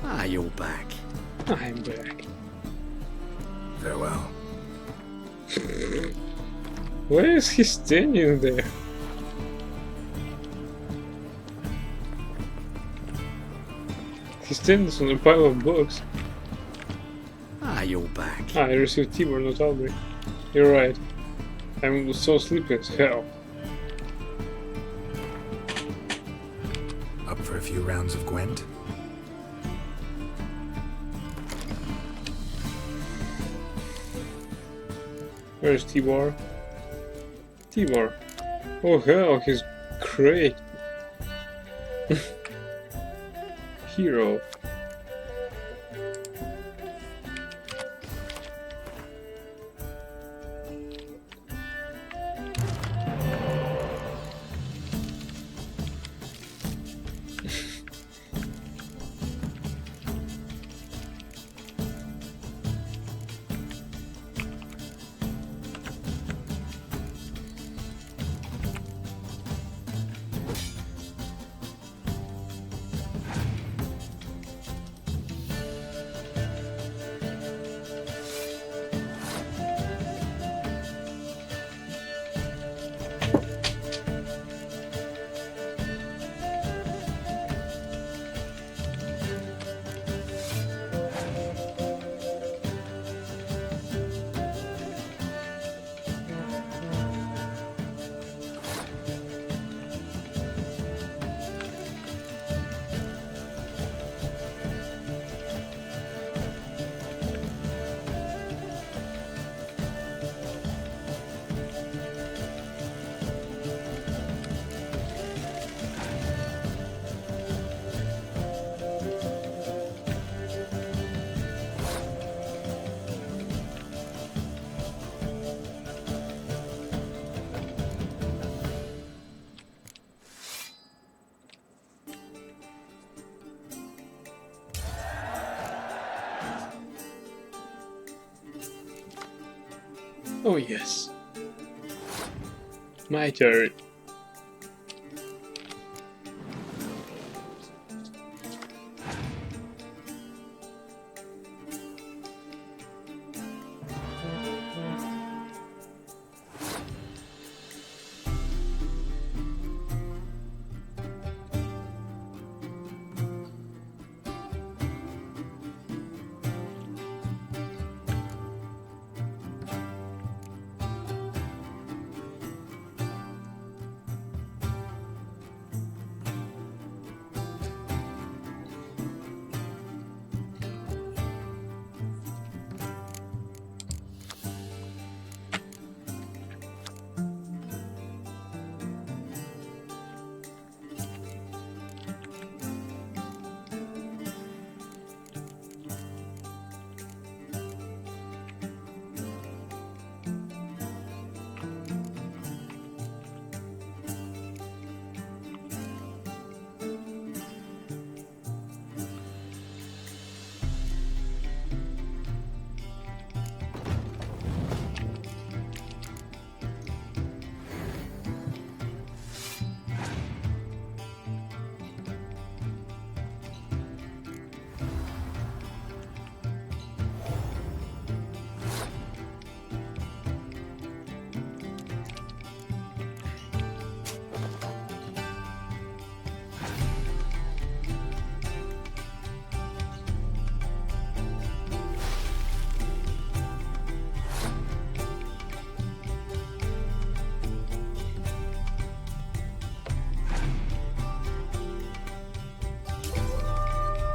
Ah, you're back. I'm back. Farewell. Why is he standing there? He stands on a pile of books. Ah, you're back. Ah, I received Tibor, not Albrecht. You're right. I'm so sleepy as hell. Up for a few rounds of Gwent? Where's Tibor? Tibor. Oh hell, he's great. Hero. Oh yes. My turn.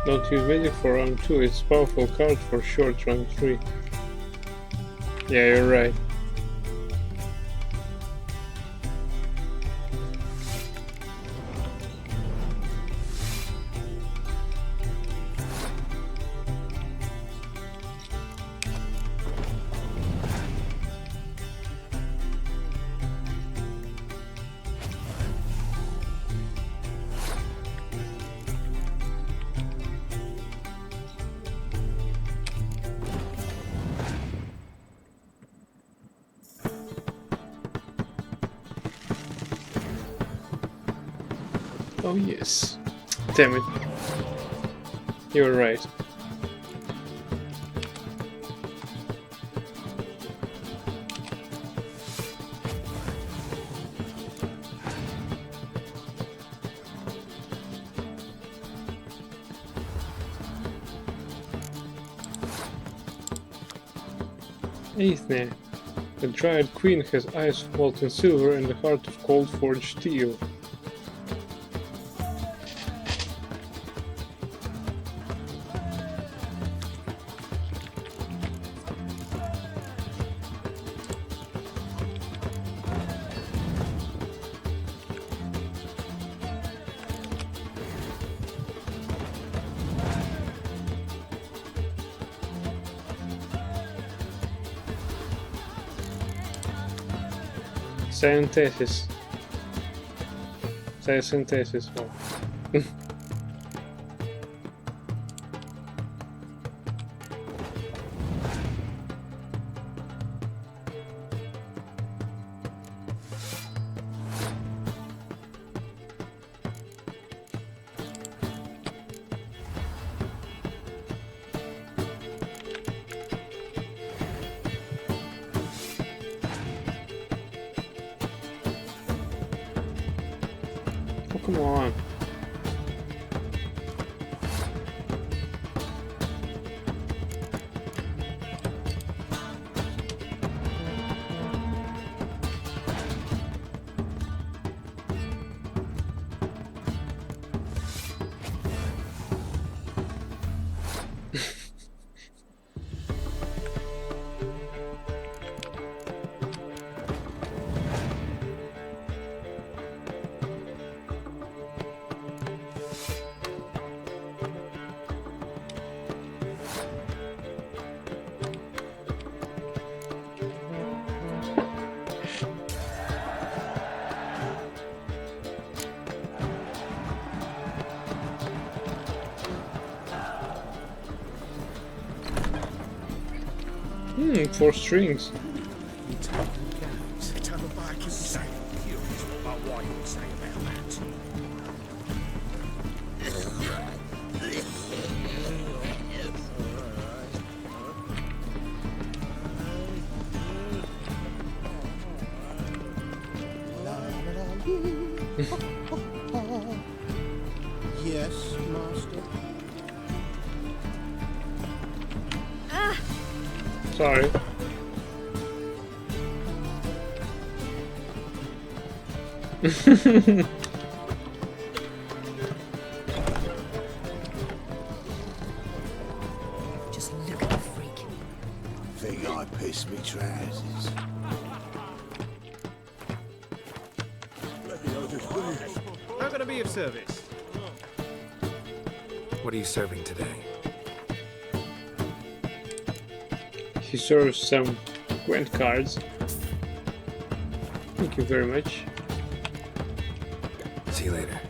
Don't use magic for round 2, it's a powerful card for short round 3. Yeah, you're right. Oh yes. Damn it. You're right. Aethne. The Dryad Queen has eyes of molten silver and the heart of cold forged steel. Synthesis. Synthesis. Oh. Come on. Hmm, 4 strings. Yes, master. Sorry. Just look at the freak. Think I pissed me trousers. How can I be of service? What are you serving today? He serves some grant cards. Thank you very much. See you later.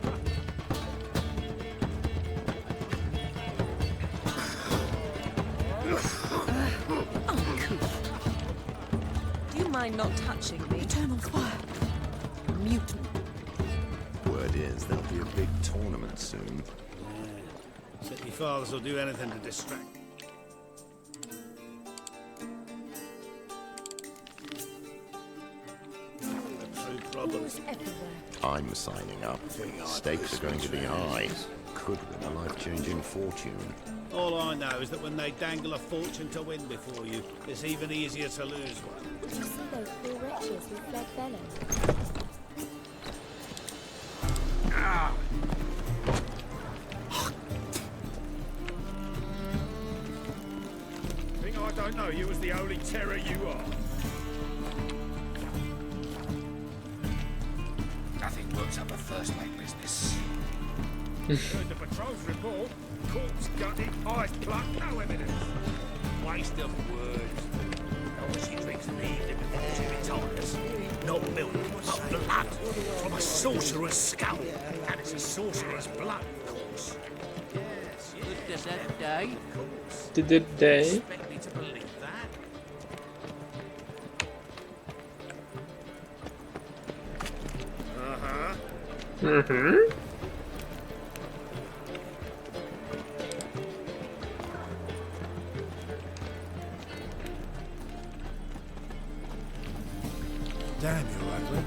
Do you mind not touching me? Eternal fire. Mutant. Word is there'll be a big tournament soon. City fathers will do anything to distract. True problems. I'm signing up. Stakes are going to be high. Could win a life-changing fortune. All I know is that when they dangle a fortune to win before you, it's even easier to lose one. Did you see those poor wretches who fled felon? Think I don't know you as the holy terror you are. Nothing works up a first-rate business. Heard the patrol's report. Corpse gutted, eyes plucked, no evidence. Waste of words. All she drinks in the evening before she retires. Not milk, but blood. From a sorcerer's skull. And it's a sorcerer's blood, of course. Yes, good as that day. Did it day? Expect me to believe that? Uh-huh. Mm-hmm. Damn you, ugly.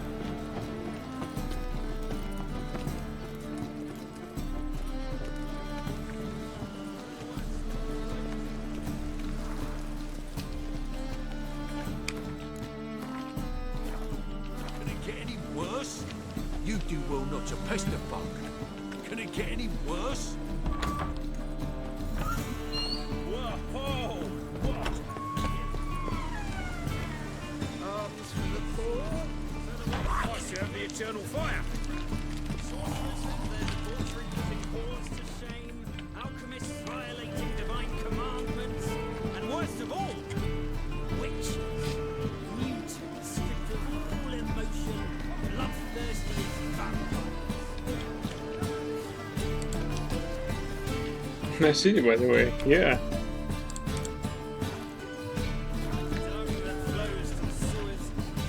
Can it get any worse? You do well not to pest the bug. Can it get any worse? Whoa! What? Arms for the poor. I serve the eternal fire. Sorcerers and their debauchery putting whores to shame. Alchemists violating divine commandments. And worst of all, witches. Mutants stripped of all emotion. Bloodthirsty as vampires. I see, by the way. Yeah.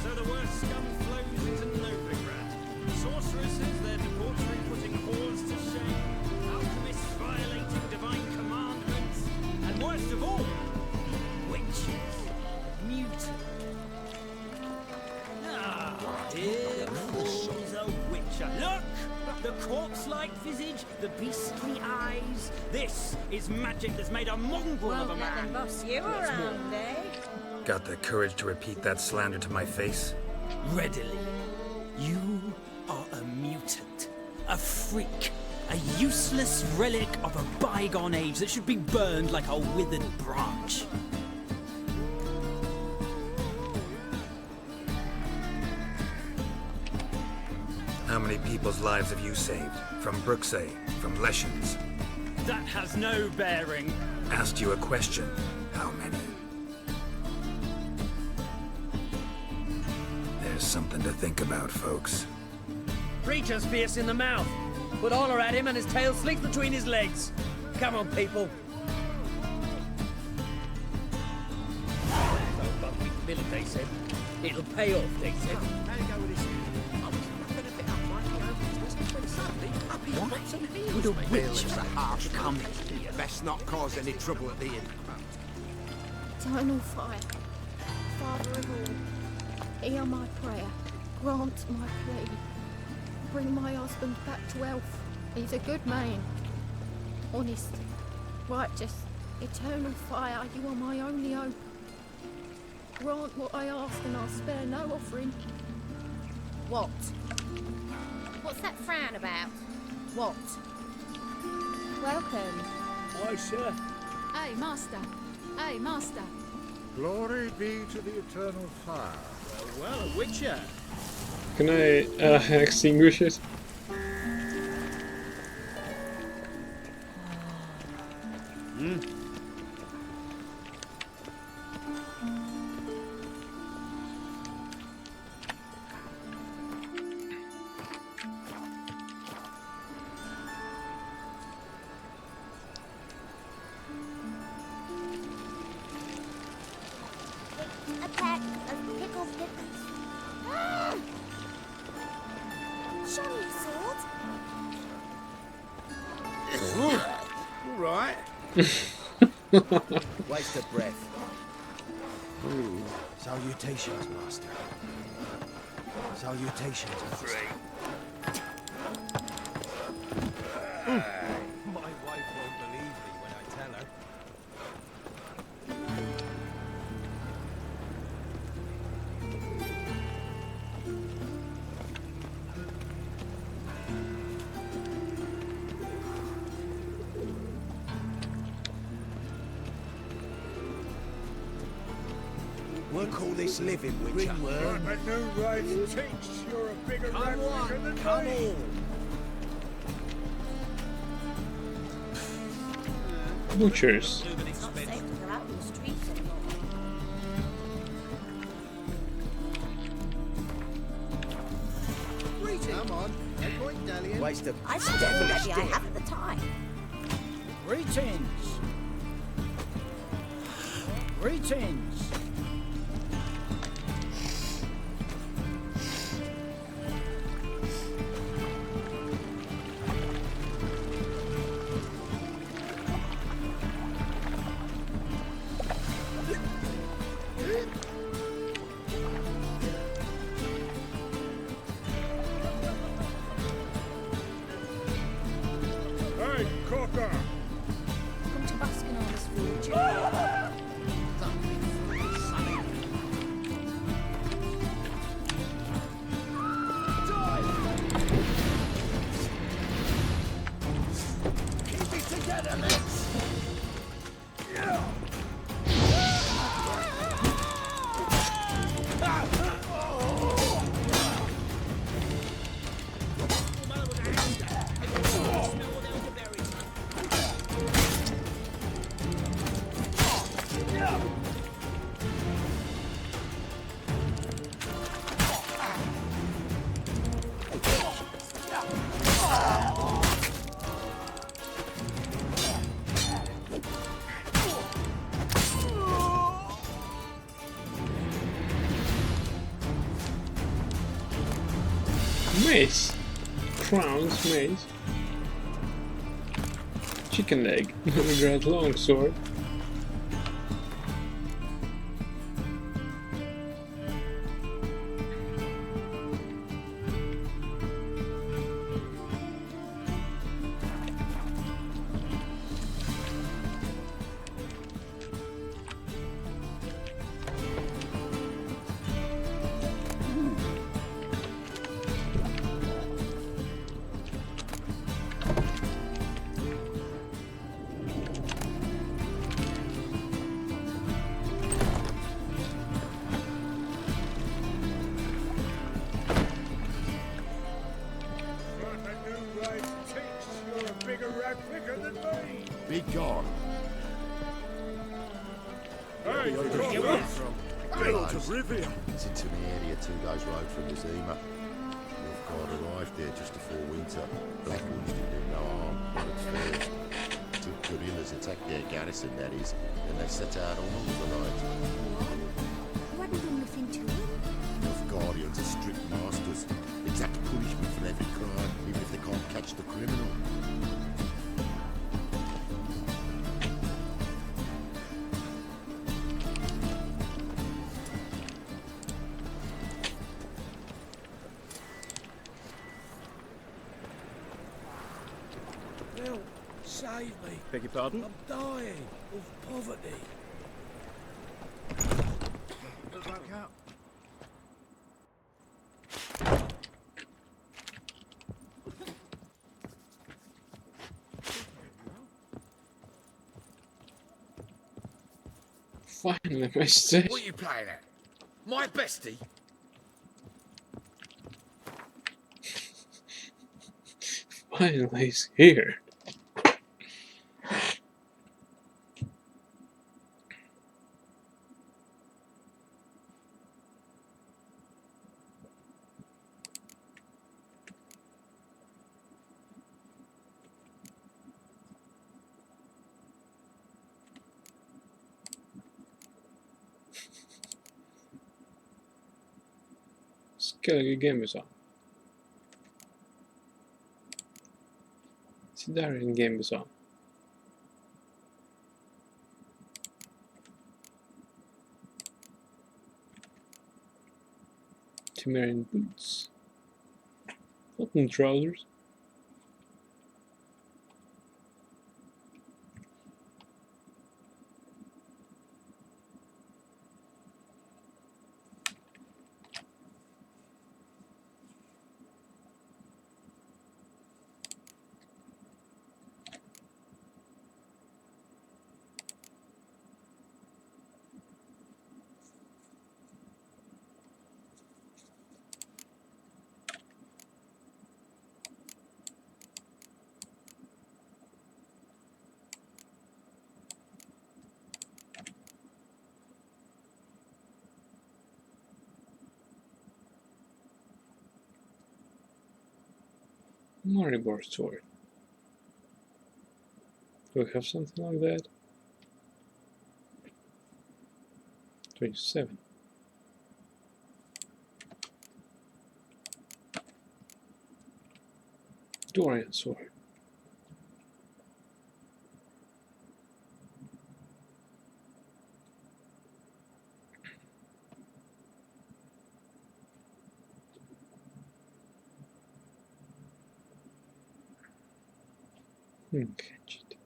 So the worst scum flows into Novigrad. Sorceresses, their debauchery putting whores to shame. Alchemists violating divine commandments. And worst of all, witches. Mutants. Ah, here comes a witcher. Look! The corpse-like visage, the beastly eyes. This is magic that's made a mongrel of a Won't let man. them boss you What's more, around, eh? Got the courage to repeat that slander to my face? readily. You are a mutant, a freak, a useless relic of a bygone age that should be burned like a withered branch. How many people's lives have you saved? From Bruxay, from Leshens? That has no bearing. Asked you a question. How many? There's something to think about, folks. Creature's fierce in the mouth. Put holler at him and his tail slinks between his legs. Come on, people. Billy, they said. It'll pay off, they said. Would a witch come here? Best not cause any trouble at the inn. Eternal fire, Father of all, hear my prayer, grant my plea. Bring my husband back to health. He's a good man. Honest, righteous, eternal fire, you are my only hope. Grant what I ask and I'll spare no offering. What? What's that frown about? What? Welcome. Aye, sir. Aye, master. Aye, master. Glory be to the eternal fire. Well, a witcher. Can I extinguish it? A pack of pickled pickles. Ah! Show me your sword. All right. Waste of breath. Salutations, master. Salutations, master. My wife won't believe me when I tell her. We'll call this living, Witcher. Got a new right teach. You're a bigger Come on, than come me. on. Butchers. It's not safe to go out in the streets anymore. Come on. No point dallying. Waste of I'm so ready, I haven't the time. Greetings. Greetings. Hey, Cocker! Come to bask in all this food. keep it together, mates. Mace. Crowns, mace. Chicken leg. Red longsword. Be gone. Hey, Where Cocker! you come from? Hail to Rivia! It's into the area 2 days road from the Zima. Northguard arrived there just before winter. Blackwoods did them no harm, but it's first. Two guerrillas attacked their garrison, that is, and they set out on all the night. You hadn't done nothing to him. Northguardians are strict masters. Exact punishment for every crime, even if they can't catch the criminal. Well, Save me. Beg your pardon? I'm dying of poverty. Look back out. Finally, my station. What are you playing at? My bestie? Finally, he's here. Skellige Gamesa. Se där är en Gamesa. Temerian boots. Cotton trousers. Maribor sword. Do we have something like that? 27. Dorian sword. Catch it.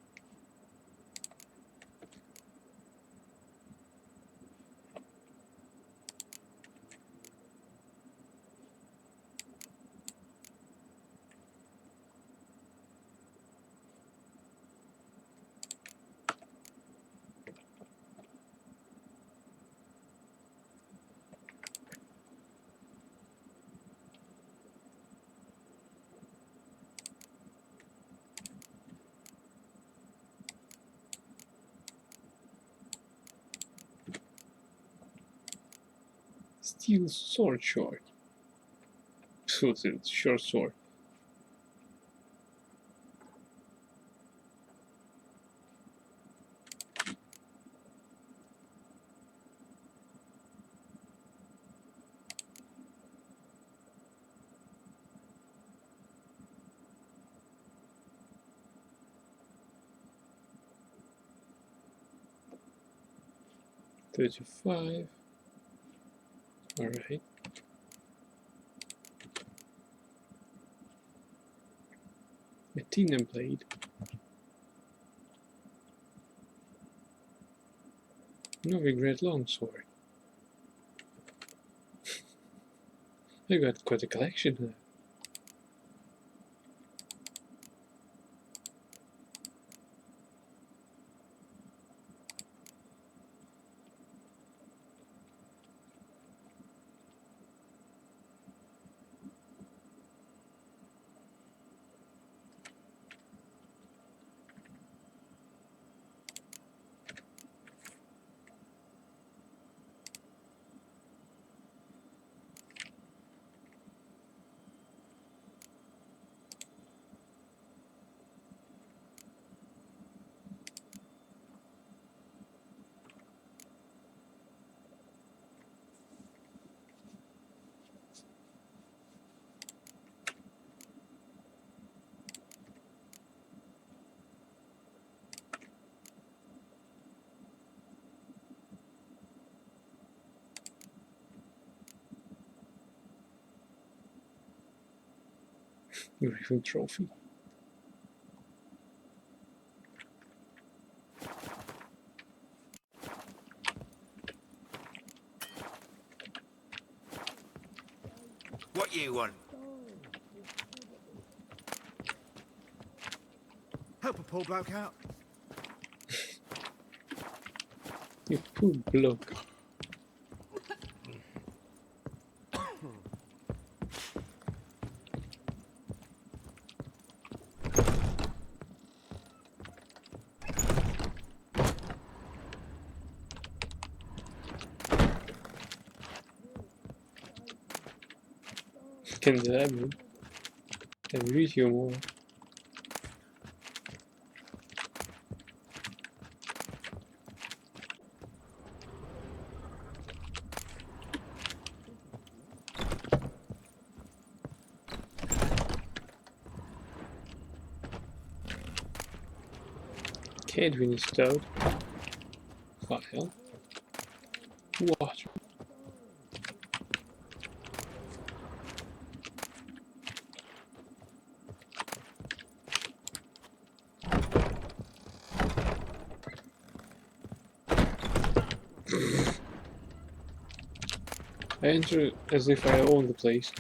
Steel sword short. Short sword. $35. All right. Athena blade. Novigrad longsword. I got quite a collection there. Griffin trophy. you want? Help a poor bloke out. You poor bloke. Kan det här bli? Det blir ju humor. Cadwin is stowed. File. Water. I enter as if I own the place.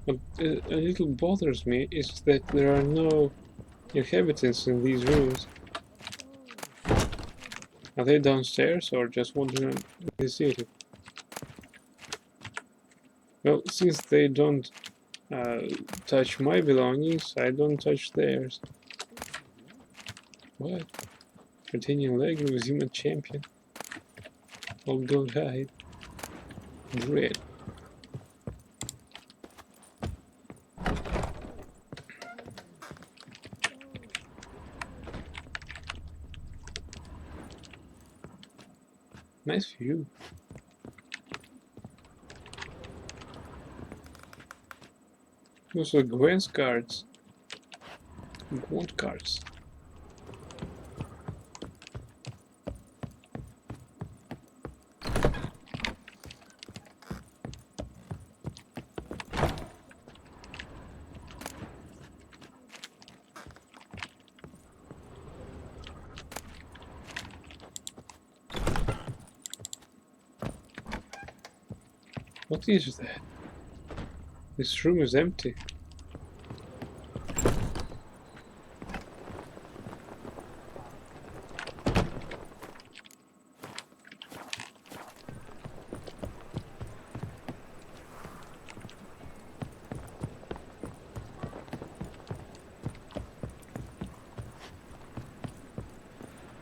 What a little bothers me is that there are no inhabitants in these rooms. Are they downstairs or just wandering the city? Well, since they don't touch my belongings, I don't touch theirs. What? Retaining leg resume a champion. I'll go hide. Dread. Nice view. Those are Gwen's cards. Gwen cards. What is that? This room is empty.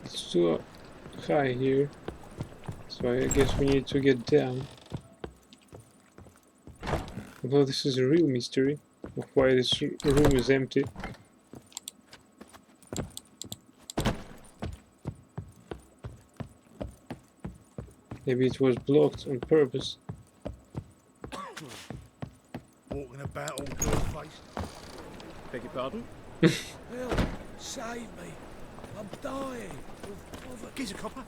It's too high here, so I guess we need to get down. Although this is a real mystery of why this room is empty. Maybe it was blocked on purpose. Walking about all door-faced. Beg your pardon? Help! Save me! I'm dying! Geezer copper.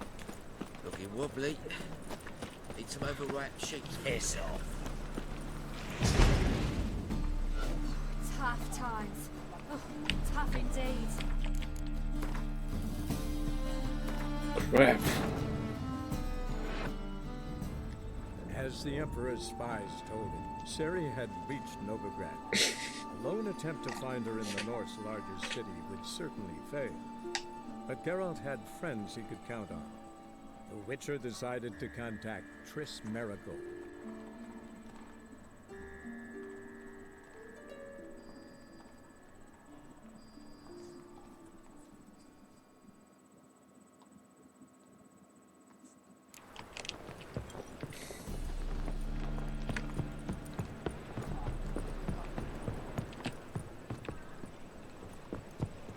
Looking wobbly. Need some overwrap sheets. Piss off. Tough times. Oh, tough indeed. Crap. As the Emperor's spies told him, Ciri had reached Novigrad. A lone attempt to find her in the North's largest city would certainly fail. But Geralt had friends he could count on. The Witcher decided to contact Triss Merigold.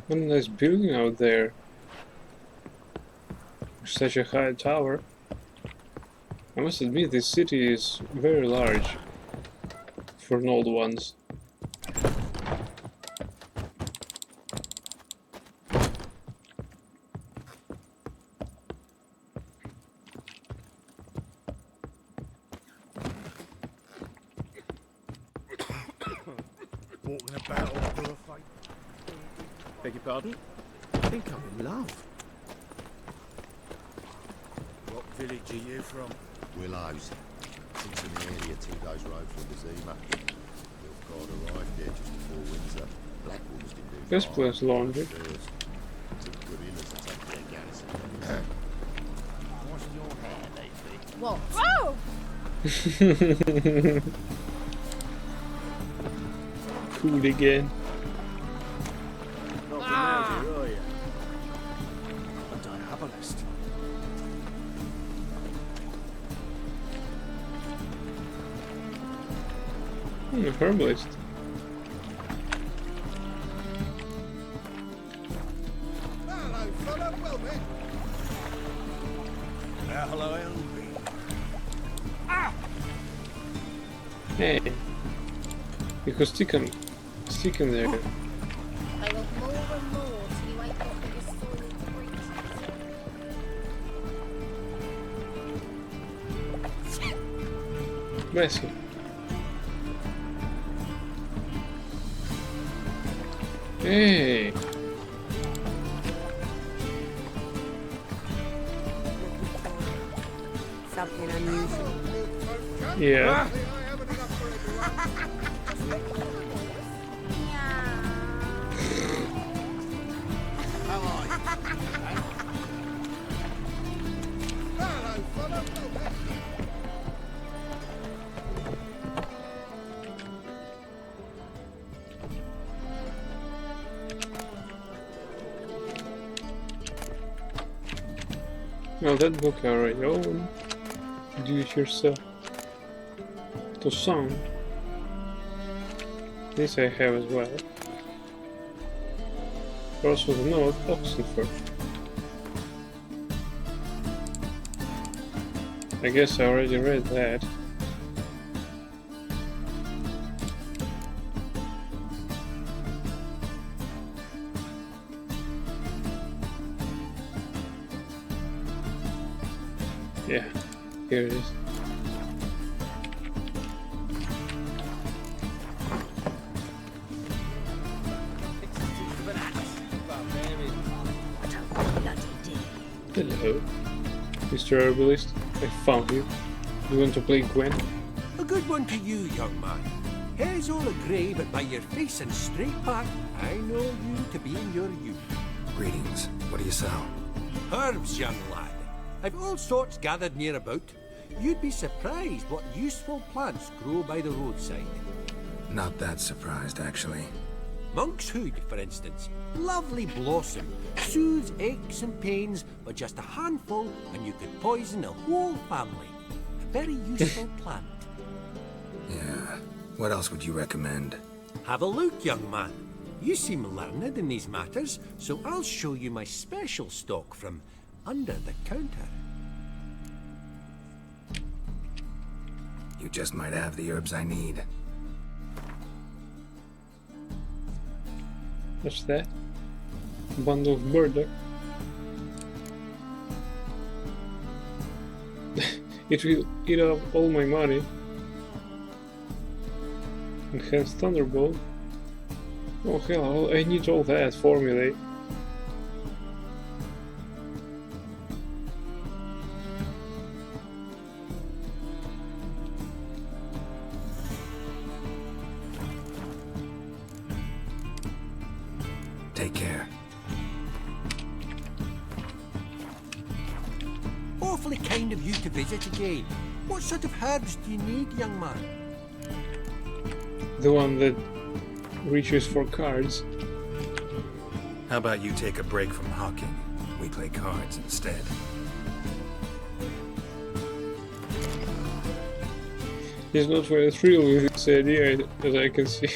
What a nice building out there. Such a high tower. I must admit, this city is very large for an old ones. Walking about all door-faced. Beg your pardon? I think I'm in love. What village are you from? Willows. It's an area 2 days' road from Vizima. Your guard arrived there just before winter. Black Wolves didn't do This place laundry. First, took guerrillas to take their garrison. Washing your hair lately? What? Whoa! Cool again. Not from out here, are you? A diabolist. A herbalist. Hello, fella. Well met. Hello, Elby. Hey. You could stick him there. They want more and more till you ain't got the soil to breathe. Messy. Hey. Something unusual. Yeah. Well, that book I already own. Do it yourself. To sound. This I have as well. Also the note Oxenford. I guess I already read that. Yeah, here it is. Hello, Mr. Herbalist. I found you. You want to play Gwen? A good one to you, young man. Hair's all a grey, but by your face and straight back, I know you to be in your youth. Greetings. What do you sell? Herbs, young lad. I've all sorts gathered near about. You'd be surprised what useful plants grow by the roadside. Not that surprised, actually. Monk's hood, for instance. Lovely blossom. Soothes aches and pains, but just a handful and you could poison a whole family. A very useful plant. Yeah. What else would you recommend? Have a look, young man. You seem learned in these matters, so I'll show you my special stock from under the counter. You just might have the herbs I need. What's that? Bundle of burdock. It will eat up all my money. Enhanced Thunderbolt. Oh hell, I need all that formulate. Take care. Awfully kind of you to visit again. What sort of herbs do you need, young man? The one that reaches for cards. How about you take a break from hawking? We play cards instead. He's not very thrilled with this idea, as I can see.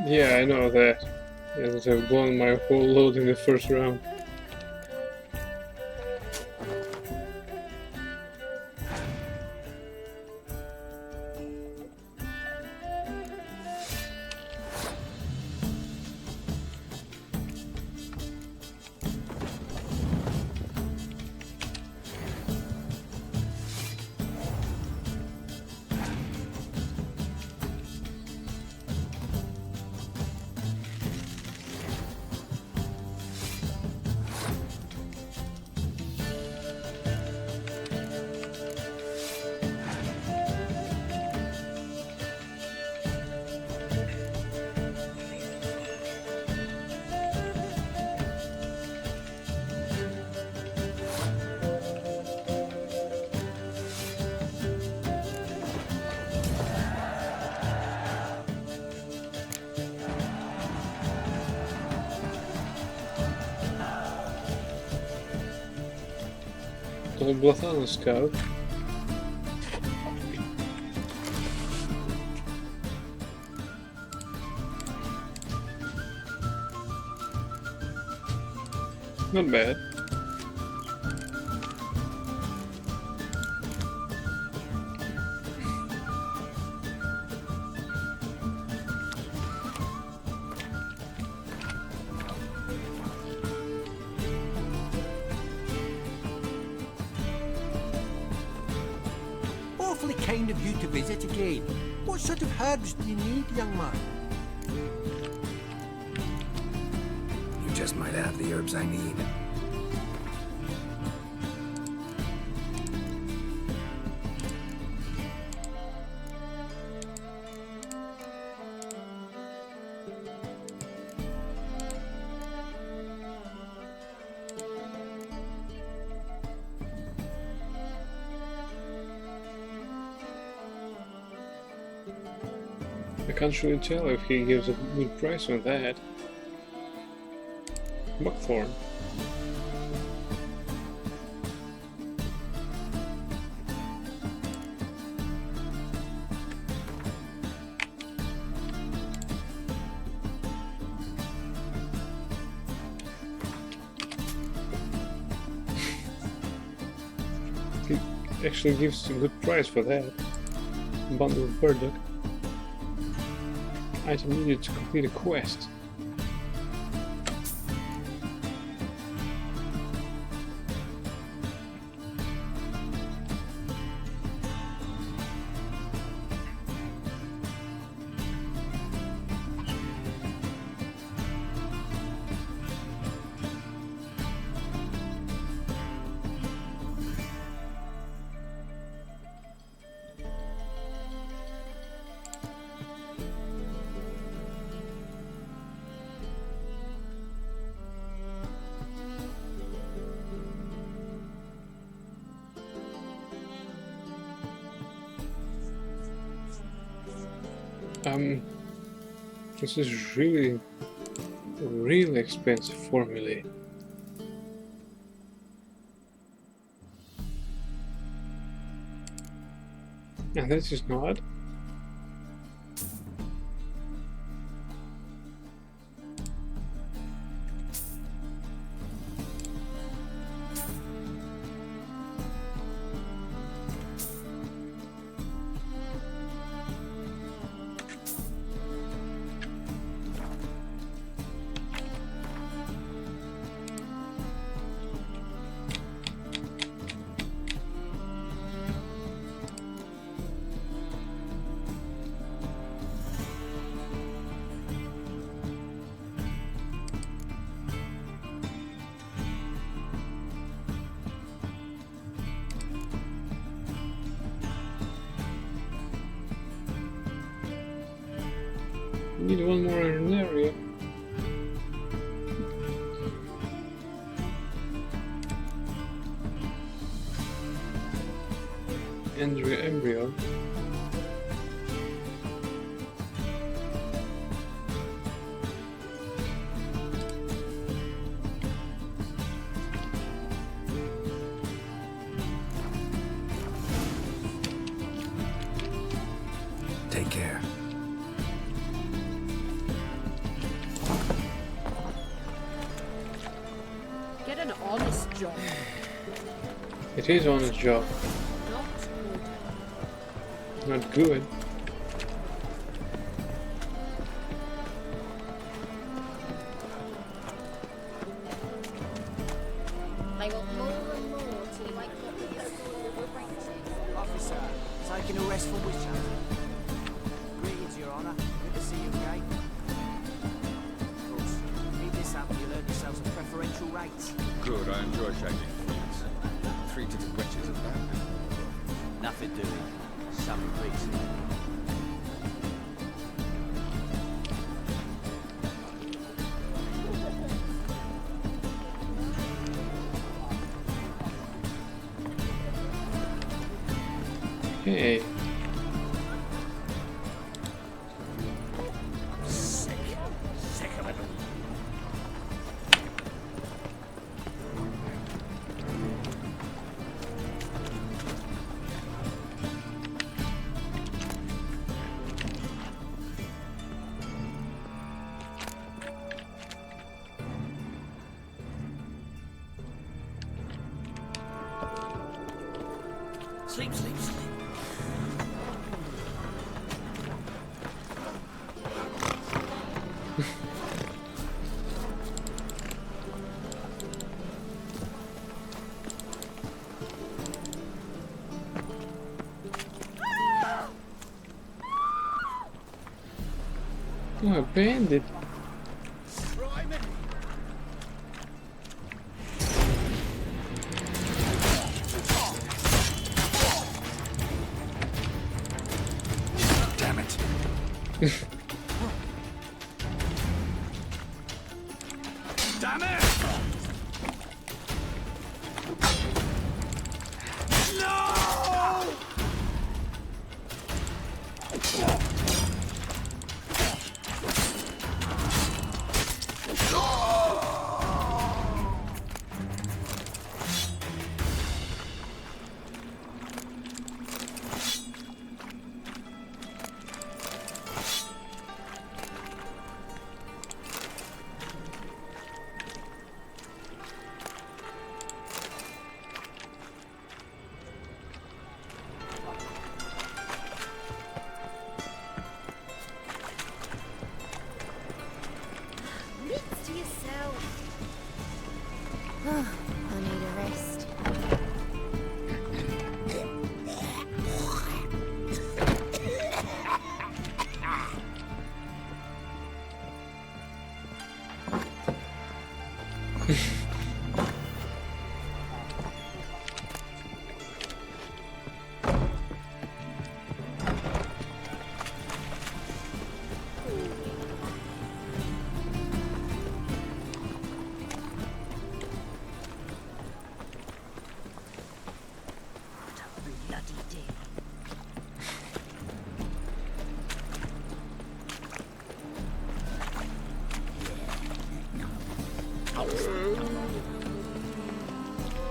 Yeah, I know that. Yeah, that I've blown my whole load in the first round. Blathan scout. Not bad. Awfully kind of you to visit again. What sort of herbs do you need, young man? You just might have the herbs I need. I can't really tell if he gives a good price on that. Buckthorn. He actually gives a good price for that. Bundle of burdock. Item needed to complete a quest. This is really expensive formulae. And that is not. Need one more in an area. Andrea embryo. Take care. job. It is on its job. Not good. They want more and more till you ain't got the story of apprentices. Officer, taking a rest for witch hunting. Greetings, Your Honour. Good to see you again. Of course, keep this up and you'll earn yourselves a preferential rate. Good, I enjoy shaking fleas. 3-titted witches of that. Nothing doing. Some reason. Hey. Sick. Sick of it. Sleep, sleep, sleep. Oh, a bandit. Damn it. Damn it! No! Mitts to yourself. I need a rest. Bloody dear.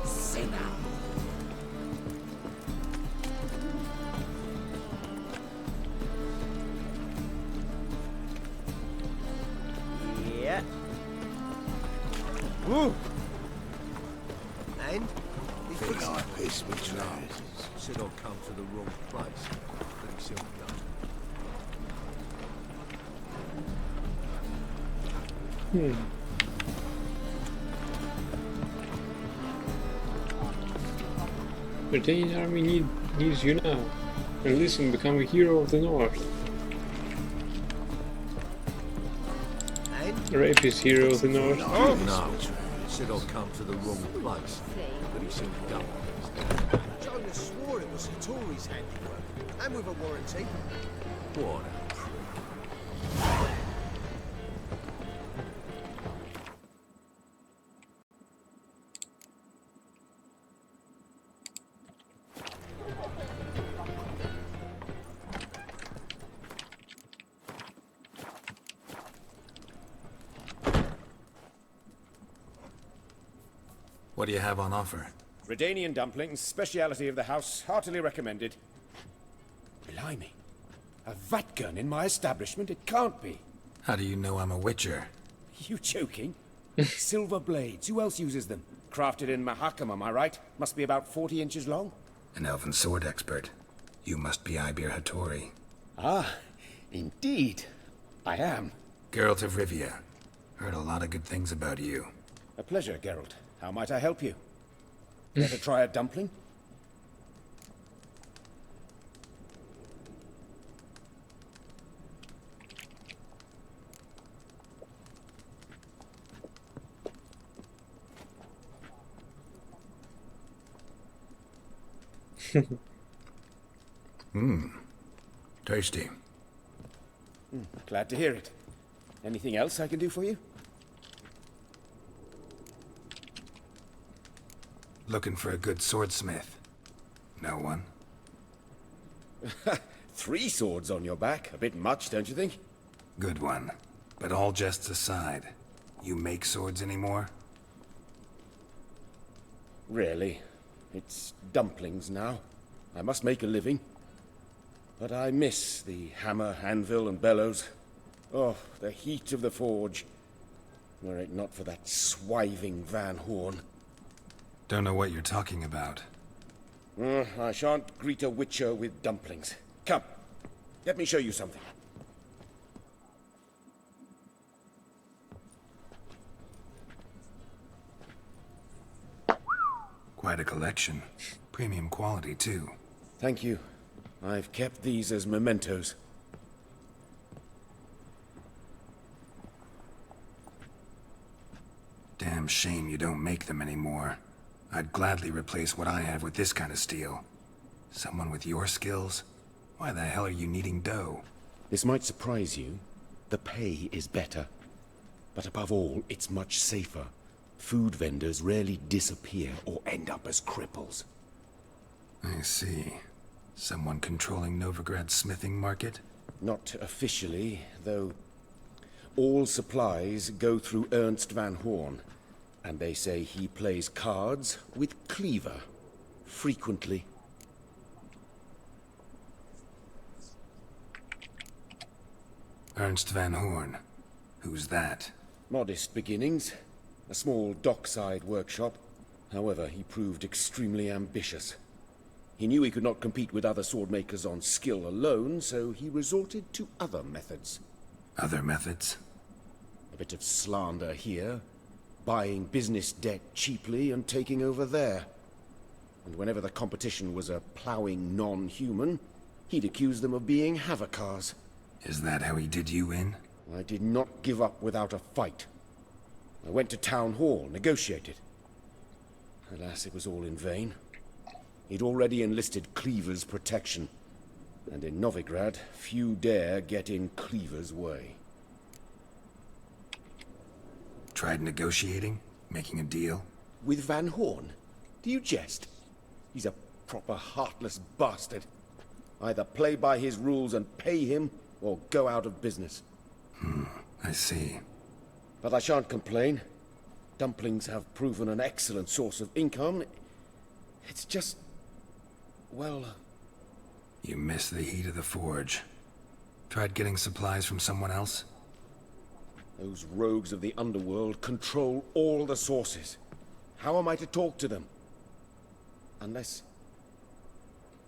Sinner. Yeah. Woo! And? Think I pissed me trousers. Said I'll come to the wrong place, but he still done. The Danish army needs you now. And listen, become a hero of the North. And? Rapist hero of the North. Oh no! Said I'll come to the wrong place, but he still done. Jonas swore it was the Tories' handiwork, and with a warranty. What a prick. What do you have on offer? Redanian dumplings, speciality of the house, heartily recommended. Blimey. A vat gun in my establishment? It can't be. How do you know I'm a witcher? You joking? Silver blades. Who else uses them? crafted in Mahakam, am I right? Must be about 40 inches long. An elven sword expert. You must be Ibir Hattori. Ah, indeed. I am. Geralt of Rivia. Heard a lot of good things about you. A pleasure, Geralt. How might I help you? Care to try a dumpling? Tasty. Glad to hear it. Anything else I can do for you? Looking for a good swordsmith. No one? 3 swords on your back. A bit much, don't you think? Good one. But all jests aside, you make swords anymore? Really? It's dumplings now. I must make a living. But I miss the hammer, anvil, and bellows. Oh, the heat of the forge. Were it not for that swiving Van Horn. Don't know what you're talking about. I shan't greet a witcher with dumplings. Come, let me show you something. Quite a collection. Premium quality, too. Thank you. I've kept these as mementos. Damn shame you don't make them anymore. I'd gladly replace what I have with this kind of steel. Someone with your skills? Why the hell are you needing dough? This might surprise you. The pay is better. But above all, it's much safer. Food vendors rarely disappear or end up as cripples. I see. Someone controlling Novigrad's smithing market? Not officially, though all supplies go through Ernst Van Horn. And they say he plays cards with Cleaver. Frequently. Ernst Van Horn. Who's that? Modest beginnings. A small dockside workshop. However, he proved extremely ambitious. He knew he could not compete with other swordmakers on skill alone, so he resorted to other methods. Other methods? A bit of slander here, buying business debt cheaply and taking over there. And whenever the competition was a ploughing non-human, he'd accuse them of being Havocars. Is that how he did you in? I did not give up without a fight. I went to Town Hall, negotiated. Alas, it was all in vain. He'd already enlisted Cleaver's protection. And in Novigrad, few dare get in Cleaver's way. Tried negotiating? Making a deal? With Van Horn? Do you jest? He's a proper heartless bastard. Either play by his rules and pay him, or go out of business. I see. But I shan't complain. Dumplings have proven an excellent source of income. It's just... well... You miss the heat of the forge. Tried getting supplies from someone else? Those rogues of the underworld control all the sources. How am I to talk to them? Unless...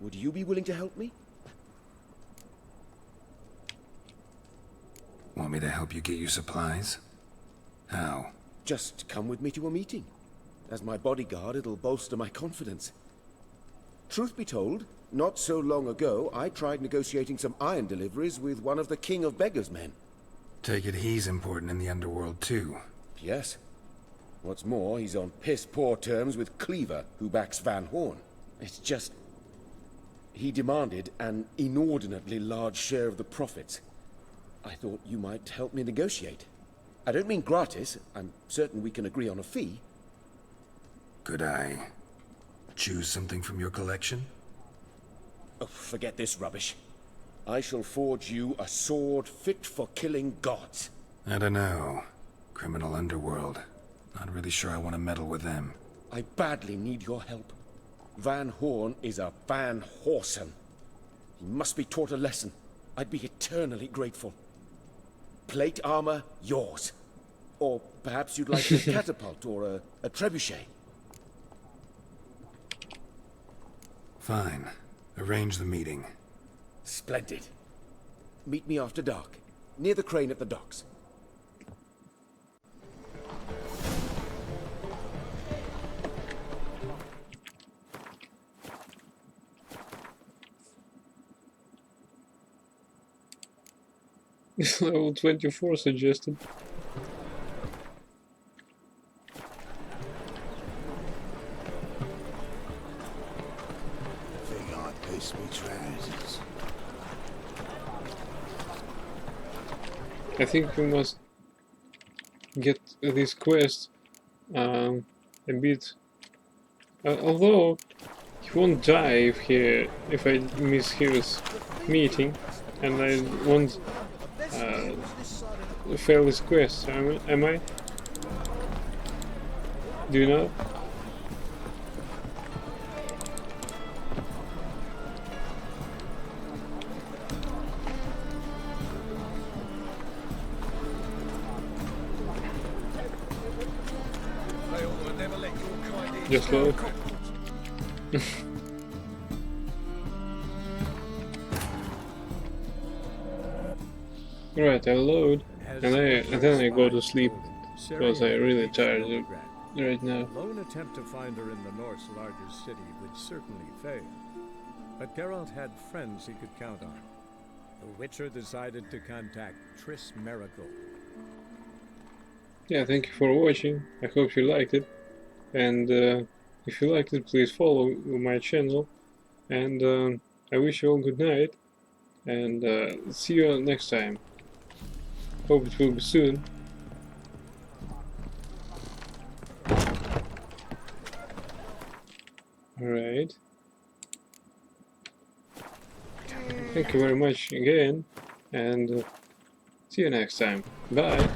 would you be willing to help me? Want me to help you get you supplies? How? Just come with me to a meeting. As my bodyguard, it'll bolster my confidence. Truth be told, not so long ago, I tried negotiating some iron deliveries with one of the King of Beggars' men. Take it he's important in the underworld, too. Yes. What's more, he's on piss-poor terms with Cleaver, who backs Van Horn. It's just... he demanded an inordinately large share of the profits. I thought you might help me negotiate. I don't mean gratis. I'm certain we can agree on a fee. Could I choose something from your collection? Oh, forget this rubbish. I shall forge you a sword fit for killing gods. I don't know. Criminal underworld. Not really sure I want to meddle with them. I badly need your help. Van Horn is a Van Horsen. He must be taught a lesson. I'd be eternally grateful. Plate armor, yours. Or perhaps you'd like a catapult or a trebuchet. Fine. Arrange the meeting. Splendid. Meet me after dark, near the crane at the docks. Level 24 suggested. Think I piss me trousers. I think we must get this quest a bit. Although he won't die if I miss his meeting, and I won't fail this quest. Am I? Do you know? Just load. Right, I load, and then I go to sleep because I'm really tired right now. A lone attempt to find her in the North's largest city would certainly fail, but Geralt had friends he could count on. The Witcher decided to contact Triss Merigold. Yeah, thank you for watching. I hope you liked it, and if you liked it, please follow my channel, and I wish you all good night, and see you next time. Hope it will be soon. Alright. Thank you very much again, and see you next time. Bye!